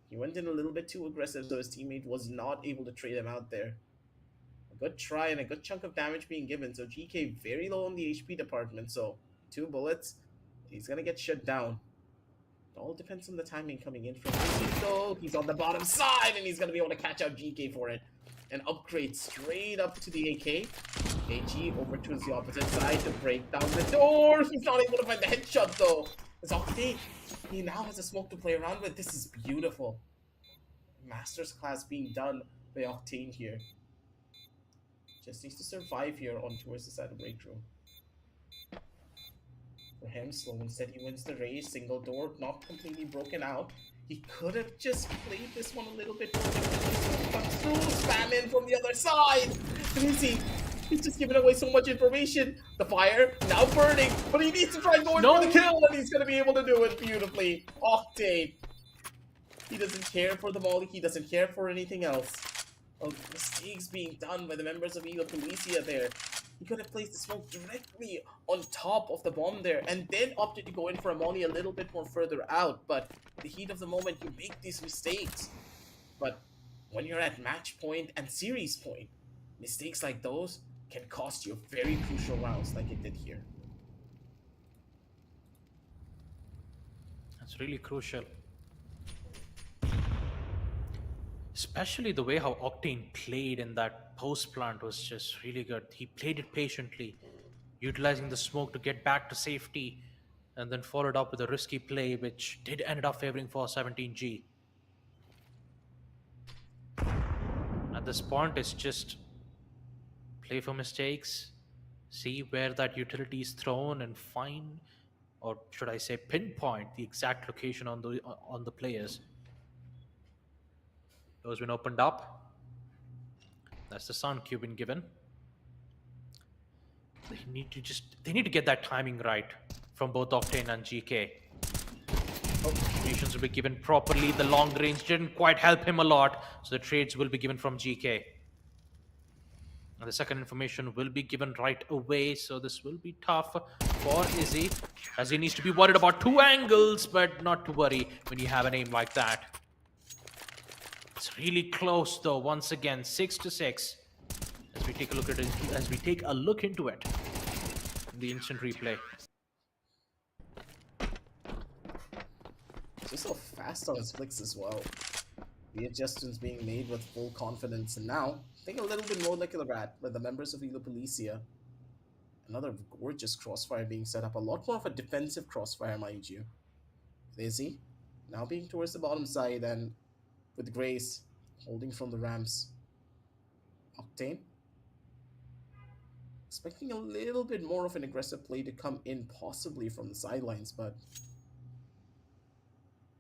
he went in a little bit too aggressive, so his teammate was not able to trade him out there. A good try and a good chunk of damage being given, so GK very low on the HP department, so 2 bullets, he's gonna get shut down. It all depends on the timing coming in from Izzy. He's on the bottom side and he's gonna be able to catch out GK for it. And upgrade straight up to the AK. AG over to the opposite side to break down the door. He's not able to find the headshot though. It's Octane. He now has a smoke to play around with. This is beautiful. Masters class being done by Octane here. Just needs to survive here on towards the side of break room. For him, slow instead he wins the race. Single door, not completely broken out. He could have just played this one a little bit more. Comes through, spam in from the other side. And he's just giving away so much information. The fire now burning, but he needs to try going for the kill, and he's gonna be able to do it beautifully. Octane. He doesn't care for the molly. He doesn't care for anything else. Oh, mistakes being done by the members of Elo Policia there. He could have placed the smoke directly on top of the bomb there and then opted to go in for a molly a little bit more further out. But the heat of the moment, you make these mistakes. But when you're at match point and series point, mistakes like those can cost you very crucial rounds like it did here. That's really crucial. Especially the way how Octane played in that post plant was just really good. He played it patiently, utilizing the smoke to get back to safety, and then followed up with a risky play, which did end up favoring for 17G. At this point, it's just play for mistakes, see where that utility is thrown, and find, or should I say, pinpoint the exact location on the players. Those been opened up. That's the sun cube been given. They need to get that timing right from both Octane and GK. Informations will be given properly. The long range didn't quite help him a lot, so the trades will be given from GK. And the second information will be given right away, so this will be tough for Izzy, as he needs to be worried about 2 angles, but not to worry when you have an aim like that. It's really close though. Once again, 6-6. As we take a look at it, into it, in the instant replay. Just so fast on his flicks as well. The adjustments being made with full confidence, and now I think a little bit more like a rat with the members of Elo Policia. Another gorgeous crossfire being set up, a lot more of a defensive crossfire, mind you. Izzy now being towards the bottom side, and with Grace holding from the ramps. Octane expecting a little bit more of an aggressive play to come in, possibly from the sidelines, but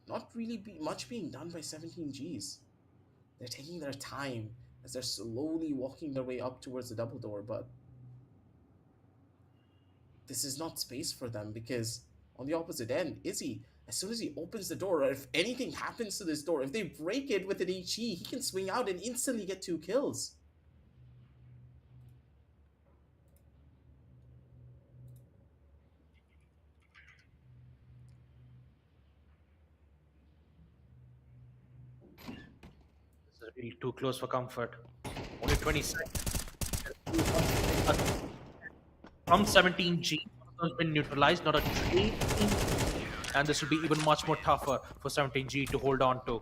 not really much being done by 17Gs. They're taking their time as they're slowly walking their way up towards the double door, but this is not space for them, because on the opposite end, Izzy, as soon as he opens the door, or if anything happens to this door, if they break it with an HE, he can swing out and instantly get 2 kills. This is really too close for comfort. Only 20 seconds. From 17G, has been neutralized, not a trade. And this will be even much more tougher for 17G to hold on to.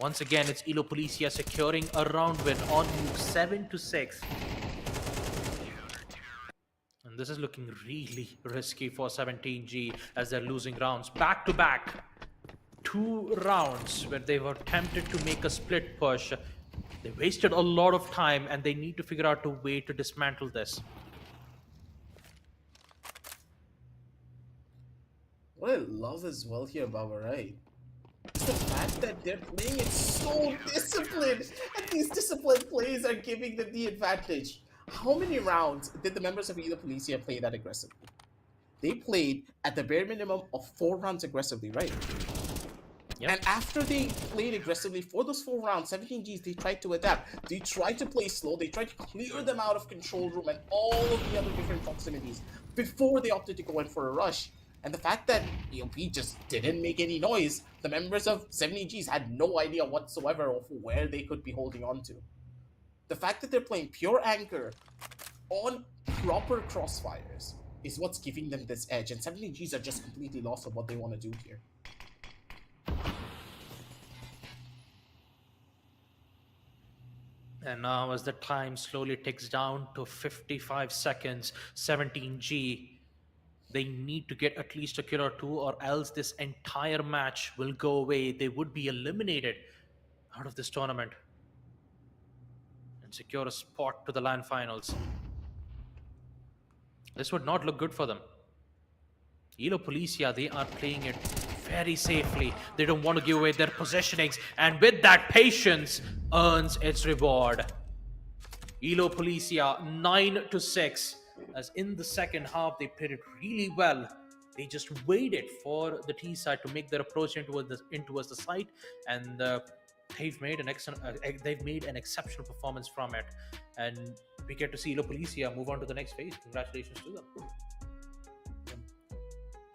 Once again, it's Elo Policia securing a round win on move, 7-6. And this is looking really risky for 17G as they're losing rounds back to back. 2 rounds where they were tempted to make a split push. They wasted a lot of time, and they need to figure out a way to dismantle this. What I love as well here, Baba, right? Is the fact that they're playing it so disciplined, and these disciplined plays are giving them the advantage. How many rounds did the members of Elo Policia play that aggressively? They played at the bare minimum of 4 rounds aggressively, right? And after they played aggressively for those 4 rounds, 17Gs, they tried to adapt. They tried to play slow. They tried to clear them out of control room and all of the other different proximities before they opted to go in for a rush. And the fact that EOP just didn't make any noise, the members of 17Gs had no idea whatsoever of where they could be holding on to. The fact that they're playing pure anchor on proper crossfires is what's giving them this edge. And 17Gs are just completely lost on what they want to do here. And now as the time slowly ticks down to 55 seconds, 17G, they need to get at least a kill or 2 or else this entire match will go away. They would be eliminated out of this tournament and secure a spot to the LAN finals. This would not look good for them. Elo Policia, they are playing it very safely. They don't want to give away their positionings, and with that, patience earns its reward. Elo Policia 9-6, as in the second half they played it really well. They just waited for the T side to make their approach into the site, and they've made an exceptional performance from it. And we get to see Elo Policia move on to the next phase. Congratulations to them.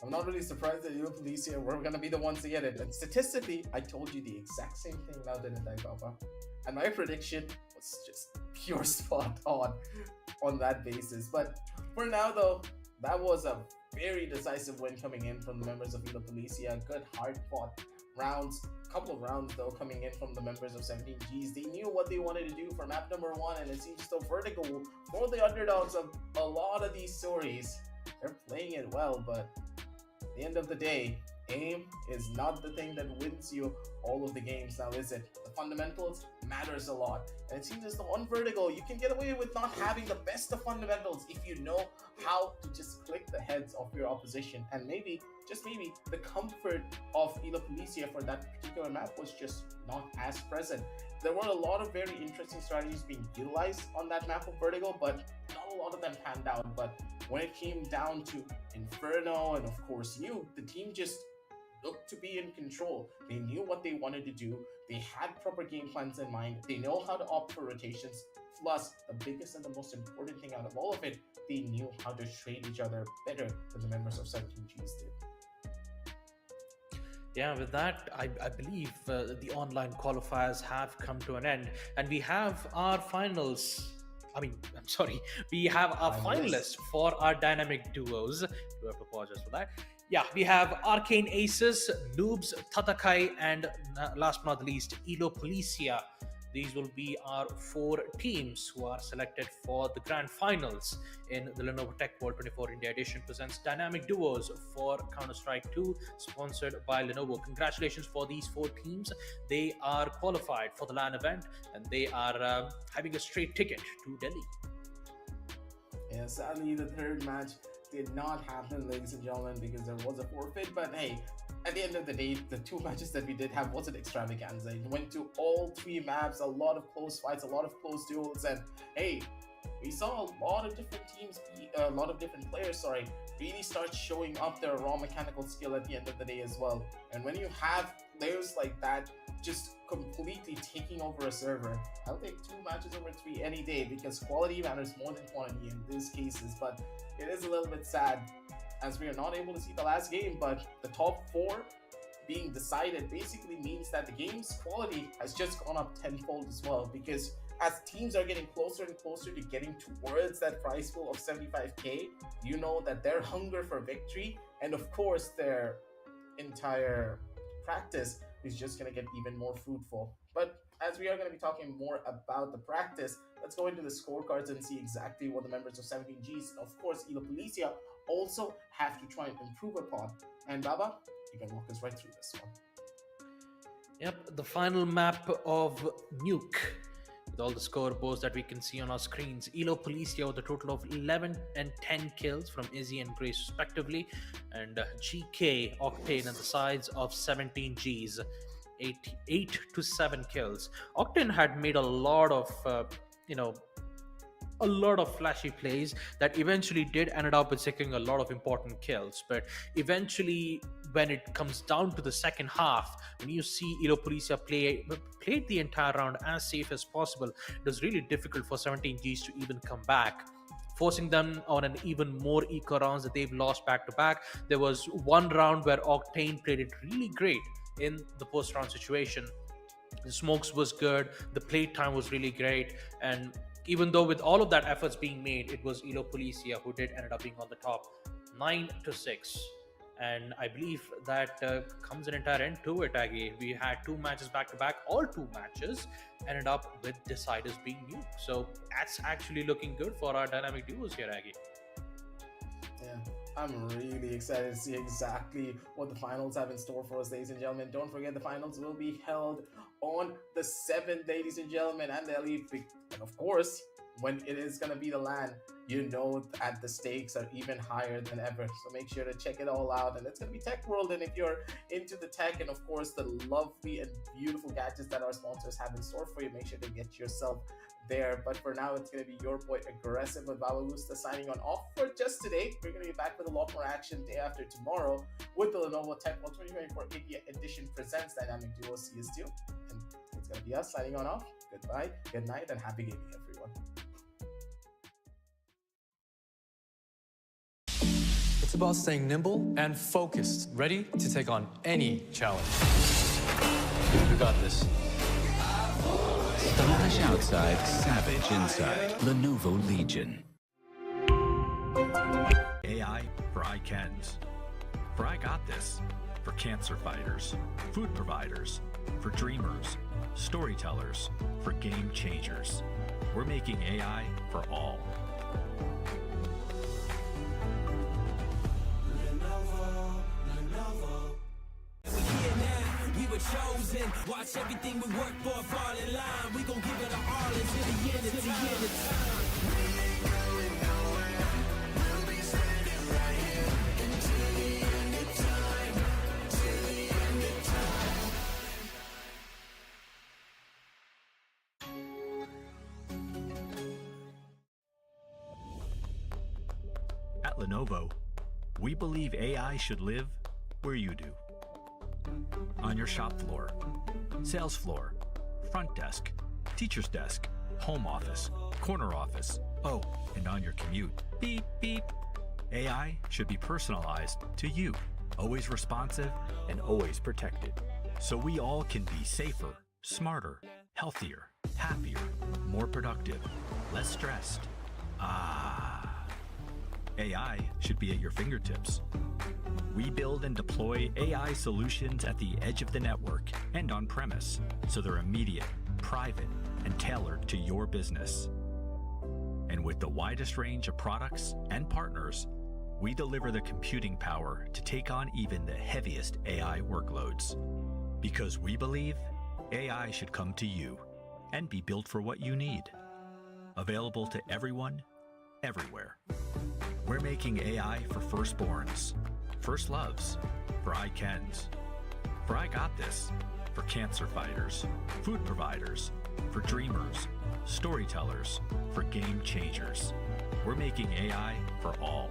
I'm not really surprised that Elo Policia were going to be the ones to get it. And statistically, I told you the exact same thing now, didn't I, Baba? And my prediction was just pure spot on that basis. But for now, though, that was a very decisive win coming in from the members of Elo Policia. Good hard-fought rounds. Couple of rounds, though, coming in from the members of 17Gs. They knew what they wanted to do for map number 1, and it seems so vertical for the underdogs of a lot of these stories. They're playing it well, but at the end of the day, aim is not the thing that wins you all of the games now, is it? The fundamentals matters a lot. And it seems as though on vertical, you can get away with not having the best of fundamentals if you know how to just click the heads of your opposition. And maybe, just maybe, the comfort of Elo Policia for that particular map was just not as present. There were a lot of very interesting strategies being utilized on that map of vertical, but not a lot of them panned out. But when it came down to Inferno and of course you, the team just looked to be in control. They knew what they wanted to do. They had proper game plans in mind. They know how to opt for rotations. Plus, the biggest and the most important thing out of all of it, they knew how to trade each other better than the members of 17Gs did. Yeah, with that, I believe the online qualifiers have come to an end, and we have our finals. We have our finalists for our dynamic duos. We have to apologize for that. Yeah, we have Arcane Aces, Noobs, Tatakai, and last but not least, Elo Policia. These will be our 4 teams who are selected for the grand finals in the Lenovo Tech World 24 India Edition presents Dynamic Duos for Counter-Strike 2, sponsored by Lenovo. Congratulations for these 4 teams. They are qualified for the LAN event, and they are having a straight ticket to Delhi. Yeah, sadly, the third match did not happen, ladies and gentlemen, because there was a forfeit. But hey, at the end of the day, the 2 matches that we did have wasn't extravaganza. It went to all 3 maps, a lot of close fights, a lot of close duels, and hey, we saw a lot of different teams, a lot of different players, really start showing up their raw mechanical skill at the end of the day as well. And when you have players like that just completely taking over a server, I'll take 2 matches over 3 any day, because quality matters more than quantity in these cases. But it is a little bit sad as we are not able to see the last game, but the top 4 being decided basically means that the game's quality has just gone up tenfold as well, because as teams are getting closer and closer to getting towards that prize pool of 75k, you know that their hunger for victory and of course their entire practice is just going to get even more fruitful. But as we are going to be talking more about the practice, let's go into the scorecards and see exactly what the members of 17Gs, of course Elo Policia, also have to try and improve upon. And Baba, you can walk us right through this one. Yep, the final map of Nuke, with all the scoreboards that we can see on our screens. Elo Policia with a total of 11 and 10 kills from Izzy and Grace respectively, and GK Octane on the sides of 17Gs, 8 to 7 kills. Octane had made a lot of flashy plays that eventually did ended up with securing a lot of important kills, but eventually when it comes down to the second half, when you see Elopolicia played the entire round as safe as possible, it was really difficult for 17Gs to even come back, forcing them on an even more eco rounds that they've lost back to back. There was one round where Octane played it really great in the post round situation. The smokes was good, the play time was really great, and even though with all of that efforts being made, it was Elopolicia who did ended up being on the top 9-6. And I believe that comes an entire end to it, Aggie. We had 2 matches back to back. All 2 matches ended up with deciders being new. So that's actually looking good for our dynamic duos here, Aggie. Yeah, I'm really excited to see exactly what the finals have in store for us, ladies and gentlemen. Don't forget, the finals will be held on the 7th, ladies and gentlemen, and they'll be, and of course, when it is going to be the LAN, you know that the stakes are even higher than ever. So make sure to check it all out. And it's going to be Tech World. And if you're into the tech and, of course, the lovely and beautiful gadgets that our sponsors have in store for you, make sure to get yourself there. But for now, it's going to be your boy Aggressive with Babalusta signing on off for just today. We're going to be back with a lot more action day after tomorrow with the Lenovo Tech World 2024 India Edition presents Dynamic Duos CS2. And it's going to be us signing on off. Goodbye, good night, and happy gaming, everyone. It's about staying nimble and focused, ready to take on any challenge. We got this. Stylish outside, savage inside. Lenovo Legion. AI for I Cans. For I got this. For cancer fighters, food providers, for dreamers, storytellers, for game changers. We're making AI for all. Chosen, watch everything we work for fall in line. We gon' give it our all until the end of time. We ain't going nowhere. We'll be standing right here until the end of time. Till the end of time. At Lenovo, we believe AI should live where you do. On your shop floor, sales floor, front desk, teacher's desk, home office, corner office, oh, and on your commute. Beep, beep. AI should be personalized to you, always responsive and always protected. So we all can be safer, smarter, healthier, happier, more productive, less stressed. AI should be at your fingertips. We build and deploy AI solutions at the edge of the network and on premise, so they're immediate, private, and tailored to your business. And with the widest range of products and partners, we deliver the computing power to take on even the heaviest AI workloads. Because we believe AI should come to you and be built for what you need. Available to everyone, everywhere. We're making AI for firstborns, first loves, for I Cans, for I got this, for cancer fighters, food providers, for dreamers, storytellers, for game changers. We're making AI for all.